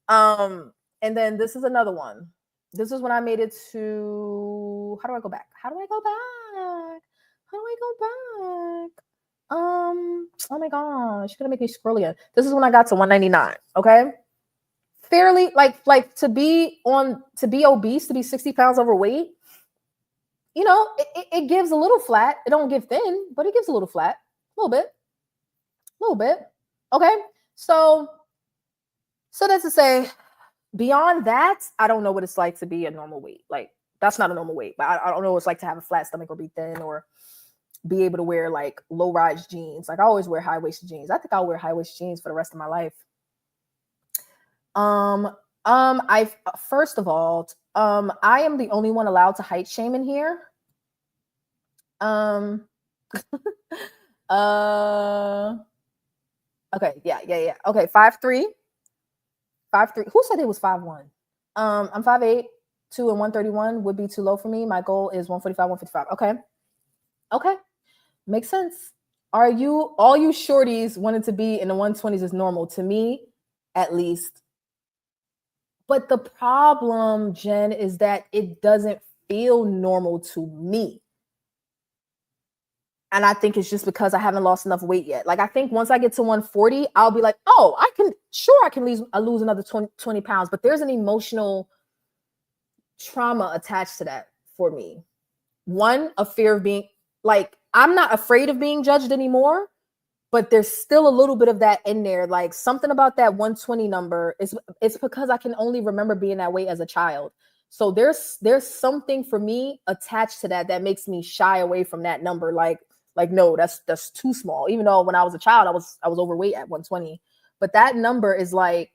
And then this is another one. This is when I made it to, how do I go back? Oh my gosh, she's gonna make me scroll again. This is when I got to 199. Okay. Fairly like to be obese, to be 60 pounds overweight, you know, it gives a little flat. It don't give thin, but it gives a little flat, a little bit. Okay. So that's to say, beyond that, I don't know what it's like to be a normal weight. Like that's not a normal weight, but I don't know what it's like to have a flat stomach or be thin or be able to wear like low rise jeans. Like I always wear high waisted jeans. I think I'll wear high waisted jeans for the rest of my life. I first of all, I am the only one allowed to height shame in here. Okay, yeah. Okay, 5'3". Who said it was 5'1"? I'm 5'8", 2 and 131 would be too low for me. My goal is 145, 155. Okay. Makes sense. All you shorties wanted to be in the 120s is normal to me, at least. But the problem, Jen, is that it doesn't feel normal to me. And I think it's just because I haven't lost enough weight yet. Like I think once I get to 140, I'll be like, oh, I can lose another 20 pounds. But there's an emotional trauma attached to that for me. One, a fear of being like, I'm not afraid of being judged anymore, but there's still a little bit of that in there. Like something about that 120 number it's because I can only remember being that way as a child. So there's something for me attached to that makes me shy away from that number. Like no, that's too small. Even though when I was a child, I was overweight at 120, but that number is like,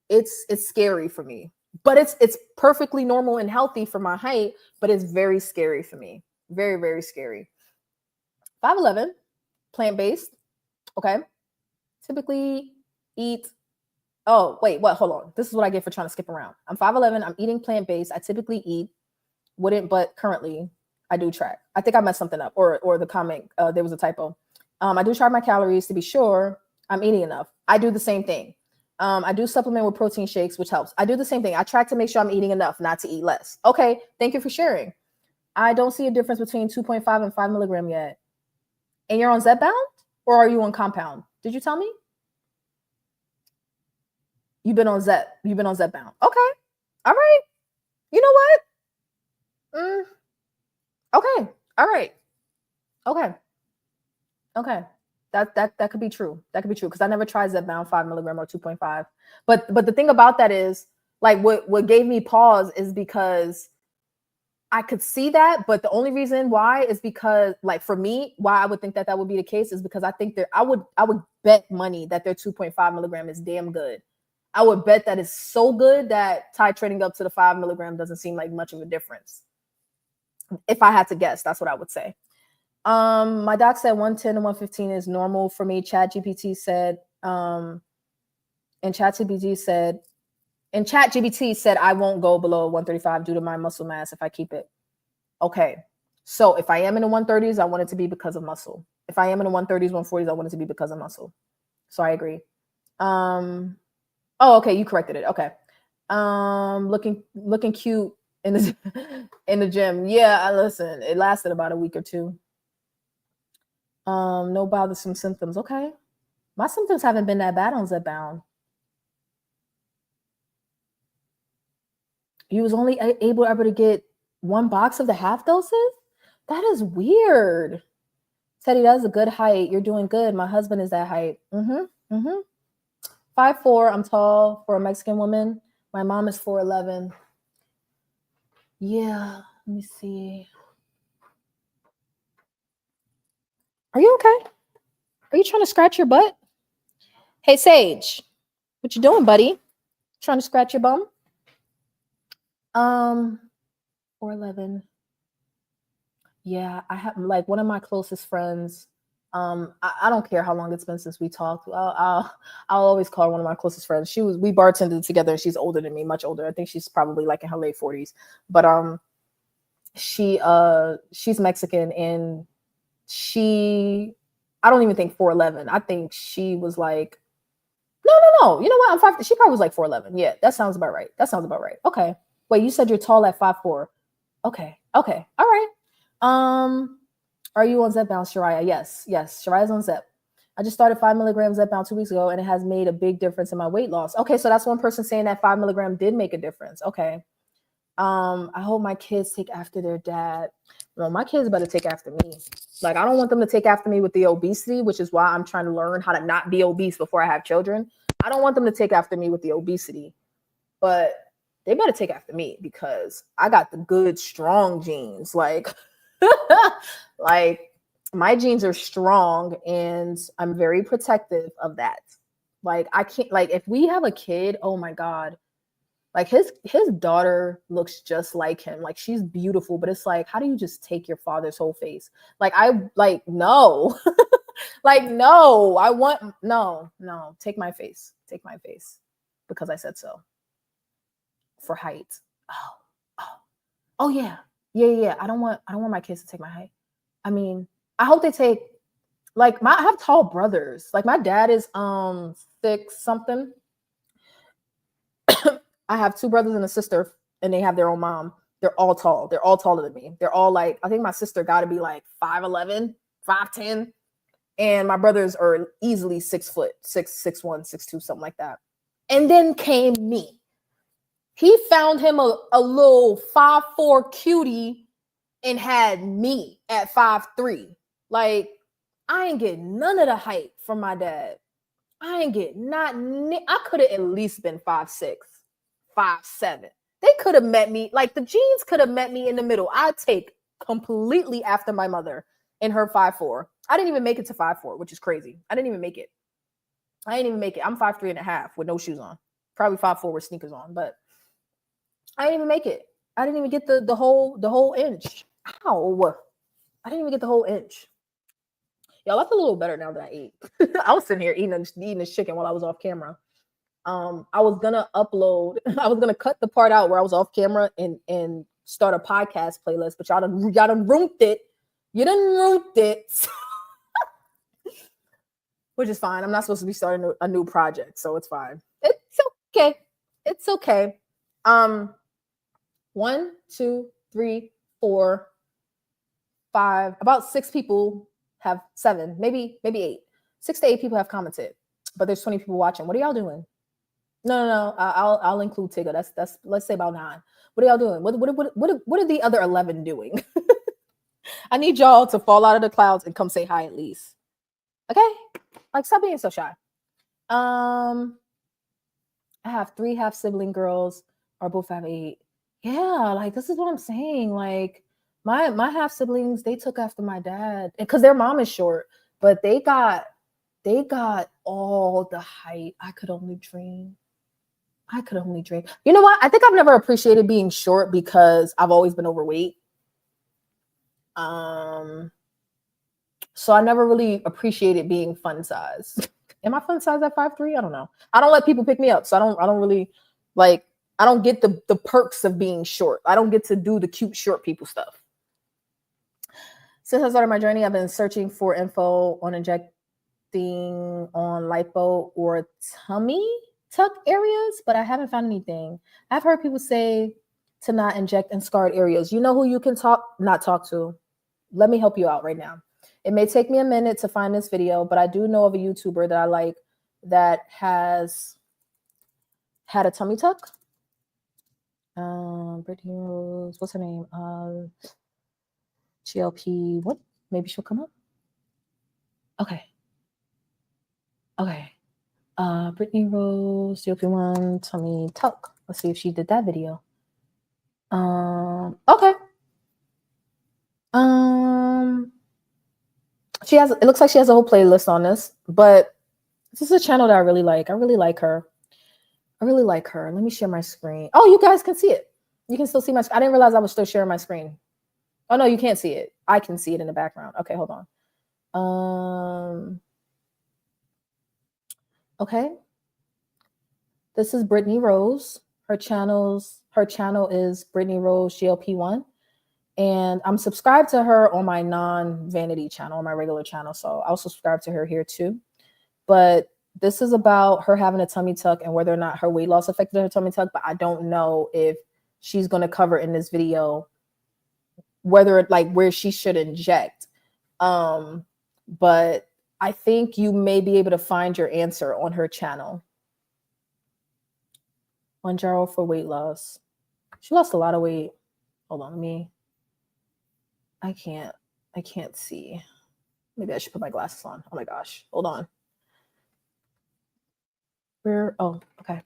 it's scary for me. But it's perfectly normal and healthy for my height, but it's very scary for me. Very, very scary. 5'11", plant-based. Okay. Typically eat. Oh, wait, what? Hold on. This is what I get for trying to skip around. I'm 5'11". I'm eating plant-based. I typically eat, but currently I do track. I think I messed something up, or the comment, there was a typo. I do track my calories to be sure I'm eating enough. I do the same thing. I do supplement with protein shakes, which helps. I do the same thing. I track to make sure I'm eating enough, not to eat less. Okay. Thank you for sharing. I don't see a difference between 2.5 and 5 milligram yet. And you're on Zepbound, or are you on compound? Did you tell me? You've been on Zepbound. Okay. All right. You know what? Okay. All right. Okay. That could be true. That could be true because I never tried Zepbound 5 milligram or 2.5. But the thing about that is, like, what gave me pause is because I could see that, but the only reason why is because, like, for me, why I would think that that would be the case is because I think I would bet money that their 2.5 milligram is damn good. I would bet that it's so good that titrating up to the 5 milligram doesn't seem like much of a difference. If I had to guess, that's what I would say. My doc said 110 to 115 is normal for me. ChatGPT said, and ChatGPT said I won't go below 135 due to my muscle mass if I keep it. Okay. So if I am in the 130s, I want it to be because of muscle. If I am in the 130s, 140s, I want it to be because of muscle. So I agree. Oh, okay, you corrected it. Okay. Looking cute in the in the gym. Yeah, listen, it lasted about a week or two. No bothersome symptoms. Okay. My symptoms haven't been that bad on Zepbound. You was only able ever to get one box of the half doses? That is weird. Teddy, that's a good height. You're doing good. My husband is that height. 5'4". I'm tall for a Mexican woman. My mom is 4'11". Yeah, let me see. Are you okay? Are you trying to scratch your butt? Hey, Sage, what you doing, buddy? Trying to scratch your bum? 4'11". Yeah, I have like one of my closest friends. I don't care how long it's been since we talked. I'll always call her one of my closest friends. We bartended together, and she's older than me, much older. I think she's probably like in her late 40s. But she's Mexican, and I don't even think 4'11". I think she was like, no. You know what? I'm 5. She probably was like 4'11". Yeah, that sounds about right. Okay. Wait, you said you're tall at 5'4". Okay. All right. Are you on Zepbound, Shariah? Yes. Shariah's on Zep. I just started 5 milligrams Zepbound 2 weeks ago, and it has made a big difference in my weight loss. Okay, so that's one person saying that 5 milligram did make a difference. Okay. I hope my kids take after their dad. Well, my kids better take after me. Like, I don't want them to take after me with the obesity, which is why I'm trying to learn how to not be obese before I have children. I don't want them to take after me with the obesity, but they better take after me because I got the good, strong genes. Like, like my genes are strong and I'm very protective of that. Like, I can't, like, if we have a kid, oh my God, like his daughter looks just like him. Like, she's beautiful, but it's like, how do you just take your father's whole face? Like, no. Like, no, no, take my face because I said so. For height. Oh yeah. I don't want my kids to take my height. I mean, I hope they take, like, I have tall brothers. Like, my dad is 6 something. I have 2 brothers and a sister, and they have their own mom. They're all tall. They're all taller than me. They're all like, I think my sister got to be like 5'11", 5'10", and my brothers are easily 6 foot, 6'1", 6'2", something like that. And then came me. He found him a little 5'4" cutie and had me at 5'3". Like, I ain't getting none of the height from my dad. I ain't get I could have at least been 5'6", 5'7". They could have met me, like, the genes could have met me in the middle. I take completely after my mother in her 5'4". I didn't even make it to 5'4", which is crazy. I didn't even make it. I'm 5'3.5" with no shoes on. Probably 5'4" with sneakers on, but I didn't even make it. I didn't even get the whole inch. Ow. I didn't even get the whole inch. Y'all, I feel a little better now that I ate. I was sitting here eating this chicken while I was off camera. I was gonna cut the part out where I was off camera and start a podcast playlist, but y'all done ruined it. You done ruined it. Which is fine. I'm not supposed to be starting a new project, so it's fine. It's okay. 1, 2, 3, 4, 5, about 6 people have 7, maybe 8. 6 to 8 people have commented, but there's 20 people watching. What are y'all doing? No. I'll include Tigger. That's let's say about 9. What are y'all doing? What are the other 11 doing? I need y'all to fall out of the clouds and come say hi at least. Okay? Like, stop being so shy. I have 3 half sibling girls, are both 5'8". Yeah, like this is what I'm saying. Like my half siblings, they took after my dad because their mom is short, but they got all the height. I could only dream. I could only dream. You know what? I think I've never appreciated being short because I've always been overweight. Um, so I never really appreciated being fun size. Am I fun size at 5'3"? I don't know. I don't let people pick me up, so I don't really like I don't get the perks of being short. I don't get to do the cute short people stuff. Since I started my journey, I've been searching for info on injecting on lipo or tummy tuck areas, but I haven't found anything. I've heard people say to not inject in scarred areas. You know who you can not talk to? Let me help you out right now. It may take me a minute to find this video, but I do know of a YouTuber that I like that has had a tummy tuck. Brittany Rose, what's her name? GLP. What? Maybe she'll come up. Okay. Okay. Brittany Rose, GLP-1 tummy tuck. Let's see if she did that video. Okay. She has. It looks like she has a whole playlist on this, but this is a channel that I really like. I really like her. I really like her. Let me share my screen. Oh, you guys can see it. You can still see my. I didn't realize I was still sharing my screen. Oh no, you can't see it. I can see it in the background. Okay, hold on. Okay. This is Brittany Rose. Her channel is Brittany Rose GLP-1. And I'm subscribed to her on my non-vanity channel, on my regular channel. So I'll subscribe to her here too. But this is about her having a tummy tuck and whether or not her weight loss affected her tummy tuck. But I don't know if she's going to cover in this video whether like where she should inject. But I think you may be able to find your answer on her channel. Manjaro for weight loss. She lost a lot of weight. Hold on, I can't see. Maybe I should put my glasses on. Oh my gosh. Hold on. Okay.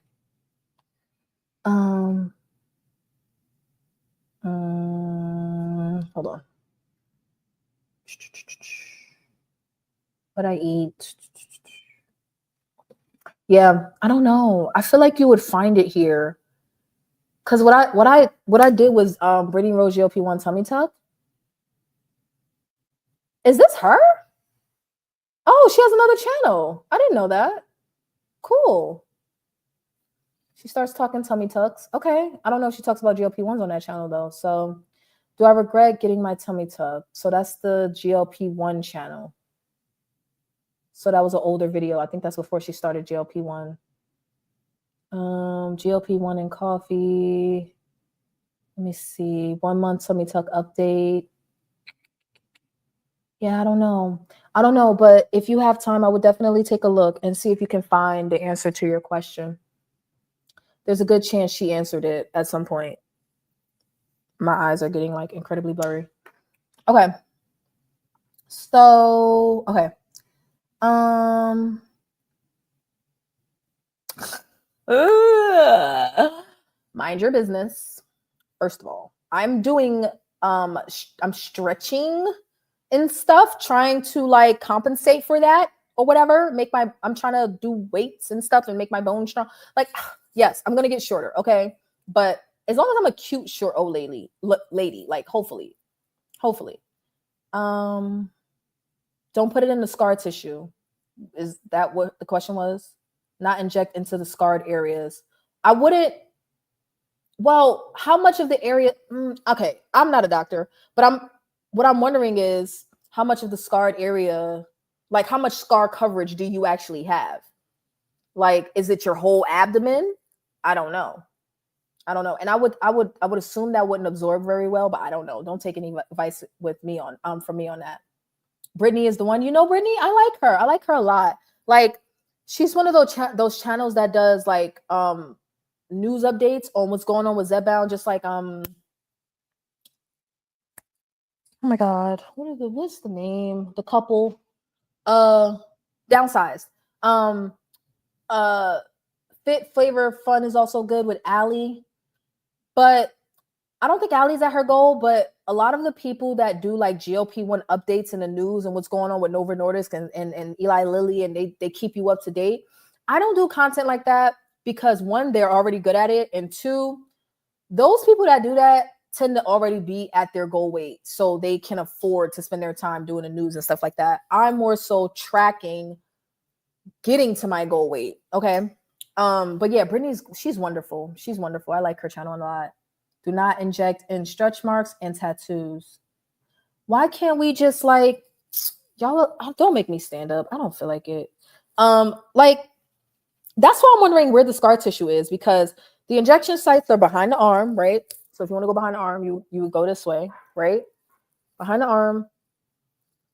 Hold on. What I eat. Yeah, I don't know. I feel like you would find it here. Cause what I did was Brittany Rose GLP-1 tummy tuck. Is this her? Oh, she has another channel. I didn't know that. Cool. She starts talking tummy tucks. Okay. I don't know if she talks about GLP-1s on that channel though. So do I regret getting my tummy tuck? So that's the GLP-1 channel. So that was an older video. I think that's before she started GLP-1. GLP-1 and coffee. Let me see. 1 month tummy tuck update. Yeah, I don't know, but if you have time, I would definitely take a look and see if you can find the answer to your question. There's a good chance she answered it at some point. My eyes are getting like incredibly blurry. Okay. So, okay. Mind your business. First of all, I'm doing I'm stretching and stuff, trying to like compensate for that or whatever. I'm trying to do weights and stuff and make my bones strong. Like, yes, I'm gonna get shorter, okay? But as long as I'm a cute short old lady, like hopefully. Don't put it in the scar tissue. Is that what the question was? Not inject into the scarred areas. I wouldn't. Well, how much of the area? Okay, I'm not a doctor, but what I'm wondering is how much of the scarred area, like how much scar coverage do you actually have? Like, is it your whole abdomen? I don't know. And I would assume that wouldn't absorb very well, but I don't know. Don't take any advice with me on from me on that. Brittany is the one. You know Brittany? I like her. I like her a lot. Like, she's one of those channels that does like news updates on what's going on with Zepbound, just like oh my god, what's the name? The couple downsized. Fit Flavor Fun is also good with Allie. But I don't think Allie's at her goal, but a lot of the people that do like GLP-1 updates in the news and what's going on with Novo Nordisk and Eli Lilly, and they keep you up to date. I don't do content like that because one, they're already good at it, and two, those people that do that tend to already be at their goal weight, so they can afford to spend their time doing the news and stuff like that. I'm more so tracking getting to my goal weight. Okay. But yeah, she's wonderful. She's wonderful. I like her channel a lot. Do not inject in stretch marks and tattoos. Why can't we just like y'all don't make me stand up? I don't feel like it. Like that's why I'm wondering where the scar tissue is, because the injection sites are behind the arm, right? So if you want to go behind the arm, you would go this way, right? Behind the arm,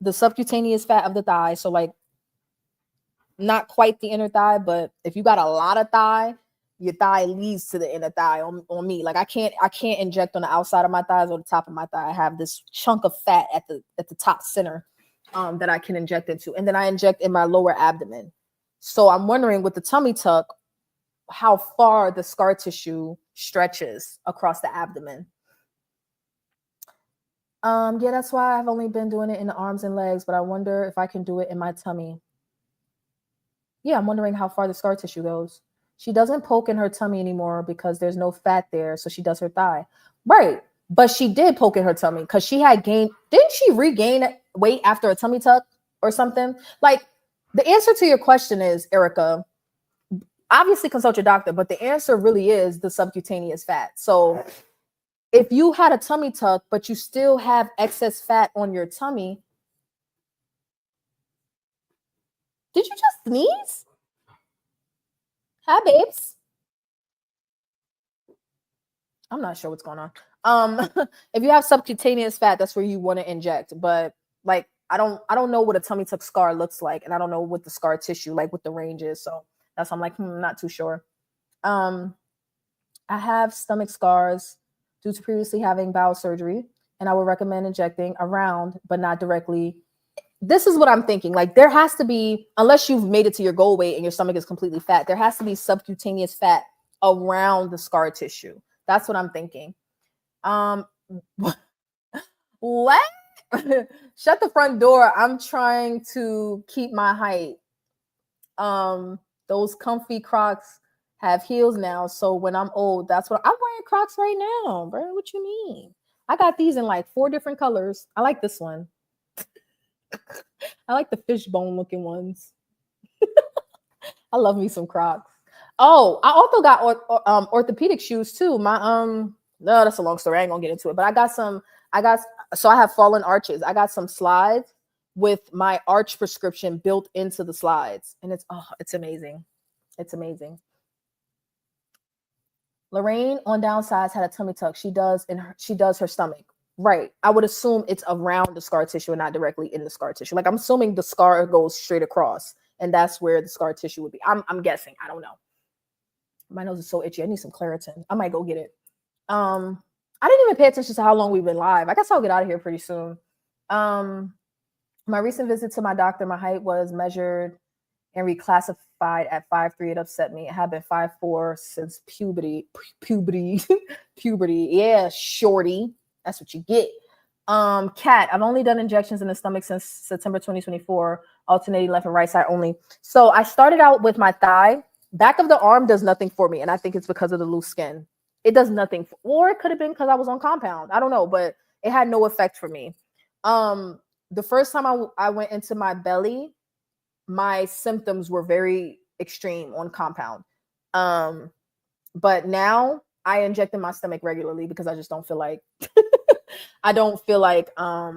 the subcutaneous fat of the thigh. So like not quite the inner thigh, but if you got a lot of thigh, your thigh leads to the inner thigh on me. Like I can't inject on the outside of my thighs or the top of my thigh. I have this chunk of fat at the top center that I can inject into. And then I inject in my lower abdomen. So I'm wondering with the tummy tuck, how far the scar tissue stretches across the abdomen. Yeah, that's why I've only been doing it in the arms and legs, but I wonder if I can do it in my tummy. Yeah, I'm wondering how far the scar tissue goes. She doesn't poke in her tummy anymore because there's no fat there, so she does her thigh. Right. But she did poke in her tummy because she had gained. Didn't she regain weight after a tummy tuck or something? Like, the answer to your question is, Erica, obviously consult your doctor, but the answer really is the subcutaneous fat. So if you had a tummy tuck, but you still have excess fat on your tummy, did you just sneeze? Hi, babes. I'm not sure what's going on. If you have subcutaneous fat, that's where you want to inject. But like, I don't know what a tummy tuck scar looks like, and I don't know what the scar tissue, like what the range is. So that's why I'm like, not too sure. I have stomach scars due to previously having bowel surgery, and I would recommend injecting around, but not directly. This is what I'm thinking. Like, there has to be, unless you've made it to your goal weight and your stomach is completely fat, there has to be subcutaneous fat around the scar tissue. That's what I'm thinking. What? Shut the front door. I'm trying to keep my height. Those comfy Crocs have heels now, so when I'm old, that's what I'm wearing. Crocs right now, bro. What you mean? I got these in like 4 different colors. I like this one. I like the fishbone looking ones. I love me some Crocs. Oh, I also got orthopedic shoes too. My no, that's a long story. I ain't gonna get into it. But so I have fallen arches. I got some slides with my arch prescription built into the slides, and it's amazing. It's amazing. Lorraine on downsides had a tummy tuck. She does her stomach. Right. I would assume it's around the scar tissue and not directly in the scar tissue. Like, I'm assuming the scar goes straight across, and that's where the scar tissue would be. I'm guessing. I don't know. My nose is so itchy. I need some Claritin. I might go get it. I didn't even pay attention to how long we've been live. I guess I'll get out of here pretty soon. My recent visit to my doctor, my height was measured and reclassified at 5'3". It upset me. It had been 5'4" since puberty. Puberty. Yeah, shorty. That's what you get. Cat, I've only done injections in the stomach since September 2024, alternating left and right side only. So I started out with my thigh. Back of the arm does nothing for me, and I think it's because of the loose skin. It does nothing, or it could have been because I was on compound. I don't know, but it had no effect for me. The first time I went into my belly, my symptoms were very extreme on compound. But now I inject in my stomach regularly because I just don't feel like I don't feel like I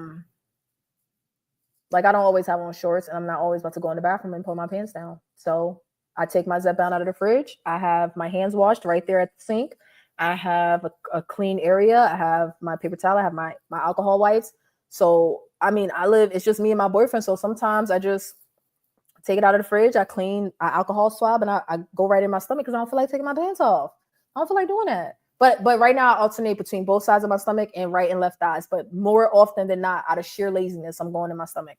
don't always have on shorts, and I'm not always about to go in the bathroom and pull my pants down. So I take my Zepbound out of the fridge. I have my hands washed right there at the sink. I have a clean area. I have my paper towel. I have my alcohol wipes. So, I mean, it's just me and my boyfriend. So sometimes I just take it out of the fridge. I alcohol swab, and I go right in my stomach because I don't feel like taking my pants off. I don't feel like doing that. But right now I alternate between both sides of my stomach and right and left thighs. But more often than not, out of sheer laziness, I'm going in my stomach.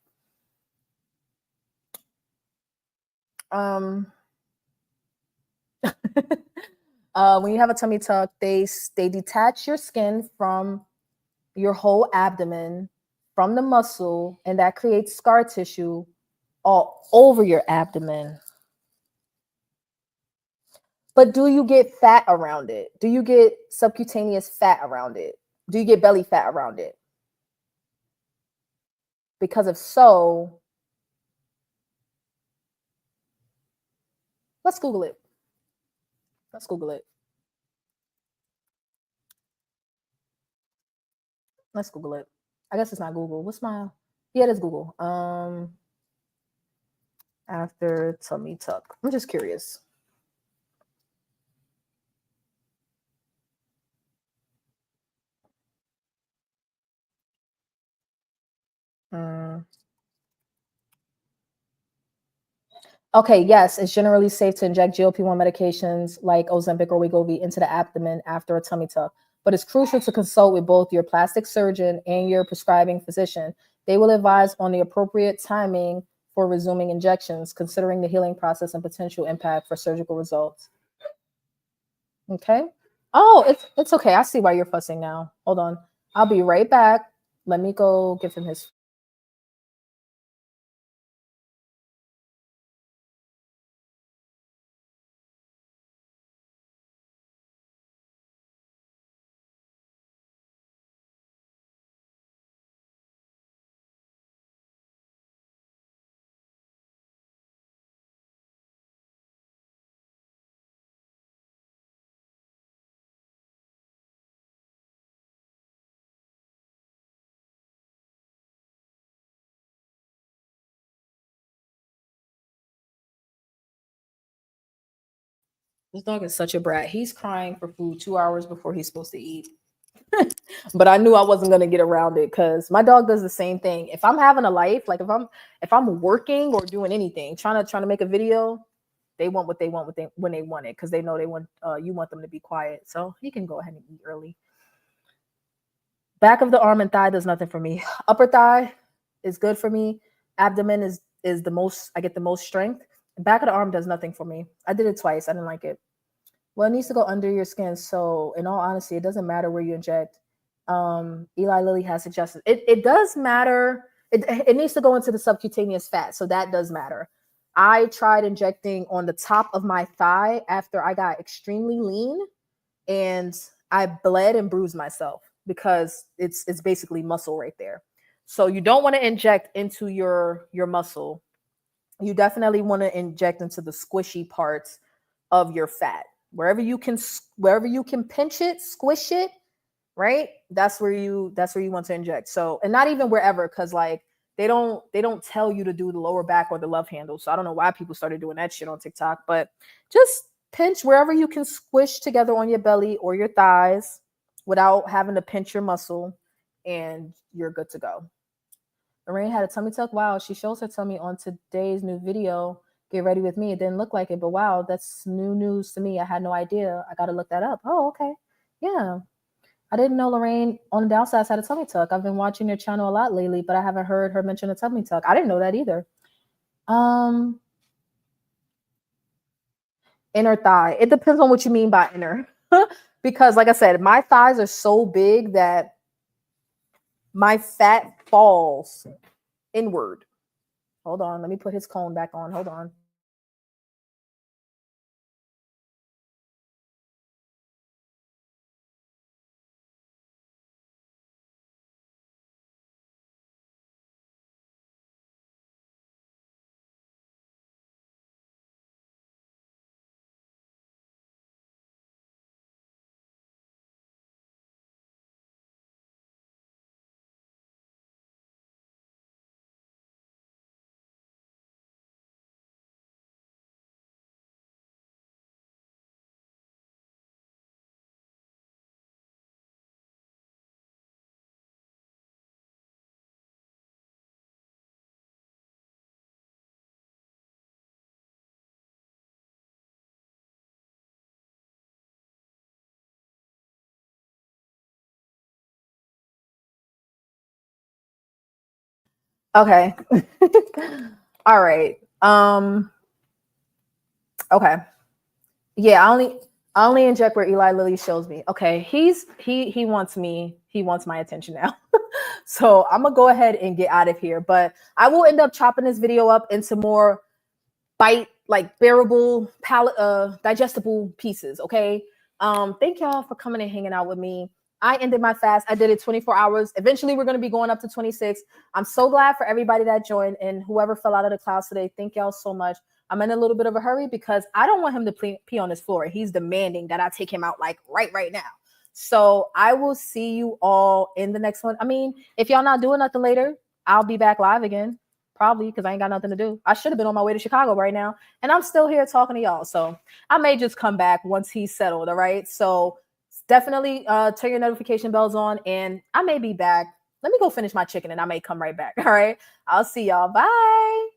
When you have a tummy tuck, they detach your skin from your whole abdomen, from the muscle, and that creates scar tissue all over your abdomen. But do you get fat around it? Do you get subcutaneous fat around it? Do you get belly fat around it? Because if so, let's Google it. Let's Google it. Let's Google it. I guess it's not Google. What's my? Yeah, it is Google. After tummy tuck. I'm just curious. Mm. Okay, yes, it's generally safe to inject GLP-1 medications like Ozempic or Wegovy into the abdomen after a tummy tuck, but it's crucial to consult with both your plastic surgeon and your prescribing physician. They will advise on the appropriate timing for resuming injections, considering the healing process and potential impact for surgical results. Okay. Oh, it's okay. I see why you're fussing now. Hold on. I'll be right back. Let me go give him his. This dog is such a brat. He's crying for food 2 hours before he's supposed to eat. But I knew I wasn't gonna get around it because my dog does the same thing. If I'm having a life, like if I'm working or doing anything, trying to make a video, they want what they want when they want it because they know they want you want them to be quiet. So he can go ahead and eat early. Back of the arm and thigh does nothing for me. Upper thigh is good for me. Abdomen is the most I get the most strength. Back of the arm does nothing for me. I did it twice. I didn't like it. Well, it needs to go under your skin. So, in all honesty, it doesn't matter where you inject. Eli Lilly has suggested it does matter. It needs to go into the subcutaneous fat. So, that does matter. I tried injecting on the top of my thigh after I got extremely lean and I bled and bruised myself because it's basically muscle right there. So, you don't want to inject into your muscle. You definitely want to inject into the squishy parts of your fat. Wherever you can pinch it, squish it, right? That's where you want to inject. So, and not even wherever, because like they don't tell you to do the lower back or the love handle. So I don't know why people started doing that shit on TikTok, but just pinch wherever you can squish together on your belly or your thighs without having to pinch your muscle, and you're good to go. Lorraine had a tummy tuck. Wow, she shows her tummy on today's new video. Get ready with me. It didn't look like it, but wow, that's new news to me. I had no idea. I got to look that up. Oh, okay. Yeah. I didn't know Lorraine on the downsides had a tummy tuck. I've been watching your channel a lot lately, but I haven't heard her mention a tummy tuck. I didn't know that either. Um, Inner thigh. It depends on what you mean by inner. Because like I said, my thighs are so big that my fat falls inward. Hold on, let me put his cone back on. Hold on. Okay. All right. Okay. Yeah, I only inject where Eli Lilly shows me. Okay, he wants me. He wants my attention now. So I'm gonna go ahead and get out of here. But I will end up chopping this video up into more like bearable, digestible pieces. Okay. Thank y'all for coming and hanging out with me. I ended my fast. I did it 24 hours. Eventually, we're going to be going up to 26. I'm so glad for everybody that joined and whoever fell out of the clouds today. Thank y'all so much. I'm in a little bit of a hurry because I don't want him to pee on his floor. He's demanding that I take him out like right now. So I will see you all in the next one. I mean, if y'all not doing nothing later, I'll be back live again. Probably because I ain't got nothing to do. I should have been on my way to Chicago right now. And I'm still here talking to y'all. So I may just come back once he's settled. All right. So definitely turn your notification bells on and I may be back. Let me go finish my chicken and I may come right back. All right. I'll see y'all. Bye.